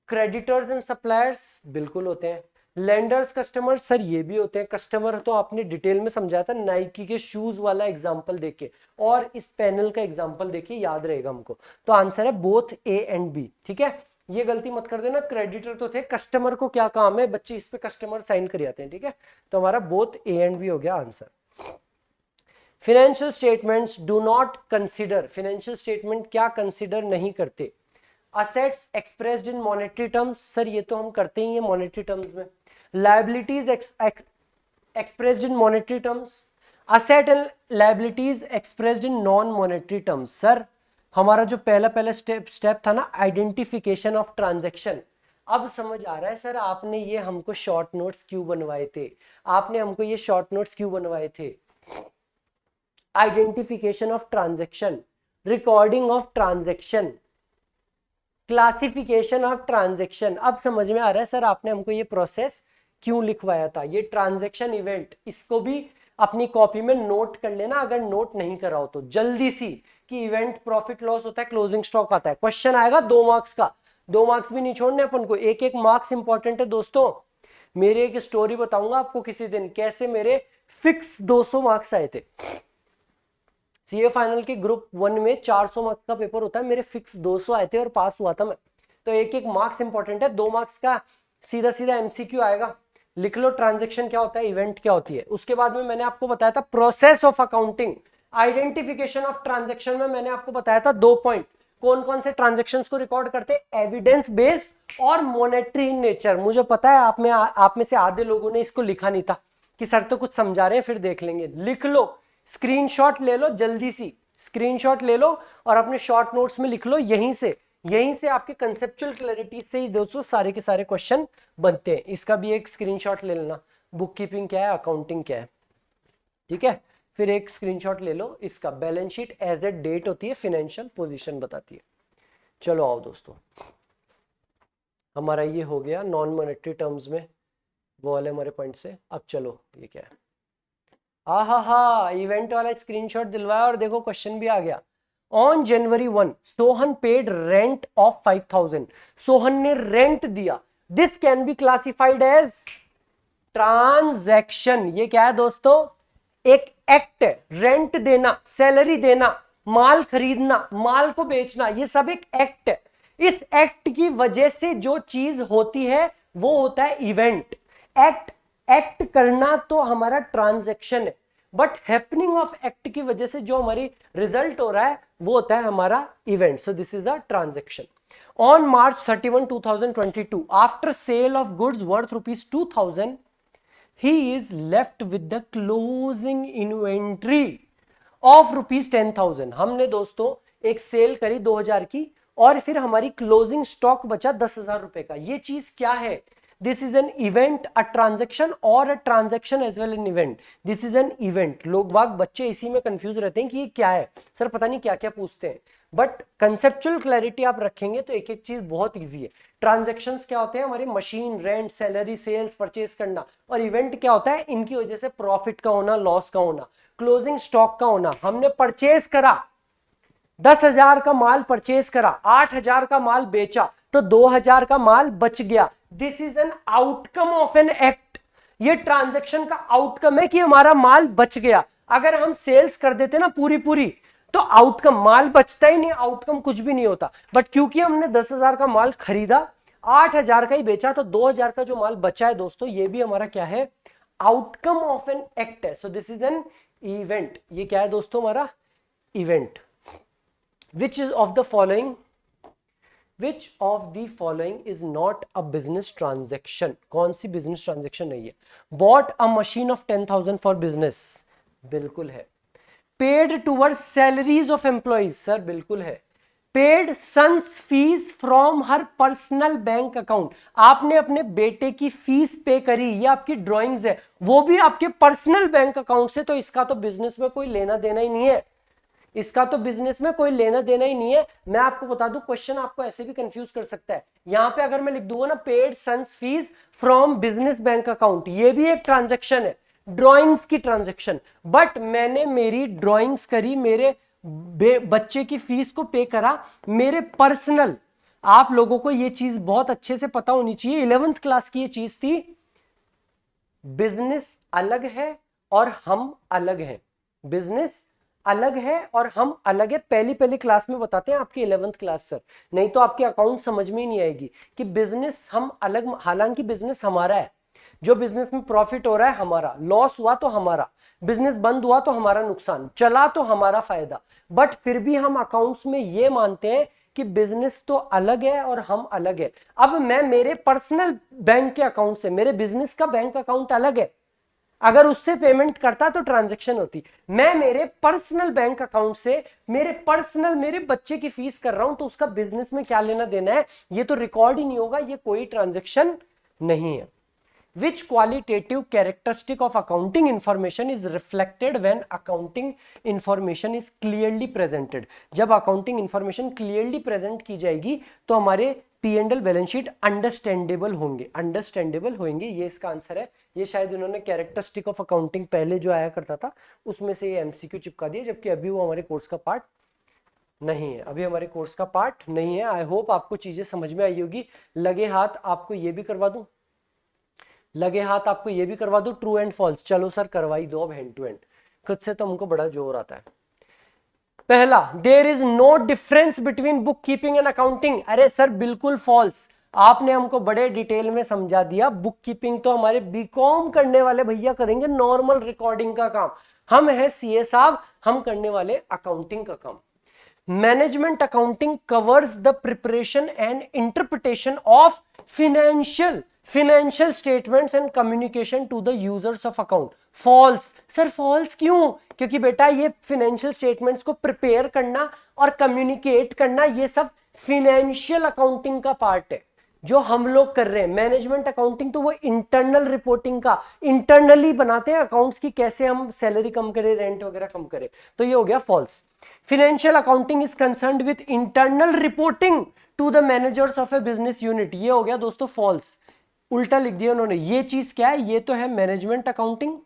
क्रेडिटर्स एंड सप्लायर्स, बिल्कुल होते हैं। लेंडर्स, कस्टमर्स, सर ये भी होते हैं। कस्टमर तो आपने डिटेल में समझाया था नाइकी के शूज वाला एग्जांपल देके, और इस पैनल का एग्जांपल देखिए, याद रहेगा हमको। तो आंसर है बोथ ए एंड बी, ठीक है। ये गलती मत कर देना, क्रेडिटर तो थे, कस्टमर को क्या काम है, बच्चे इस पे कस्टमर साइन कर जाते हैं, ठीक है। तो हमारा बोथ ए एंड बी हो गया answer. Financial statements do not consider, financial statement क्या कंसीडर नहीं करते, assets expressed in monetary terms, sir ये तो हम करते ही हैं मॉनेटरी टर्म्स में। Liabilities expressed in monetary terms, asset and liabilities expressed in non monetary terms. Sir हमारा जो पहला स्टेप था ना, आइडेंटिफिकेशन ऑफ ट्रांजैक्शन, अब समझ आ रहा है सर आपने ये हमको शॉर्ट नोट्स क्यों बनवाए थे, आपने हमको ये शॉर्ट नोट्स क्यों बनवाए थे। Identification of transaction, recording of transaction, classification of transaction, अब समझ में आ रहा है सर आपने हमको ये प्रोसेस क्यों लिखवाया था। ये ट्रांजैक्शन इवेंट, इसको भी अपनी कॉपी में नोट कर लेना अगर नोट नहीं कराओ तो, जल्दी सी, कि इवेंट प्रॉफिट लॉस होता है, क्लोजिंग स्टॉक आता है, क्वेश्चन आएगा 2 मार्क्स का, 2 मार्क्स भी नहीं छोड़ने अपन को, एक एक मार्क्स इंपॉर्टेंट है दोस्तों। मेरे एक स्टोरी बताऊंगा आपको किसी दिन, कैसे मेरे फिक्स 200 मार्क्स आए थे। सीए फाइनल के ग्रुप 1 में 400 मार्क्स का पेपर होता है, मेरे फिक्स 200 आए थे और पास हुआ था मैं। तो एक एक मार्क्स इंपॉर्टेंट है, 2 मार्क्स का सीधा सीधा एमसीक्यू आएगा, लिख लो ट्रांजैक्शन क्या होता है, इवेंट क्या होती है। उसके बाद में मैंने आपको बताया था process of accounting, identification of transaction में मैंने आपको बताया था 2 पॉइंट, कौन कौन से ट्रांजैक्शंस को रिकॉर्ड करते हैं, एविडेंस बेस्ड और मॉनेटरी इन नेचर। मुझे पता है आप में से आधे लोगों ने इसको लिखा नहीं था कि सर तो कुछ समझा रहे हैं फिर देख लेंगे, लिख लो, स्क्रीनशॉट ले लो, जल्दी सी स्क्रीनशॉट ले लो और अपने शॉर्ट नोट्स में लिख लो। यहीं से आपके कंसेप्चुअल क्लैरिटी से ही दोस्तों सारे के सारे क्वेश्चन बनते हैं। इसका भी एक स्क्रीनशॉट ले लेना, बुक कीपिंग क्या है, अकाउंटिंग क्या है, ठीक है। फिर एक स्क्रीनशॉट ले लो इसका, balance sheet as a date होती है, फाइनेंशियल पोजीशन बताती है। चलो आओ दोस्तों, हमारा ये हो गया नॉन मॉनेटरी टर्म्स में वो वाले हमारे पॉइंट से। अब चलो ये क्या है, हा इवेंट वाला स्क्रीनशॉट दिलवाया और देखो क्वेश्चन भी आ गया। On January 1 Sohan paid rent of 5000। Sohan ने रेंट दिया। This can be classified as transaction. ये क्या है दोस्तों, एक एक्ट है। रेंट देना, सैलरी देना, माल खरीदना, माल को बेचना, ये सब एक एक्ट है। इस एक्ट की वजह से जो चीज होती है वो होता है इवेंट। एक्ट करना तो हमारा ट्रांजैक्शन है, बट हैपनिंग ऑफ एक्ट की वजह से जो हमारी रिजल्ट हो रहा है वो होता है हमारा event. So this is the transaction. On March 31 2022 after sale of goods worth ₹2000 he is left with the closing inventory of ₹10,000। हमने दोस्तों एक सेल करी 2000 की और फिर हमारी क्लोजिंग स्टॉक बचा 10,000 रुपए का। ये चीज क्या है, this is an event, a transaction और a transaction as well an event. This is an event. लोग बाग बच्चे इसी में कंफ्यूज रहते हैं कि ये क्या है सर, पता नहीं क्या क्या पूछते हैं, बट कंसेप्चुअल क्लैरिटी आप रखेंगे तो एक एक चीज बहुत ईजी है। ट्रांजेक्शन्स क्या होते हैं, हमारी machine, rent, salary, sales, purchase करना, और इवेंट क्या होता है, इनकी वजह से प्रॉफिट का होना, लॉस का होना, क्लोजिंग स्टॉक का होना। हमने परचेज करा, 10,000 का माल परचेज करा, 8,000 का माल बेचा तो 2,000 का माल बच गया। This is an outcome of an act. ये ट्रांजैक्शन का आउटकम है कि हमारा माल बच गया। अगर हम सेल्स कर देते ना पूरी पूरी तो आउटकम, माल बचता ही नहीं, आउटकम कुछ भी नहीं होता। बट क्योंकि हमने 10,000 का माल खरीदा, 8,000 का ही बेचा, तो 2,000 का जो माल बचा है दोस्तों, ये भी हमारा क्या है, आउटकम ऑफ एन एक्ट है। So this is an event. ये क्या है दोस्तों, हमारा event. Which of the following is not a business transaction? कौन सी business transaction नहीं है? Bought a machine of 10,000 for business, बिल्कुल है। Paid towards salaries of employees, sir बिल्कुल है। Paid son's fees from her personal bank account, आपने अपने बेटे की फीस पे करी, ये आपकी ड्रॉइंग्स है, वो भी आपके पर्सनल बैंक अकाउंट से, तो इसका तो बिजनेस में कोई लेना देना ही नहीं है। इसका तो बिजनेस में कोई लेना देना ही नहीं है। मैं आपको बता दूं, क्वेश्चन आपको ऐसे भी कंफ्यूज कर सकता है। यहां पे अगर मैं लिख दूंगा ना, paid son's fees from business bank account, ये भी एक ट्रांजैक्शन है, ड्रॉइंग्स की ट्रांजैक्शन। बट मैंने मेरी ड्रॉइंग्स करी, मेरे बच्चे की फीस को पे करा, मेरे पर्सनल। आप लोगों को ये चीज बहुत अच्छे से पता होनी चाहिए, 11th क्लास की ये चीज थी। बिजनेस अलग है और हम अलग हैं। बिजनेस अलग है और हम अलग है। पहली क्लास में बताते हैं आपकी 11th क्लास सर, नहीं तो आपके अकाउंट समझ में ही नहीं आएगी कि बिजनेस हम अलग। हालांकि बिजनेस हमारा है, जो बिजनेस में प्रॉफिट हो रहा है हमारा, लॉस हुआ तो हमारा, बिजनेस बंद हुआ तो हमारा नुकसान, चला तो हमारा फायदा। बट फिर भी हम अकाउंट्स में ये मानते हैं कि बिजनेस तो अलग है और हम अलग है। अब मैं मेरे पर्सनल बैंक के अकाउंट से, मेरे बिजनेस का बैंक अकाउंट अलग है, अगर उससे पेमेंट करता तो ट्रांजैक्शन होती। मैं मेरे पर्सनल बैंक अकाउंट से मेरे बच्चे की फीस कर रहा हूं, तो उसका बिजनेस में क्या लेना देना है, ये तो रिकॉर्ड ही नहीं होगा, ये कोई ट्रांजैक्शन नहीं है। Which qualitative characteristic of accounting information is reflected when accounting information is clearly presented? जब accounting information clearly present की जाएगी तो हमारे P&L बैलेंस शीट अंडरस्टैंडेबल होंगे, ये इसका आंसर है। ये शायद इन्होंने कैरेक्टरिस्टिक ऑफ अकाउंटिंग पहले जो आया करता था उसमें से ये एमसीक्यू चिपका दिया, जबकि अभी वो हमारे कोर्स का पार्ट नहीं है। आई होप आपको चीजें समझ में आई होगी। लगे हाथ आपको ये भी करवा दूं, ट्रू एंड फॉल्स। चलो सर करवाई दो अब हैंड टू हैंड, खुद से तो हमको बड़ा जोर आता है। पहला, there is no difference between book keeping and accounting. अरे सर बिल्कुल फॉल्स, आपने हमको बड़े डिटेल में समझा दिया। बुक कीपिंग तो हमारे बीकॉम करने वाले भैया करेंगे, नॉर्मल रिकॉर्डिंग का काम। हम है सीए साहब, हम करने वाले अकाउंटिंग का काम। Management accounting covers the preparation and interpretation of financial statements and communication to the users of account. False sir, false क्यों? क्योंकि बेटा ये फिनेंशियल स्टेटमेंट्स को प्रिपेयर करना और कम्युनिकेट करना, ये सब फिनेंशियल अकाउंटिंग का पार्ट है। जो हम लोग कर रहे हैं मैनेजमेंट अकाउंटिंग, तो वो इंटरनल रिपोर्टिंग का इंटरनली बनाते हैं अकाउंट्स की, कैसे हम सैलरी कम करें, रेंट वगैरह कम करें, तो ये हो गया false. Financial accounting is concerned with internal reporting to the managers of a business unit, ये हो गया दोस्तों फॉल्स, उल्टा लिख दिया उन्होंने। ये चीज क्या है, ये तो है मैनेजमेंट अकाउंटिंग,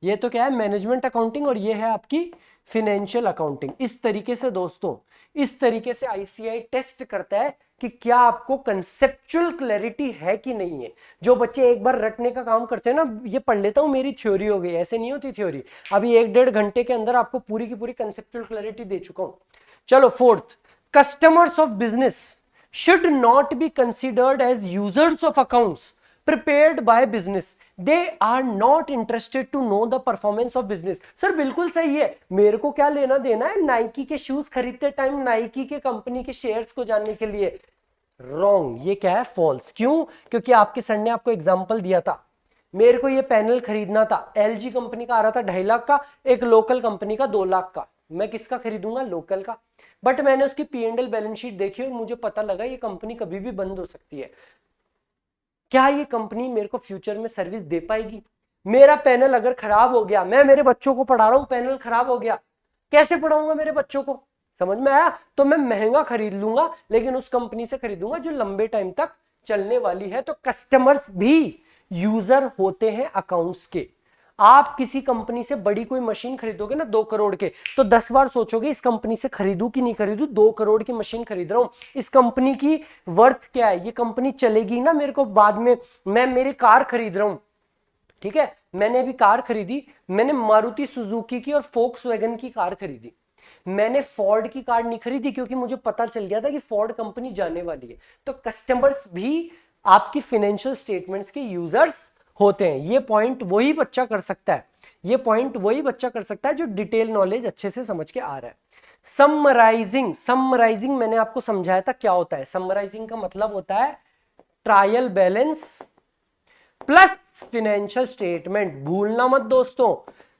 ये तो क्या है मैनेजमेंट अकाउंटिंग, और ये है आपकी फिनेंशियल अकाउंटिंग। इस तरीके से दोस्तों, इस तरीके से आईसीआई टेस्ट करता है कि क्या आपको कंसेप्चुअल क्लैरिटी है कि नहीं है। जो बच्चे एक बार रटने का काम करते हैं ना, ये पढ़ लेता हूं मेरी थ्योरी हो गई, ऐसे नहीं होती थ्योरी। अभी 1-1.5 घंटे के अंदर आपको पूरी की पूरी कंसेप्चुअल क्लैरिटी दे चुका हूं। चलो fourth, customers of business should not be considered as users of accounts prepared by business. They are not interested to know the performance of business. Sir बिल्कुल सही है, मेरे को क्या लेना देना है नाइकी के शूज खरीदते टाइम नाइकी के कंपनी के शेयर्स को जानने के लिए। रॉन्ग, ये क्या है फॉल्स। क्यों? क्योंकि आपके सर ने आपको एग्जाम्पल दिया था, मेरे को ये पैनल खरीदना था, एलजी कंपनी का आ रहा था 2.5 लाख का, एक लोकल कंपनी का 2 लाख का, मैं किसका खरीदूंगा? लोकल का। बट मैंने उसकी P&L बैलेंस शीट देखी और मुझे पता लगा ये कंपनी कभी भी बंद हो सकती है। क्या ये कंपनी मेरे को फ्यूचर में सर्विस दे पाएगी? मेरा पैनल अगर खराब हो गया, मैं मेरे बच्चों को पढ़ा रहा हूं, पैनल खराब हो गया, कैसे पढ़ाऊंगा मेरे बच्चों को? समझ में आया? तो मैं महंगा खरीद लूंगा, लेकिन उस कंपनी से खरीदूंगा जो लंबे टाइम तक चलने वाली है। तो कस्टमर्स भी यूजर होते हैं अकाउंट्स के। आप किसी कंपनी से बड़ी कोई मशीन खरीदोगे ना 2 करोड़ के, तो 10 बार सोचोगे इस कंपनी से खरीदूं कि नहीं खरीदूं। 2 करोड़ की मशीन खरीद रहा हूं, इस कंपनी की वर्थ क्या है, ये कंपनी चलेगी ना मेरे को बाद में। मैं मेरी कार खरीद रहा हूं, ठीक है, मैंने अभी कार खरीदी, मैंने मारुति सुजुकी की और फोक्सवैगन की कार खरीदी, मैंने फोर्ड की कार नहीं खरीदी, क्योंकि मुझे पता चल गया था कि फोर्ड कंपनी जाने वाली है। तो कस्टमर्स भी आपकी फाइनेंशियल स्टेटमेंट्स के यूजर्स होते हैं। ये पॉइंट वही बच्चा कर सकता है, ये पॉइंट वही बच्चा कर सकता है जो डिटेल नॉलेज अच्छे से समझ के आ रहा है। समराइजिंग, समराइजिंग मैंने आपको समझाया था क्या होता है। समराइजिंग का मतलब होता है trial balance plus financial statement. भूलना मत दोस्तों,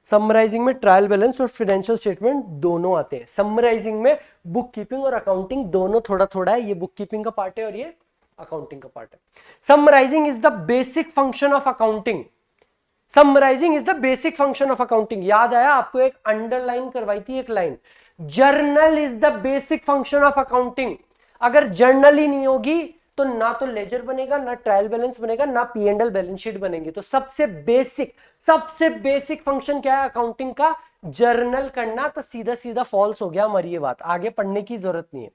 समराइजिंग में ट्रायल बैलेंस और फाइनेंशियल स्टेटमेंट दोनों आते हैं। समराइजिंग में बुक कीपिंग और अकाउंटिंग दोनों थोड़ा थोड़ा है, ये बुक कीपिंग का पार्ट है और ये अकाउंटिंग का पार्ट है। Summarising is the basic function of accounting, summarising is the basic function of accounting. याद आया आपको? एक अंडरलाइन करवाई थी एक line, journal is the basic function of accounting. अगर जर्नल ही नहीं होगी तो ना तो लेजर बनेगा, ना ट्रायल बैलेंस बनेगा, ना P&L बैलेंस शीट बनेगी। तो सबसे बेसिक फंक्शन क्या है अकाउंटिंग का? जर्नल करना। तो सीधा सीधा फॉल्स हो गया हमारी ये बात, आगे पढ़ने की जरूरत नहीं है।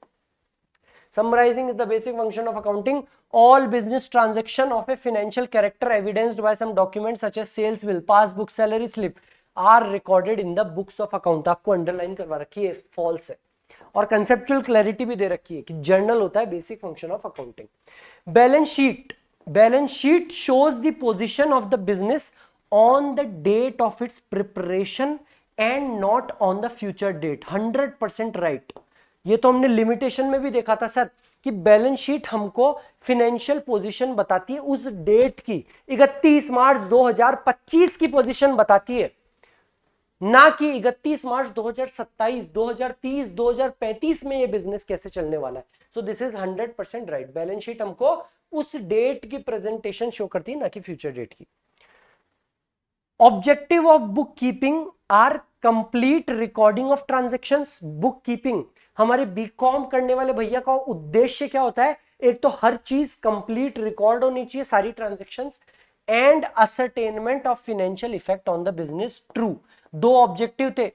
Summarizing is the basic function of accounting. All business transaction of a financial character evidenced by some documents such as sales bill, passbook, salary slip are recorded in the books of account. आपको अंडरलाइन करवा रखी है, फॉल्स है। और कंसेप्चुअल क्लैरिटी भी दे रखी है कि जर्नल होता है basic function of accounting. Balance sheet, balance sheet shows the position of the business on the date of its preparation and not on the future date. 100% right. ये तो हमने लिमिटेशन में भी देखा था सर कि बैलेंस शीट हमको फाइनेंशियल पोजीशन बताती है उस डेट की, 31 मार्च 2025 की पोजीशन बताती है, ना कि 31 मार्च 2027, 2030, 2035 में ये बिजनेस कैसे चलने वाला है। So this is 100% right. Balance sheet हमको उस डेट की प्रेजेंटेशन शो करती है, ना कि फ्यूचर डेट की। Objective of book keeping are complete recording of transactions. Book keeping हमारे बीकॉम करने वाले भैया का उद्देश्य क्या होता है? एक तो हर चीज कंप्लीट रिकॉर्ड होनी चाहिए, सारी transactions, and ascertainment of financial effect on the business. True, 2 objective थे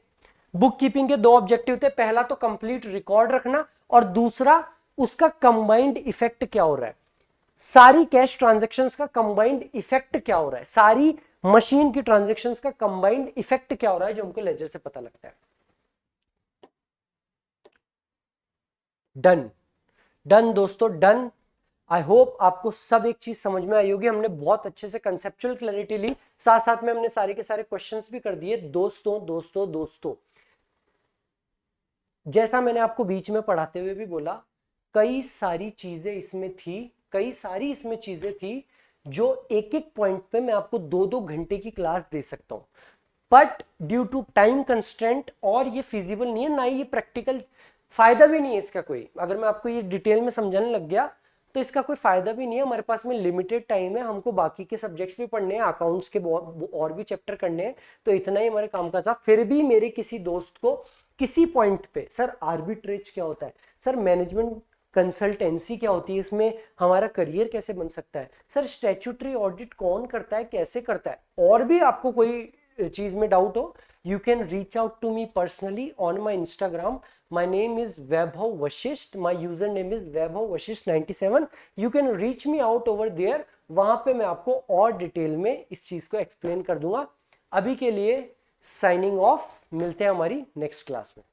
बुक कीपिंग के, 2 ऑब्जेक्टिव थे। पहला तो कंप्लीट रिकॉर्ड रखना, और दूसरा उसका कंबाइंड इफेक्ट क्या हो रहा है, सारी कैश ट्रांजेक्शंस का कंबाइंड इफेक्ट क्या हो रहा है, सारी मशीन की ट्रांजेक्शंस का कंबाइंड इफेक्ट क्या हो रहा है, जो हमको लेजर से पता लगता है। डन, डन दोस्तों, डन। आई होप आपको सब एक चीज समझ में आई होगी। हमने बहुत अच्छे से कंसेप्चुअल क्लैरिटी ली, साथ साथ में हमने सारे के सारे क्वेश्चंस भी कर दिए। दोस्तों जैसा मैंने आपको बीच में पढ़ाते हुए भी बोला, कई सारी चीजें इसमें थी, कई सारी इसमें चीजें थी जो एक एक पॉइंट पे मैं आपको 2-2 घंटे की क्लास दे सकता हूं, but due to time constraint, और ये फिजिबल नहीं है, ना ये प्रैक्टिकल, फायदा भी नहीं है इसका कोई। अगर मैं आपको ये डिटेल में समझाने लग गया तो इसका कोई फायदा भी नहीं है। हमारे पास में लिमिटेड टाइम है, हमको बाकी के सब्जेक्ट्स भी पढ़ने हैं, अकाउंट्स के और भी चैप्टर करने हैं, तो इतना ही हमारे काम का था। फिर भी मेरे किसी दोस्त को किसी पॉइंट पे, सर आर्बिट्रेज क्या होता है, सर मैनेजमेंट कंसल्टेंसी क्या होती है, इसमें हमारा करियर कैसे बन सकता है, सर स्टैट्यूटरी ऑडिट कौन करता है, कैसे करता है, और भी आपको कोई चीज में डाउट हो, you can reach out to me personally on my Instagram. My name is Vaibhav Vashisht. My username is Vaibhav Vashisht 97. You can reach me out over there. वहां पे मैं आपको और डिटेल में इस चीज को एक्सप्लेन कर दूंगा। अभी के लिए साइनिंग ऑफ, मिलते हैं हमारी नेक्स्ट क्लास में।